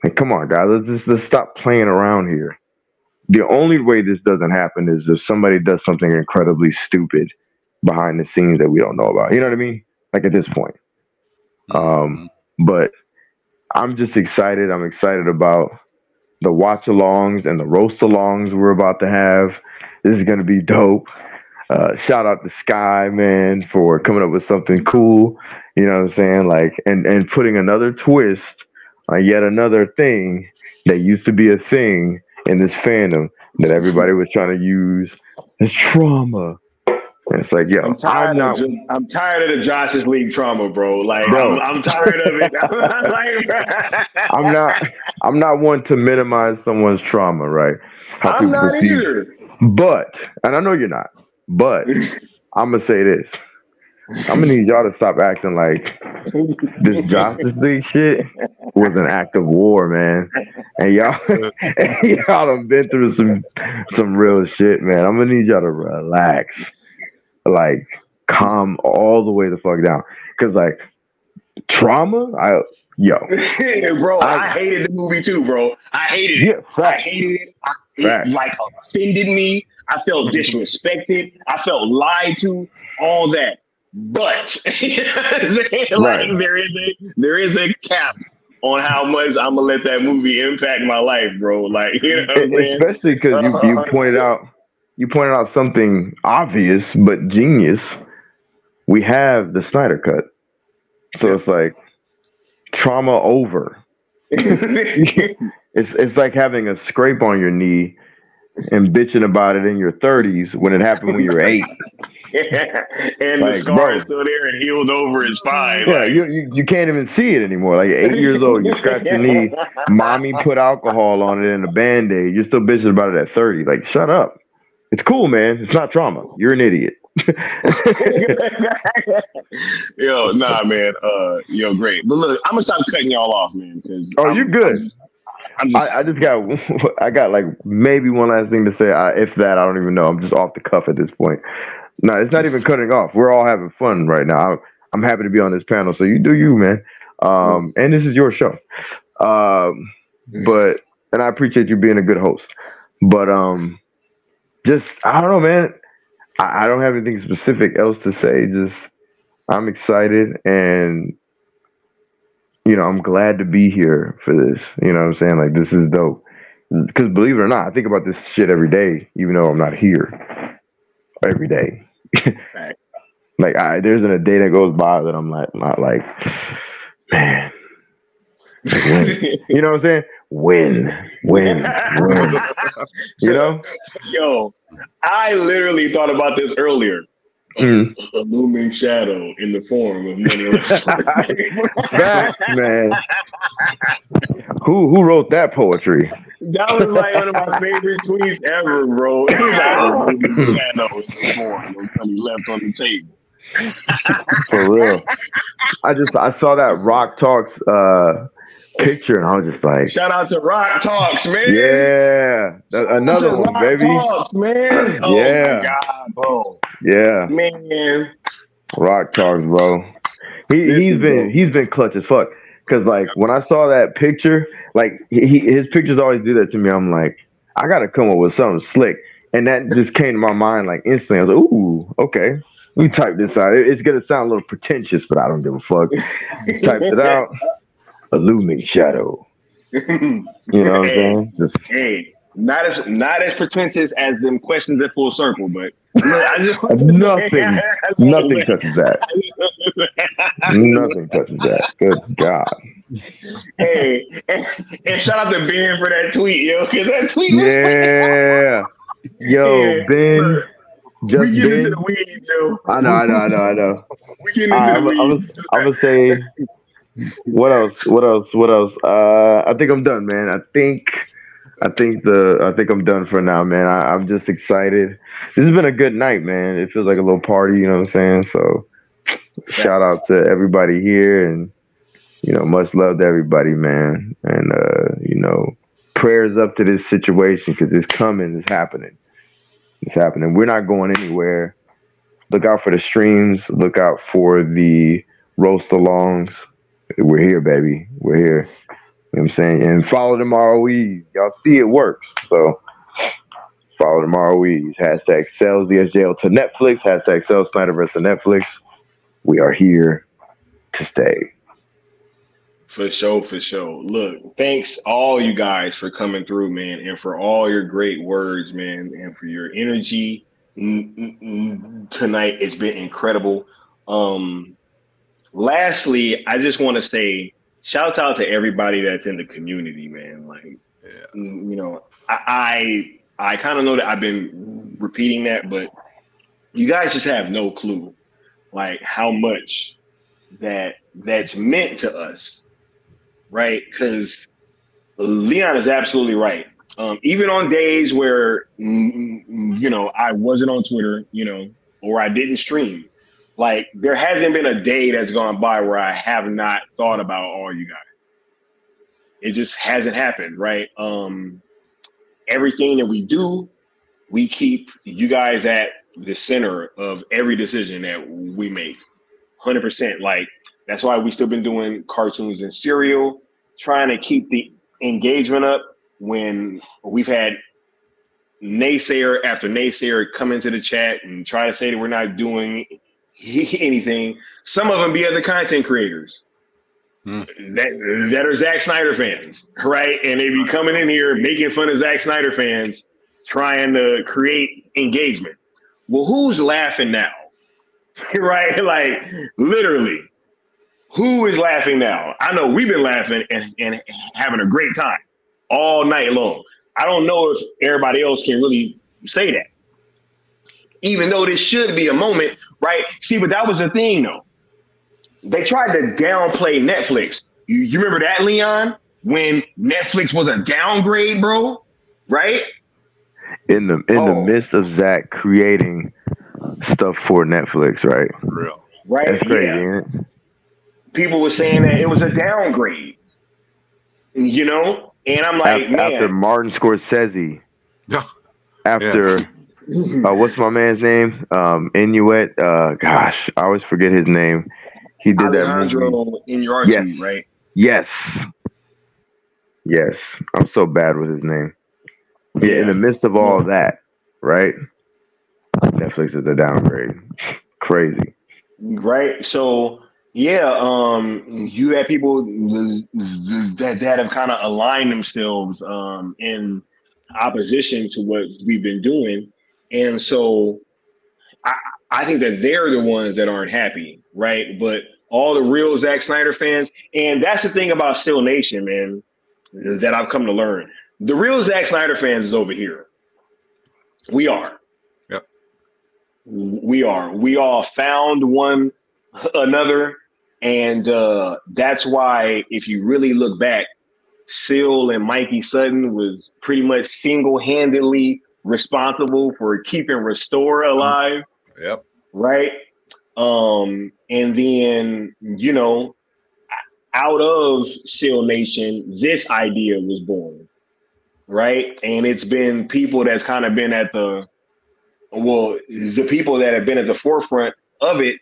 [SPEAKER 8] Like, come on, guys. Let's stop playing around here. The only way this doesn't happen is if somebody does something incredibly stupid behind the scenes that we don't know about. You know what I mean? Like at this point. But I'm just excited. I'm excited about the watch-alongs and the roast-alongs we're about to have. This is going to be dope. Shout out to Sky, man, for coming up with something cool. You know what I'm saying? Like, and putting another twist on yet another thing that used to be a thing in this fandom that everybody was trying to use as trauma. And it's like, yo,
[SPEAKER 1] I'm tired of the Justice League trauma, bro. Like, bro. I'm tired of it.
[SPEAKER 8] I'm not one to minimize someone's trauma, right?
[SPEAKER 1] I'm not either.
[SPEAKER 8] But, and I know you're not, but I'm gonna say this. I'm gonna need y'all to stop acting like this Justice League shit was an act of war, man. And y'all done been through some real shit, man. I'm gonna need y'all to relax. Like, calm all the way the fuck down. Cause like trauma, bro,
[SPEAKER 1] I hated the movie too, bro. I hated it.
[SPEAKER 8] Yeah,
[SPEAKER 1] I hated it. It like offended me. I felt disrespected. I felt lied to. All that. But like there is a cap on how much I'm gonna let that movie impact my life, bro. Like, you know what I'm saying?
[SPEAKER 8] Especially because you pointed out something obvious but genius. We have the Snyder Cut. So it's like trauma over. It's like having a scrape on your knee and bitching about it in your 30s when it happened when you were 8.
[SPEAKER 1] And like, the scar is still there and healed over is fine.
[SPEAKER 8] Yeah, like, you can't even see it anymore. Like 8 years old, you scratch your knee, mommy put alcohol on it and a Band-Aid. You're still bitching about it at 30. Like, shut up. It's cool, man. It's not trauma. You're an idiot.
[SPEAKER 1] Yo, nah, man. Yo, great. But look, I'm gonna stop cutting y'all off, man. Because
[SPEAKER 8] you're good. I got like maybe one last thing to say. If that, I don't even know. I'm just off the cuff at this point. No, it's not even cutting off. We're all having fun right now. I'm happy to be on this panel. So you do you, man. And this is your show. But I appreciate you being a good host. But just I don't know, man. I don't have anything specific else to say. Just I'm excited and you know, I'm glad to be here for this. You know what I'm saying? Like, this is dope. Because believe it or not, I think about this shit every day, even though I'm not here every day. Like, there's a day that goes by that I'm like, not like, man. You know what I'm saying? When? You know?
[SPEAKER 1] Yo, I literally thought about this earlier. A looming shadow in the form of money.
[SPEAKER 8] Facts, man. Who wrote that poetry?
[SPEAKER 1] That was like one of my favorite tweets ever, bro. It was like a looming shadow in the form of money left on the table.
[SPEAKER 8] For real. I saw that Rock Talks picture, and I was just like,
[SPEAKER 1] shout out to Rock Talks, man.
[SPEAKER 8] yeah, another one,
[SPEAKER 1] Rock
[SPEAKER 8] baby.
[SPEAKER 1] Talks, man. Oh
[SPEAKER 8] Yeah.
[SPEAKER 1] my God, bro.
[SPEAKER 8] Yeah,
[SPEAKER 1] Man.
[SPEAKER 8] Rock Talks, bro. He's been clutch as fuck. Cause like when I saw that picture, like his pictures always do that to me. I'm like, I gotta come up with something slick, and that just came to my mind like instantly. I was like, ooh, okay. Let me type this out. It's gonna sound a little pretentious, but I don't give a fuck. Just typed it out. A looming shadow. You know what I'm saying? Just,
[SPEAKER 1] hey, not as pretentious as them questions at Full Circle, but I just
[SPEAKER 8] nothing touches that. Nothing touches that. Good God.
[SPEAKER 1] Hey, and shout out to Ben for that tweet, yo, because that tweet was
[SPEAKER 8] Yo, Ben. Just
[SPEAKER 1] we get
[SPEAKER 8] Ben.
[SPEAKER 1] into the weeds, yo.
[SPEAKER 8] I know.
[SPEAKER 1] We get into the weeds.
[SPEAKER 8] I'm gonna say what else? I think I'm done, man. I think I'm done for now, man. I'm just excited. This has been a good night, man. It feels like a little party, you know what I'm saying? So shout out to everybody here, and much love to everybody, man. And prayers up to this situation, because it's coming, it's happening. It's happening. We're not going anywhere. Look out for the streams, look out for the roast alongs. We're here, baby. We're here. You know what I'm saying? And follow them ROEs. Y'all see it works. So follow them ROEs. Hashtag sells ESJL to Netflix. Hashtag sells Snyderverse to Netflix. We are here to stay.
[SPEAKER 1] For sure. Look, thanks all you guys for coming through, man, and for all your great words, man, and for your energy tonight. It's been incredible. Lastly, I just want to say shouts out to everybody that's in the community, man. Like, I kind of know that I've been repeating that, but you guys just have no clue, like, how much that's meant to us, right? Because Leon is absolutely right. Even on days where, I wasn't on Twitter, or I didn't stream, like, there hasn't been a day that's gone by where I have not thought about all you guys. It just hasn't happened, right? Everything that we do, we keep you guys at the center of every decision that we make. 100%. Like, that's why we still been doing cartoons and cereal, trying to keep the engagement up when we've had naysayer after naysayer come into the chat and try to say that we're not doing anything. Some of them be other content creators that are Zack Snyder fans, right? And they be coming in here making fun of Zack Snyder fans, trying to create engagement. Well, who's laughing now? Right? Like, literally, who is laughing now? I know we've been laughing and having a great time all night long. I don't know if everybody else can really say that, even though this should be a moment, right? See, but that was the thing, though. They tried to downplay Netflix. You remember that, Leon? When Netflix was a downgrade, bro, right?
[SPEAKER 8] In the midst of Zach creating stuff for Netflix, right?
[SPEAKER 4] Real.
[SPEAKER 1] Right.
[SPEAKER 8] That's crazy, ain't it?
[SPEAKER 1] People were saying that it was a downgrade, and I'm like, man.
[SPEAKER 8] After Martin Scorsese, after what's my man's name? Inuit. Gosh, I always forget his name. He did
[SPEAKER 1] Alejandro
[SPEAKER 8] that movie.
[SPEAKER 1] Iñárritu, right?
[SPEAKER 8] Yes. I'm so bad with his name. Yeah, in the midst of all that, right? Netflix is a downgrade. Crazy.
[SPEAKER 1] Right. So you have people that have kind of aligned themselves in opposition to what we've been doing. And so I think that they're the ones that aren't happy, right? But all the real Zack Snyder fans, and that's the thing about Still Nation, man, that I've come to learn. The real Zack Snyder fans is over here. We are.
[SPEAKER 4] Yep.
[SPEAKER 1] We are. We all found one another, and that's why, if you really look back, Syl and Mikey Sutton was pretty much single-handedly responsible for keeping Restore alive.
[SPEAKER 4] Yep.
[SPEAKER 1] Right. And then, out of Seal Nation, this idea was born, right? And it's been people that's kind of been at the people that have been at the forefront of it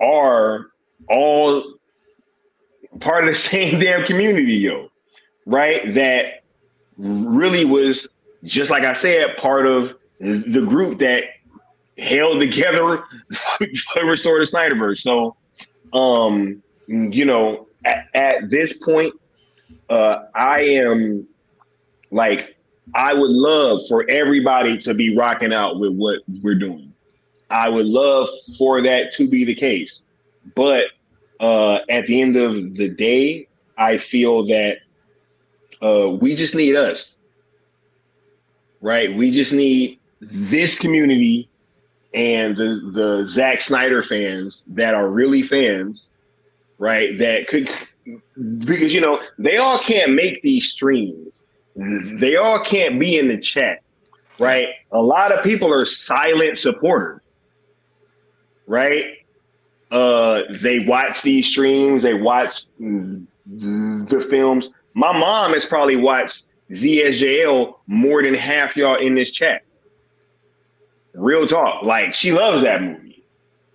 [SPEAKER 1] are all part of the same damn community, yo, right? That really was, just like I said, part of the group that held together Restore the Snyderverse. So, you know, at this point, I am like, I would love for everybody to be rocking out with what we're doing. I would love for that to be the case. But at the end of the day, I feel that we just need us, right? We just need this community and the Zack Snyder fans that are really fans, right? That could, because, you know, they all can't make these streams. They all can't be in the chat, right? A lot of people are silent supporters, right? They watch these streams, they watch the films. My mom has probably watched ZSJL more than half y'all in this chat. Real talk. Like, she loves that movie,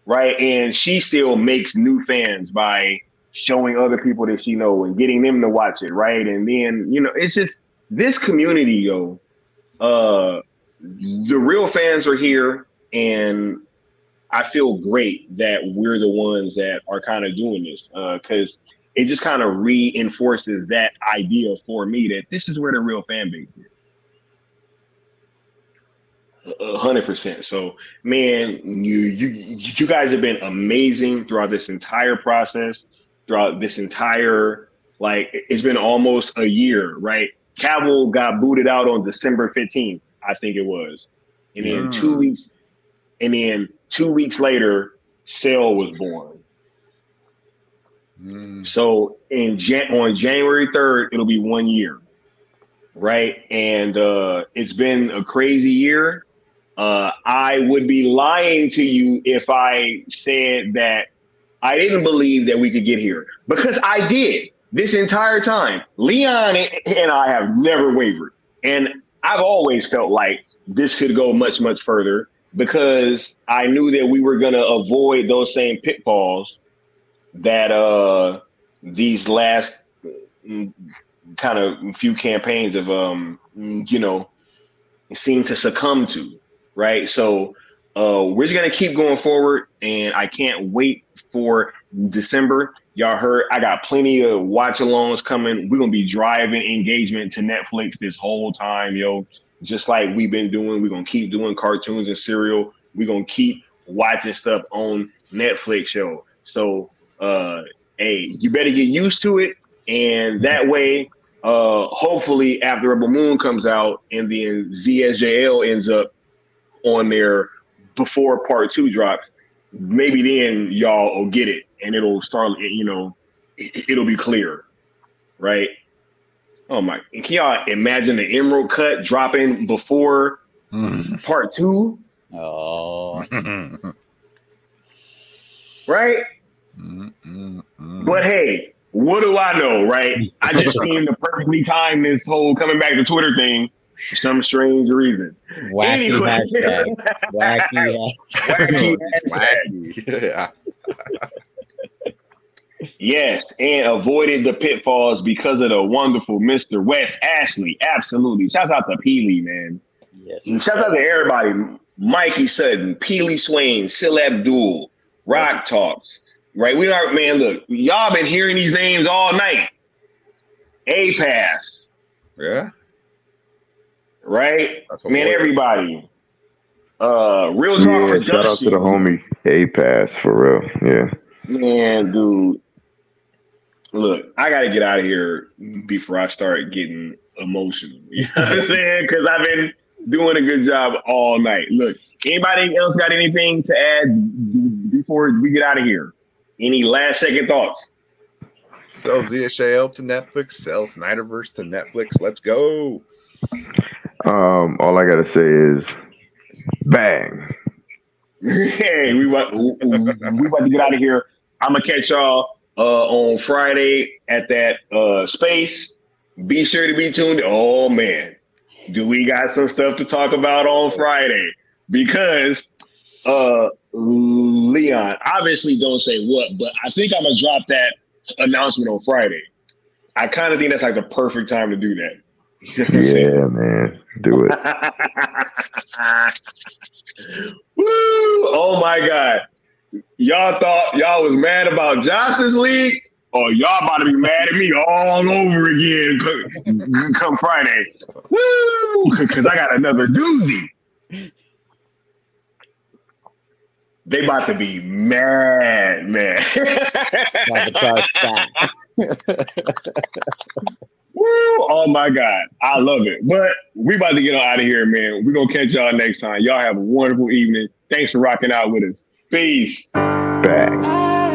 [SPEAKER 1] right? And she still makes new fans by showing other people that she knows and getting them to watch it, right? And then, you know, it's just this community, yo. The real fans are here, and I feel great that we're the ones that are kind of doing this, because it just kind of reinforces that idea for me that this is where the real fan base is. 100%. So, man, you guys have been amazing throughout this entire process, throughout this entire, like, it's been almost a year, right? Cavill got booted out on December 15th, I think it was. And then 2 weeks later, Cell was born. So on January 3rd, it'll be 1 year, right? And it's been a crazy year. I would be lying to you if I said that I didn't believe that we could get here, because I did this entire time. Leon and I have never wavered. And I've always felt like this could go much, much further, because I knew that we were going to avoid those same pitfalls that these last kind of few campaigns of, you know, seem to succumb to, right? So we're just going to keep going forward, and I can't wait for December. Y'all heard I got plenty of watch-alongs coming. We're going to be driving engagement to Netflix this whole time, yo. Just like we've been doing. We're going to keep doing cartoons and serial. We're going to keep watching stuff on Netflix, yo. So, hey, you better get used to it. And that way, hopefully after Rebel Moon comes out and then ZSJL ends up on there before part 2 drops, maybe then y'all will get it and it'll start, you know, it'll be clear, right? Oh my, can y'all imagine the Emerald Cut dropping before part 2?
[SPEAKER 6] Oh.
[SPEAKER 1] Right? But hey, what do I know, right? I just seem to perfectly time this whole coming back to Twitter thing for some strange reason.
[SPEAKER 6] Wacky hashtag. Wacky
[SPEAKER 4] Wacky. Yeah.
[SPEAKER 1] Yes, and avoided the pitfalls because of the wonderful Mr. Wes Ashley. Absolutely. Shouts out to Peely, man.
[SPEAKER 6] Yes.
[SPEAKER 1] And shouts out to everybody. Mikey Sutton, Peely Swain, Sil Abdul, Rock Talks. Right? We are, man, look, y'all been hearing these names all night. A-Pass.
[SPEAKER 4] Yeah.
[SPEAKER 1] Right?
[SPEAKER 4] That's what
[SPEAKER 1] man, everybody. Real Talk
[SPEAKER 8] Yeah,
[SPEAKER 1] Productions.
[SPEAKER 8] shout out to the homie A-Pass, for real. Yeah.
[SPEAKER 1] Man, dude. Look, I got to get out of here before I start getting emotional. You know what I'm saying? Because I've been doing a good job all night. Look, anybody else got anything to add before we get out of here? Any last second thoughts?
[SPEAKER 4] Sell ZSJL to Netflix. Sell Snyderverse to Netflix. Let's go.
[SPEAKER 8] All I gotta say is, bang.
[SPEAKER 1] Hey, we about to get out of here. I'm gonna catch y'all on Friday at that space. Be sure to be tuned. Oh man, do we got some stuff to talk about on Friday? Because Leon, obviously don't say what, but I think I'm gonna drop that announcement on Friday. I kind of think that's like the perfect time to do that. You know
[SPEAKER 8] yeah, man, do it.
[SPEAKER 1] Woo! Oh my God. Y'all thought y'all was mad about Johnson's league? Or y'all about to be mad at me all over again come Friday. Woo! Because I got another doozy. They about to be mad, man. Woo! Oh my God. I love it. But we about to get out of here, man. We're going to catch y'all next time. Y'all have a wonderful evening. Thanks for rocking out with us. Peace.
[SPEAKER 8] Back.